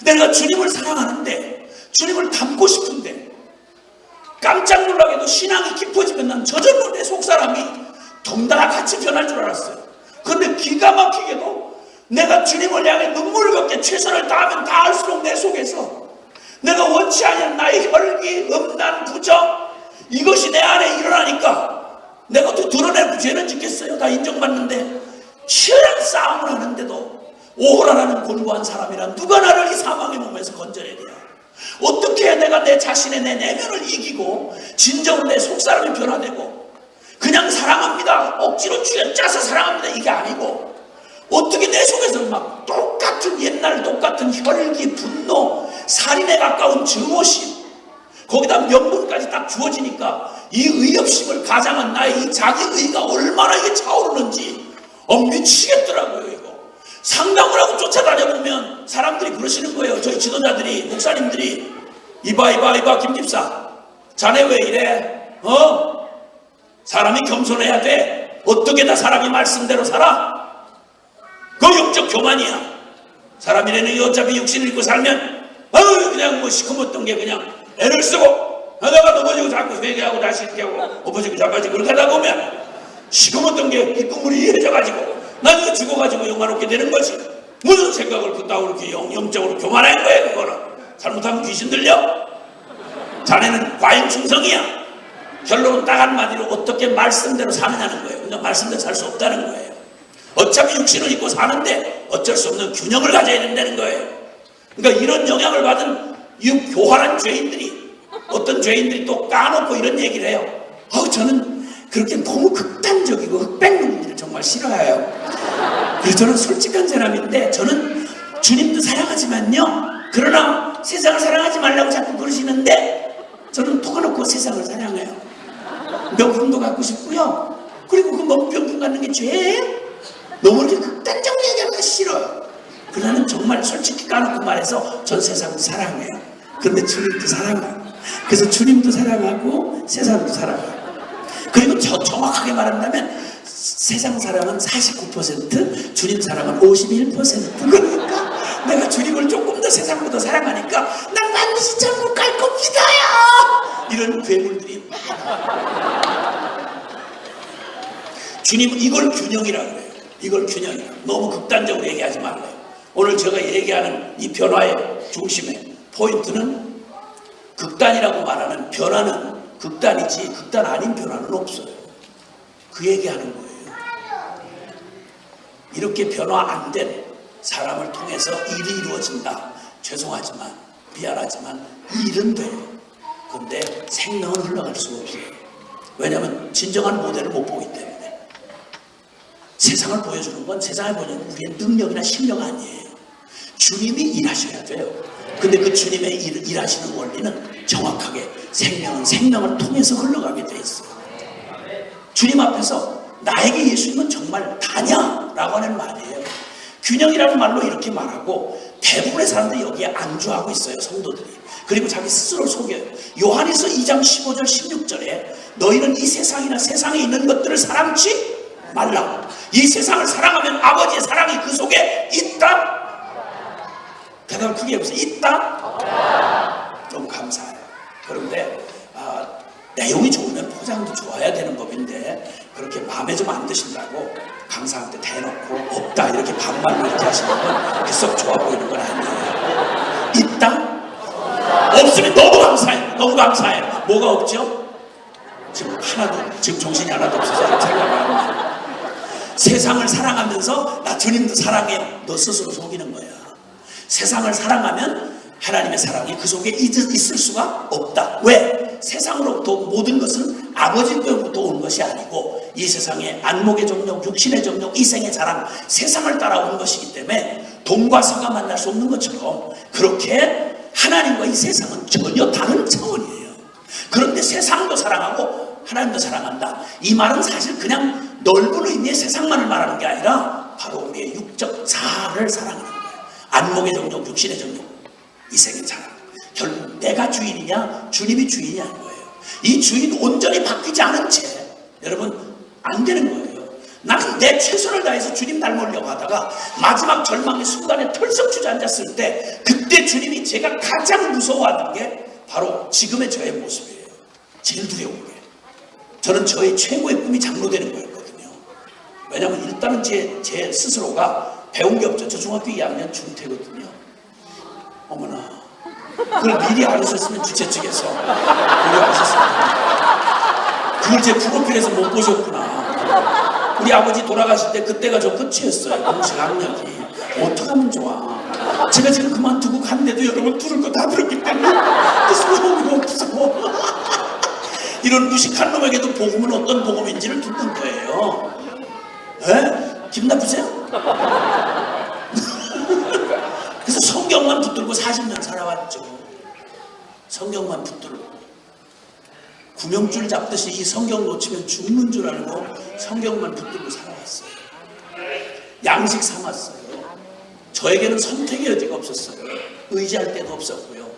S5: 내가 주님을 사랑하는데 주님을 닮고 싶은데 깜짝 놀라게도 신앙이 깊어지면 난 저절로 내 속사람이 덩달아 같이 변할 줄 알았어요. 그런데 기가 막히게도 내가 주님을 향해 눈물을 걷게 최선을 다하면 다할수록 내 속에서 내가 원치 않은 나의 혈기, 음란, 부정 이것이 내 안에 일어나니까 내가 또 드러내고 죄는 짓겠어요. 다 인정받는데 치열한 싸움을 하는데도 오호라라는 곤고한 사람이란 누가 나를 이 사망의 몸에서 건져내랴. 어떻게 해야 내가 내 자신의 내 내면을 이기고 진정으로 내 속사람이 변화되고 그냥 사랑합니다 억지로 쥐어짜서 사랑합니다 이게 아니고 어떻게 내 속에서 막 똑같은 옛날 똑같은 혈기, 분노, 살인에 가까운 증오심 거기다 명분까지 딱 주어지니까 이 의협심을 가장한 나의 이 자기의가 얼마나 이게 차오르는지 미치겠더라고요. 이거 상담을 하고 쫓아다녀보면 사람들이 그러시는 거예요. 저희 지도자들이 목사님들이 이봐 김 집사 자네 왜 이래? 사람이 겸손해야 돼. 어떻게 다 사람이 말씀대로 살아? 그거 영적 교만이야. 사람이라는 게 어차피 육신을 입고 살면 그냥 뭐 시커멓던 게 그냥 애를 쓰고 하다가 넘어지고 자꾸 회개하고 다시 이렇게 하고 엎어지고 잡아지고 그렇게 하다 보면 시커멓던 게 빗구물이 이어져가지고 나중에 죽어가지고 영화롭게 되는 거지. 무슨 생각을 그따위로 이렇게 영적으로 교만한 거야. 그거는 잘못하면 귀신 들려. 자네는 과잉충성이야. 결론은 딱 한마디로 어떻게 말씀대로 사느냐는 거예요. 그러니까 말씀대로 살 수 없다는 거예요. 어차피 육신을 입고 사는데 어쩔 수 없는 균형을 가져야 된다는 거예요. 그러니까 이런 영향을 받은 이 교활한 죄인들이 어떤 죄인들이 또 까놓고 이런 얘기를 해요. 저는 그렇게 너무 극단적이고 흑백론들을 정말 싫어해요. 그래서 저는 솔직한 사람인데 저는 주님도 사랑하지만요. 그러나 세상을 사랑하지 말라고 자꾸 그러시는데 저는 토가놓고 세상을 사랑해요. 명품도 갖고 싶고요. 그리고 그 명품 갖는 게 죄예요? 너무 이렇게 극단적으로 얘기하는 거 싫어요. 그러나는 정말 솔직히 까놓고 말해서 전 세상도 사랑해요. 그런데 주님도 사랑해요. 그래서 주님도 사랑하고 세상도 사랑하고 그리고 정확하게 말한다면 세상 사랑은 49% 주님 사랑은 51% 그러니까 내가 주님을 조금 더 세상보다 사랑하니까 난 반드시 천국 갈 겁니다요. 이런 괴물들이 많아. 주님은 이걸 균형이라고 해요. 이걸 균형이라고. 너무 극단적으로 얘기하지 말래요. 오늘 제가 얘기하는 이 변화의 중심에 포인트는 극단이라고 말하는 변화는 극단이지 극단 아닌 변화는 없어요. 그 얘기하는 거예요. 이렇게 변화 안 된 사람을 통해서 일이 이루어진다. 죄송하지만 미안하지만 이 일은 돼요. 그런데 생명은 흘러갈 수가 없어요. 왜냐하면 진정한 모델을 못 보기 때문에. 세상을 보여주는 건 세상에 보여주는 우리의 능력이나 실력 아니에요. 주님이 일하셔야 돼요. 근데 그 주님의 일하시는 원리는 정확하게 생명은 생명을 통해서 흘러가게 돼 있어요. 주님 앞에서 나에게 예수님은 정말 다냐? 라고 하는 말이에요. 균형이라는 말로 이렇게 말하고 대부분의 사람들이 여기에 안주하고 있어요. 성도들이. 그리고 자기 스스로를 속여요. 요한에서 2장 15절 16절에 너희는 이 세상이나 세상에 있는 것들을 사랑치 말라. 이 세상을 사랑하면 아버지의 사랑이 그 속에 있다. 대답을 크게 해보세요. 있다? 너무 감사해요. 그런데 내용이 좋으면 포장도 좋아야 되는 법인데 그렇게 마음에 좀 안 드신다고 강사한테 대놓고 없다 이렇게 반말로 이렇게 하시는 건 그렇게 썩 좋아 보이는 건 아니에요. 있다? 없으면 너무 감사해요. 너무 감사해요. 뭐가 없죠? 지금 정신이 하나도 없어서 생각하고 세상을 사랑하면서 나 주님도 사랑해요. 너 스스로 속이는 거야. 세상을 사랑하면 하나님의 사랑이 그 속에 있을 수가 없다. 왜? 세상으로부터 모든 것은 아버지 때부터 온 것이 아니고 이 세상에 안목의 정력, 육신의 정력, 이생의 자랑, 세상을 따라온 것이기 때문에 동과 서가 만날 수 없는 것처럼 그렇게 하나님과 이 세상은 전혀 다른 차원이에요. 그런데 세상도 사랑하고 하나님도 사랑한다. 이 말은 사실 그냥 넓은 의미의 세상만을 말하는 게 아니라 바로 우리의 육적 자아를 사랑하는 거예요. 안목의 정력, 육신의 정력, 이생의 자랑. 결국 내가 주인이냐 주님이 주인이냐는 거예요. 이 주인 온전히 바뀌지 않은 채 여러분 안 되는 거예요. 나는 내 최선을 다해서 주님 닮으려고 하다가 마지막 절망의 순간에 털썩 주저앉았을 때 그때 주님이 제가 가장 무서워하던 게 바로 지금의 저의 모습이에요. 제일 두려운 게. 저는 저의 최고의 꿈이 장로 되는 거였거든요. 왜냐하면 일단은 제 스스로가 배운 게 없죠. 저 중학교 2학년 중퇴거든요. 어머나. 그걸 미리 알으셨으면 주최 측에서 알으셨습니다. 그걸 제 프로필에서 못 보셨구나. 우리 아버지 돌아가실 때 그때가 저 끝이었어요. 공식 학력이. 어떡하면 좋아. 제가 지금 그만두고 갔는데도 여러분 들은 거 다 들었기 때문에 소용이 없어. 이런 무식한 놈에게도 복음은 어떤 복음인지를 듣는 거예요. 에? 기분 나쁘세요? 그래서 성경만 붙들고 40년 살아왔죠. 성경만 붙들고 구명줄 잡듯이 이 성경 놓치면 죽는 줄 알고 성경만 붙들고 살아왔어요. 양식 삼았어요. 저에게는 선택의 여지가 없었어요. 의지할 데도 없었고요.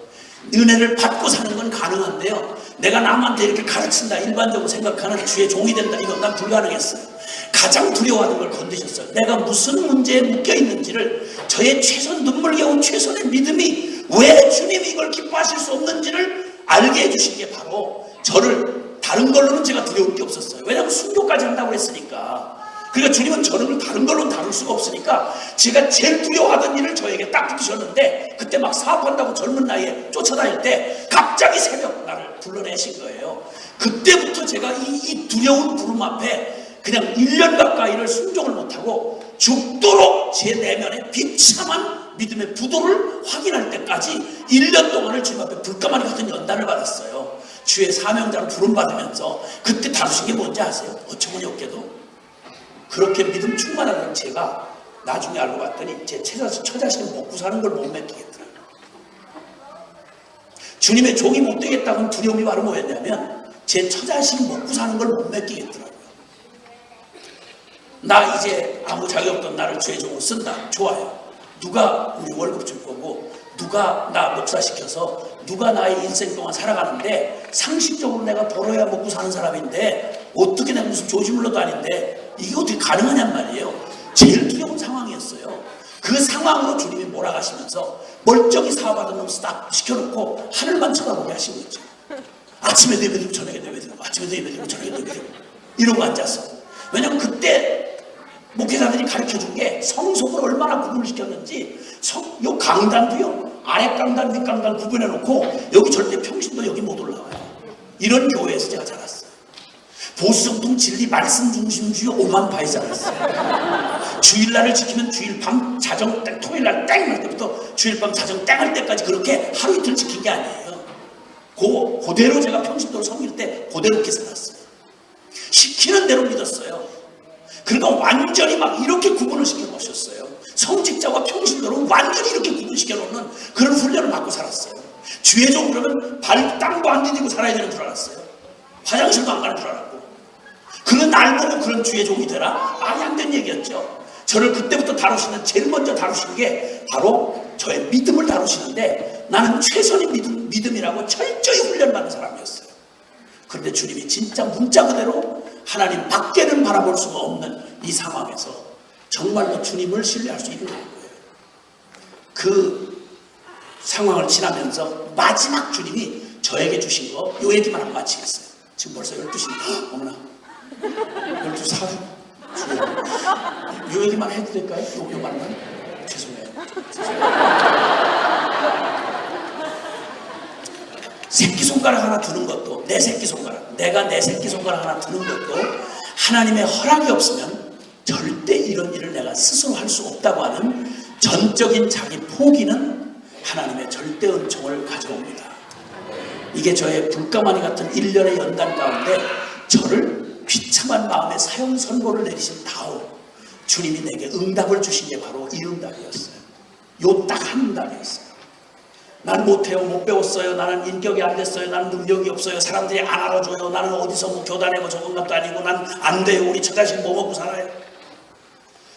S5: 은혜를 받고 사는 건 가능한데요, 내가 남한테 이렇게 가르친다 일반적으로 생각하는 주의 종이 된다, 이건 난 불가능했어요. 가장 두려워하는 걸 건드셨어요. 내가 무슨 문제에 묶여 있는지를, 저의 최선, 눈물겨운 최선의 믿음이 왜 주님이 이걸 기뻐하실 수 없는지를 알게 해주신 게 바로 저를, 다른 걸로는 제가 두려울 게 없었어요. 왜냐하면 순교까지 한다고 했으니까. 그러니까 주님은 저를 다른 걸로는 다룰 수가 없으니까 제가 제일 두려워하던 일을 저에게 딱 붙이셨는데, 그때 막 사업한다고 젊은 나이에 쫓아다닐 때 갑자기 새벽 나를 불러내신 거예요. 그때부터 제가 이 두려운 부름 앞에 그냥 1년 가까이를 순종을 못하고 죽도록 제 내면의 비참한 믿음의 부도를 확인할 때까지 1년 동안을 주님 앞에 불가마니 같은 연단을 받았어요. 주의 사명자로 부름받으면서 그때 다루신 게 뭔지 아세요? 어처구니 없게도 그렇게 믿음 충만하던 제가 나중에 알고 봤더니 제 처자식은 먹고 사는 걸 못 맡기겠더라고요. 주님의 종이 못 되겠다는 두려움이 바로 뭐였냐면 제 처자식이 먹고 사는 걸 못 맡기겠더라고요. 나 이제 아무 자격 없던 나를 주의 종으로 쓴다. 좋아요. 누가 우리 월급 줄 거고, 누가 나 목사시켜서, 누가 나의 인생 동안 살아가는데 상식적으로 내가 벌어야 먹고 사는 사람인데 어떻게 내가 무슨 조지물러도 아닌데 이게 어떻게 가능하냔 말이에요. 제일 두려운 상황이었어요. 그 상황으로 주님이 몰아가시면서 멀쩡히 사업하던 놈 딱 시켜놓고 하늘만 쳐다보게 하신 거죠. 아침에도 예배드리고 저녁에도 예배드리고 아침에도 예배드리고 저녁에도 예배드리고 이러고 앉아서. 왜냐면 그때 목회자들이 가르쳐준 게 성속을 얼마나 구분을 시켰는지, 요 강단도요, 아래 강단, 윗 강단 구분해놓고 여기 절대 평신도 여기 못 올라와요. 이런 교회에서 제가 자랐어요. 보수정통 진리 말씀 중심주의 오만 바에 자랐어요. 주일날을 지키면 주일 밤 자정 땡, 토요일날 땡 할 때부터 주일 밤 자정 땡 할 때까지 그렇게 하루 이틀 지킨 게 아니에요. 그대로 제가 평신도로 섬길 때 그대로 이렇게 살았어요. 시키는 대로 믿었어요. 그러니까 완전히 막 이렇게 구분을 시켜놓으셨어요. 성직자와 평신도를 완전히 이렇게 구분시켜 놓는 그런 훈련을 받고 살았어요. 주의 종 그러면 발 땅도 안 디디고 살아야 되는 줄 알았어요. 화장실도 안 가는 줄 알았고. 그는 날 보고 그런 주의 종이 되라? 말이 안 되는 얘기였죠. 저를 그때부터 다루시는, 제일 먼저 다루시는 게 바로 저의 믿음을 다루시는데, 나는 최선의 믿음이라고 철저히 훈련받는 사람이었어요. 그런데 주님이 진짜 문자 그대로 하나님 밖에는 바라볼 수가 없는 이 상황에서 정말로 주님을 신뢰할 수 있는 거예요. 그 상황을 지나면서 마지막 주님이 저에게 주신 거, 요 얘기만 하고 마치겠어요. 지금 벌써 12시입니다. 어머나, 12시 4분. 요 얘기만 해도 될까요? 요 말만? 죄송해요. 새끼손가락 하나 두는 것도, 내 새끼손가락, 내가 내 새끼손가락 하나 두는 것도 하나님의 허락이 없으면 절대 이런 일을 내가 스스로 할 수 없다고 하는 전적인 자기 포기는 하나님의 절대 은총을 가져옵니다. 이게 저의 불가마니 같은 1년의 연단 가운데 저를 비참한 마음에 사형 선고를 내리신 다음 주님이 내게 응답을 주신 게 바로 이 응답이었어요. 요 딱 한 응답이었어요. 난 못해요, 못 배웠어요, 나는 인격이 안 됐어요, 나는 능력이 없어요, 사람들이 안 알아줘요, 나는 어디서 뭐 교단에 뭐 적은 것도 아니고 난 안 돼요, 우리 처자식 뭐 먹고 살아요.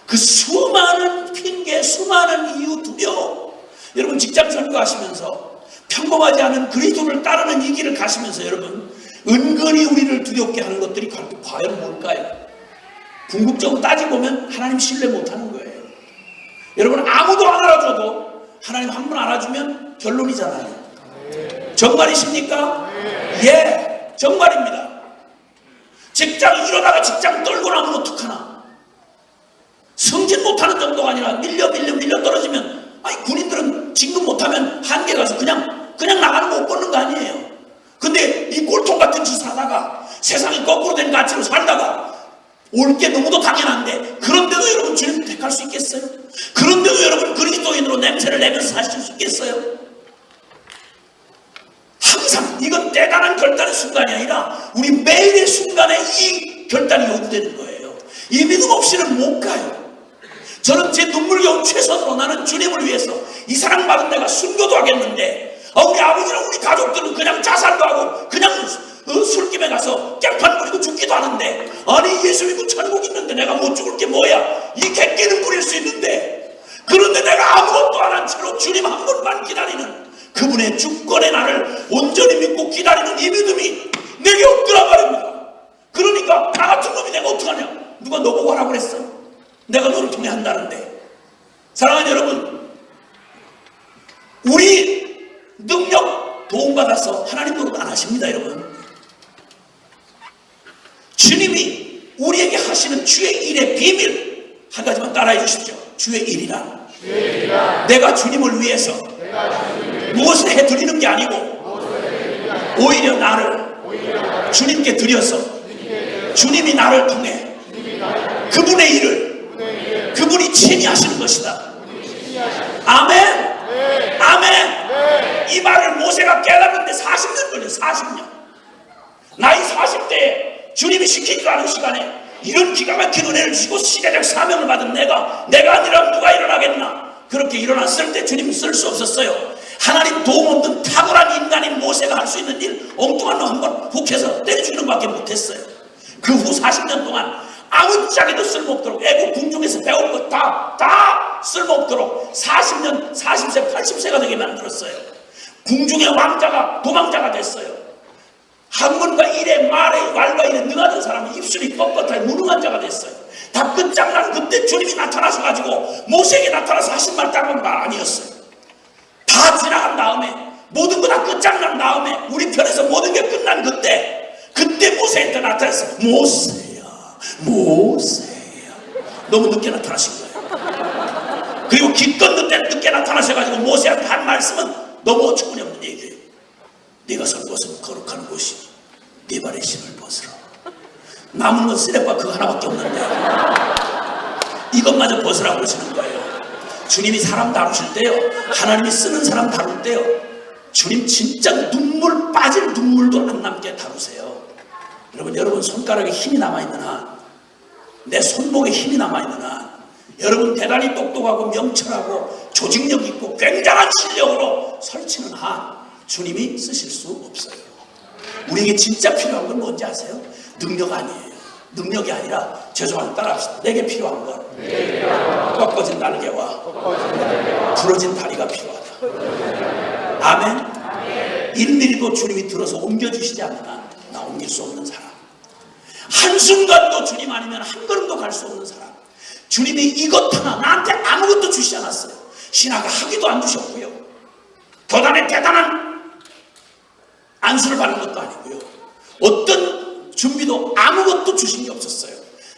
S5: 그 수많은 핑계, 수많은 이유, 두려움. 여러분 직장 선거하시면서 평범하지 않은 그리스도를 따르는 이 길을 가시면서 여러분 은근히 우리를 두렵게 하는 것들이 과연 뭘까요? 궁극적으로 따지보면 하나님 신뢰 못하는 거예요. 여러분 아무도 안 알아줘도 하나님 한 번 알아주면 결론이잖아요. 정말이십니까? 예, 정말입니다. 직장 이러다가 직장 떨고 나면 어떡하나? 승진 못하는 정도가 아니라 밀려 떨어지면, 아니 군인들은 진급 못하면 한계 가서 그냥 나가는 거 못 보는 거 아니에요. 근데 이 꼴통 같은 짓 하다가 세상이 거꾸로 된 가치로 살다가 올 게 너무도 당연한데, 그런데도 여러분 주님 택할 수 있겠어요? 그런데도 여러분 그리스도인으로 냄새를 내면서 사실 수 있겠어요? 항상 이건 대단한 결단의 순간이 아니라 우리 매일의 순간에 이 결단이 요구되는 거예요. 이 믿음 없이는 못 가요. 저는 제 눈물겨운 최선으로 나는 주님을 위해서 이 사랑받은 내가 순교도 하겠는데, 우리 아버지랑 우리 가족들은 그냥 자살도 하고 그냥 술김에 가서 깽판 부리고 죽기도 하는데, 아니 예수 믿고 천국 있는데 내가 못 죽을 게 뭐야? 이 객기는 부릴 수 있는데, 그런데 내가 아무것도 안 한 채로 주님 한 번만 기다리는 그분의 주권의 날을 온전히 믿고 기다리는 이 믿음이 내게 없더라 말입니다. 그러니까 나 같은 놈이 내가 어떡하냐? 누가 너 보고 하라고 그랬어? 내가 너를 통해 한다는데. 사랑하는 여러분, 우리 능력 도움받아서 하나님 노릇 안 하십니다. 여러분, 주님이 우리에게 하시는 주의 일의 비밀 한 가지만 따라해 주십시오. 주의 일이란 내가 주님을 위해서 무엇을 해드리는 게 아니고 오히려 나를 주님께 드려서 주님이 나를 통해 그분의 일을 그분이 친히 하시는 것이다. 아멘. 아멘. 이 말을 모세가 깨달았는데 40년 걸려. 40년. 나이 40대에 주님이 시키지도 않은 시간에 이런 기가 막힌 은혜를 주시고 시대적 사명을 받은 내가 아니라면 누가 일어나겠나? 그렇게 일어났을 때 주님 쓸 수 없었어요. 하나님 도움 없는 탁월한 인간인 모세가 할 수 있는 일, 엉뚱한 놈 한번 훅 해서 때려 죽이는 것밖에 못했어요. 그 후 40년 동안 아무짝에도 쓸모없도록 애국 궁중에서 배운 것 다 쓸모없도록 40년, 40세, 80세가 되게 만들었어요. 궁중의 왕자가 도망자가 됐어요. 학문과 일에 말에 말과 일에 능하던 사람은 입술이 뻣뻣하게 무능한 자가 됐어요. 다 끝장난 그때 주님이 나타나셔가지고 모세에게 나타나서 하신 말 딱 말 아니었어요. 다 지나간 다음에 모든 거 다 끝장난 다음에 우리 편에서 모든 게 끝난 그때 모세한테 나타났어. 모세야 너무 늦게 나타나신 거예요. 그리고 기껏 늦게 나타나셔가지고 모세한테 한 말씀은 너무 어처구니 없는 얘기예요. 네가 설 곳은 거룩한 곳이 네 발의 신을 벗으라. 남은 건 쓰레빠 그거 하나밖에 없는데 이것마저 벗으라고 그러시는 거예요. 주님이 사람 다루실 때요, 하나님이 쓰는 사람 다룰 때요, 주님 진짜 눈물 빠질 눈물도 안 남게 다루세요. 여러분 손가락에 힘이 남아있는 한, 내 손목에 힘이 남아있는 한, 여러분 대단히 똑똑하고 명철하고 조직력 있고 굉장한 실력으로 설치는 한 주님이 쓰실 수 없어요. 우리에게 진짜 필요한 건 뭔지 아세요? 능력 아니에요. 능력이 아니라, 죄송합니다, 따라합시다. 내게 필요한 건 꺾어진 날개와 부러진 다리가 필요하다. 아멘. 1mm도 주님이 들어서 옮겨주시지 않는 한 나 옮길 수 없는 사람, 한순간도 주님 아니면 한 걸음도 갈 수 없는 사람. 주님이 이것 하나 나한테 아무것도 주시지 않았어요. 신하가 학위도 안 주셨고요, 교단에 대단한 안수를 받는 것도 아니고요, 어떤 준비도 아무것도 주신 게 없었어요.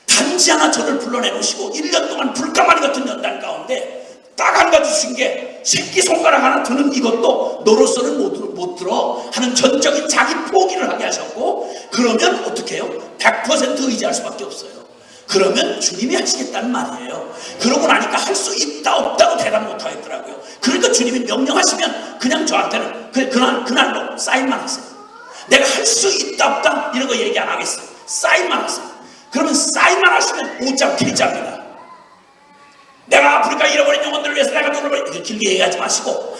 S5: 단지 하나 저를 불러내놓으시고 1년 동안 불가마리 같은 연단 가운데 딱 한 가지 주신 게 새끼손가락 하나 드는 이것도 너로서는 못 들어 하는 전적인 자기 포기를 하게 하셨고, 그러면 어떻게 해요? 100% 의지할 수밖에 없어요. 그러면 주님이 하시겠다는 말이에요. 그러고 나니까 할 수 있다 없다고 대답 못 하겠더라고요. 그러니까 주님이 명령하시면 그냥 저한테는 그날로 사인만 하세요. 내가 할 수 있다 없다 이런 거 얘기 안 하겠어요. 사인만 하세요. 그러면 사인만 하시면 5장 길자입니다. 내가 아프리카 잃어버린 영혼들을 위해서 내가 돈을 벌 이렇게 길게 얘기하지 마시고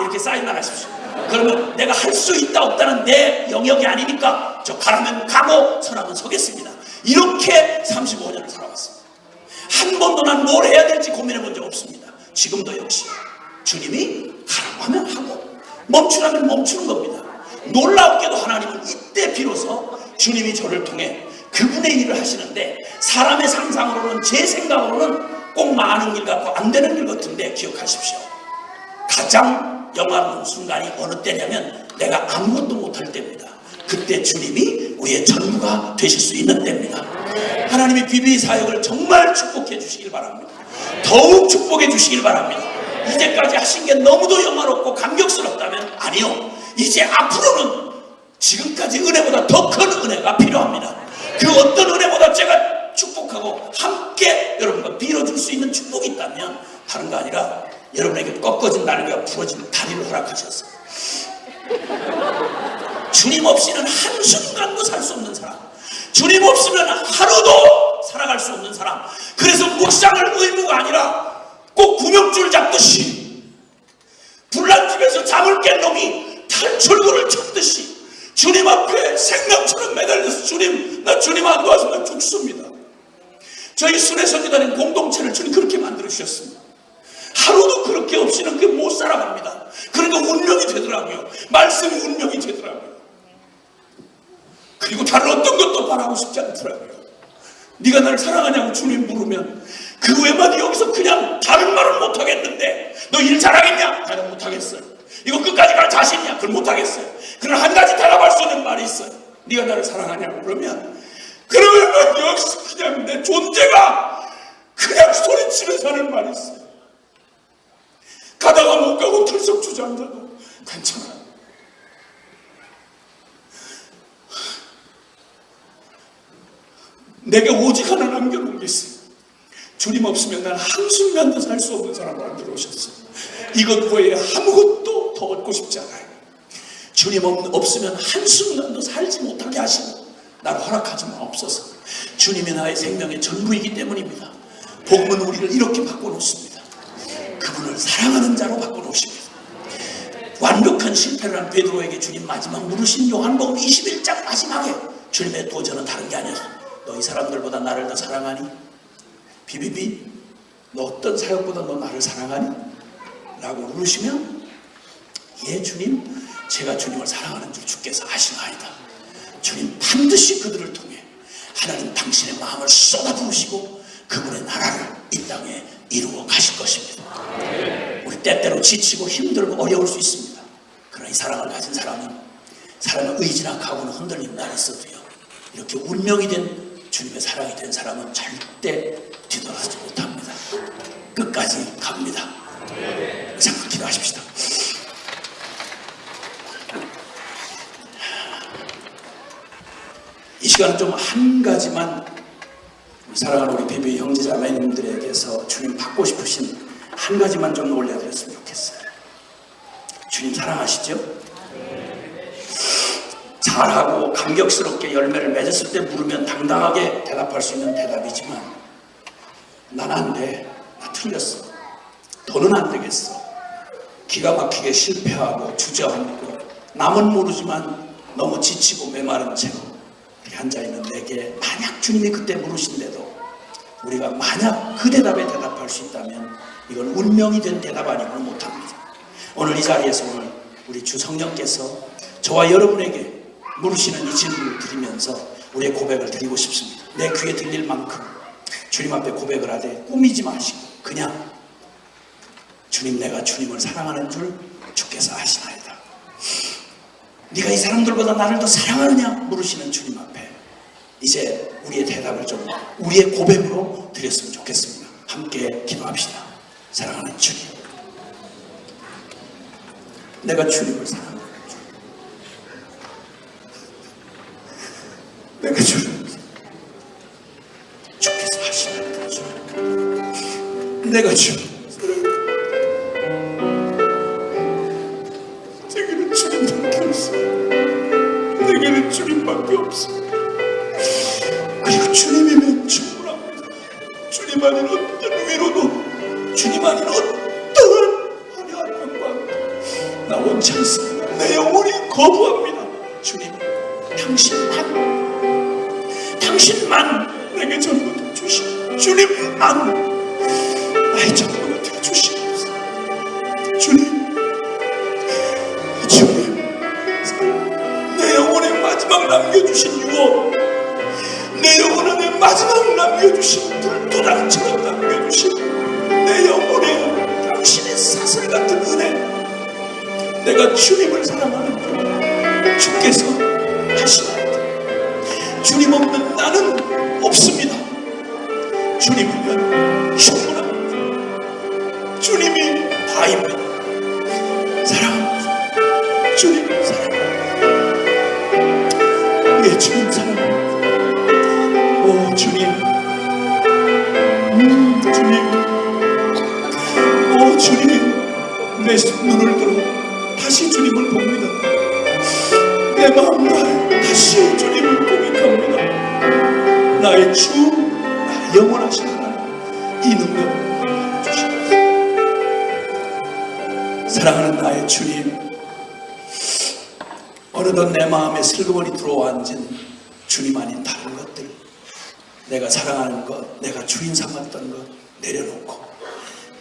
S5: 이렇게 사인만 하십시오. 그러면 내가 할 수 있다 없다는 내 영역이 아니니까 저 가라면 가고 서라면 서겠습니다. 이렇게 35년을 살아왔습니다. 한 번도 난 뭘 해야 될지 고민해 본 적 없습니다. 지금도 역시 주님이 가라고 하면 하고 멈추라면 멈추는 겁니다. 놀랍게도 하나님은 이때 비로소 주님이 저를 통해 그분의 일을 하시는데, 사람의 상상으로는, 제 생각으로는 꼭 많은 일 같고 안 되는 일 같은데, 기억하십시오. 가장 영화로운 순간이 어느 때냐면 내가 아무것도 못할 때입니다. 그때 주님이 우리의 전부가 되실 수 있는 때입니다. 하나님이 비비 사역을 정말 축복해 주시길 바랍니다. 더욱 축복해 주시길 바랍니다. 이제까지 하신 게 너무도 영화롭고 감격스럽다면 아니요, 이제 앞으로는 지금까지 은혜보다 더 큰 은혜가 필요합니다. 그 어떤 은혜보다 제가 축복하고 함께 여러분과 빌어줄 수 있는 축복이 있다면 하는 거 아니라 여러분에게 꺾어진 날개가 풀어진 다리를 허락하셨어요. 주님 없이는 한순간도 살 수 없는 사람, 주님 없으면 하루도 살아갈 수 없는 사람. 그래서 묵상을 의무가 아니라 꼭 구명줄 잡듯이, 불난집에서 잠을 깬 놈이 탈출구를 찾듯이 주님 앞에 생명처럼 매달려서 주님, 나 주님 안 도와서 나 죽습니다. 저희 순회선교단의 공동체를 주님 그렇게 만들어 주셨습니다. 하루도 그렇게 없이는 그게 못 살아갑니다. 그러니까 운명이 되더라고요. 말씀이 운명이 되더라고요. 그리고 다른 어떤 것도 바라고 싶지 않더라고요. 네가 나를 사랑하냐고 주님 물으면 그 외마디 여기서 그냥 다른 말은 못하겠는데, 너 일 잘하겠냐? 나는 못하겠어요. 이거 끝까지 갈 자신 있냐? 그걸 못하겠어요. 그럼 한 가지 대답할 수 있는 말이 있어요. 네가 나를 사랑하냐고 그러면 여기서 그냥 내 존재가 그냥 소리치면서 하는 말이 있어요. 가다가 못 가고 털썩 주저앉아도 괜찮아. 내게 오직 하나 남겨놓은 게 있어요. 주님 없으면 난 한순간도 살 수 없는 사람 만들어 오셨어요. 이것 외에 아무것도 더 얻고 싶지 않아요. 주님 없으면 한순간도 살지 못하게 하시고 나를 허락하지 마옵소서. 주님이 나의 생명의 전부이기 때문입니다. 복음은 우리를 이렇게 바꿔놓습니다. 그분을 사랑하는 자로 바꿔놓으십니다. 완벽한 실패를 한 베드로에게 주님 마지막 물으신 요한복음 21장 마지막에 주님의 도전은 다른 게 아니었어. 너 이 사람들보다 나를 더 사랑하니? 비비비, 너 어떤 사역보다 너 나를 사랑하니? 라고 물으시면, 예 주님, 제가 주님을 사랑하는 줄 주께서 아시나이다. 주님 반드시 그들을 통해 하나님 당신의 마음을 쏟아부으시고 그분의 나라를 이 땅에 이루어 가실 것입니다. 우리 때때로 지치고 힘들고 어려울 수 있습니다. 그러나 이 사랑을 가진 사람은, 사람의 의지나 각오는 흔들리는 날이 있어도요, 이렇게 운명이 된 주님의 사랑이 된 사람은 절대 뒤돌아서지 못합니다. 끝까지 갑니다. 잠깐 기도하십시다. 이 시간은 좀 한 가지만 사랑하는 우리 비비 형제자매님들에게서 주님 받고 싶으신 한 가지만 좀 올려드렸으면 좋겠어요. 주님 사랑하시죠? 잘하고 감격스럽게 열매를 맺었을 때 물으면 당당하게 대답할 수 있는 대답이지만, 난 안 돼, 나 틀렸어, 너는 안 되겠어, 기가 막히게 실패하고 주저앉고 남은 모르지만 너무 지치고 메마른 채로 앉아있는 내게 만약 주님이 그때 물으신데도 우리가 만약 그 대답에 대답할 수 있다면 이건 운명이 된 대답 아니고는 못합니다. 오늘 이 자리에서 오늘 우리 주 성령께서 저와 여러분에게 물으시는 이 질문을 드리면서 우리의 고백을 드리고 싶습니다. 내 귀에 들릴 만큼 주님 앞에 고백을 하되 꾸미지 마시고 그냥 주님, 내가 주님을 사랑하는 줄 주께서 아시나이다. 네가 이 사람들보다 나를 더 사랑하느냐 물으시는 주님 앞에 이제 우리의 대답을 좀 우리의 고백으로 드렸으면 좋겠습니다. 함께 기도합시다. 사랑하는 주님, 내가 주님을 사랑하는 줄, 내가 주님을 주께서 하시는 줄, 내가 주님을 내게는 주님밖에 없어. 내게는 주님밖에 없어. 아닌 어떤 위로도, 주님 아닌 어떠한 화려한 영광 나 원치 않습니다. 내 영혼이 거부합니다. 주님, 당신만 내게 전부터 주시옵소서. 주님만 나의 전부가 되어 주시옵소서. 주님, 내 영혼에 마지막 남겨주신 유언, 내 영혼 안에 마지막 남겨주신 불도장처럼 남겨주신 내 영혼에 당신의 사슬 같은 은혜, 내가 주님을 사랑하는 줄 주께서 하시나이다. 주님 없는 나는 없습니다. 주님이면 충분합니다. 주님이 다입니다. 사랑합니다. 주님 사랑합니다. 예, 주님 사랑합니다. 오 주님, 주님, 오 주님, 내 눈을 들어 다시 주님을 봅니다. 내 마음 다해 다시 주님을 고백합니다. 나의 주, 나의 영원하신 하나님, 이 능력 주시옵소서. 사랑하는 나의 주님, 어느덧 내 마음에 슬그머니 들어와 앉은 주님 아닌 다른 것들, 내가 사랑하는 것, 내가 주인 삼았던 것 내려놓고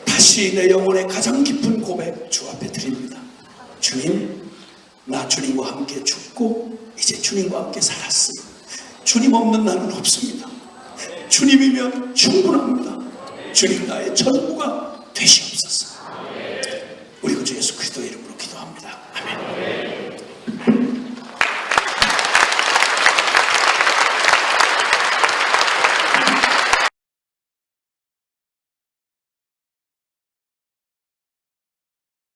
S5: 다시 내 영혼의 가장 깊은 고백 주 앞에 드립니다. 주님, 나 주님과 함께 죽고 이제 주님과 함께 살았으니 주님 없는 나는 없습니다. 주님이면 충분합니다. 주님 나의 전부가 되시옵소서.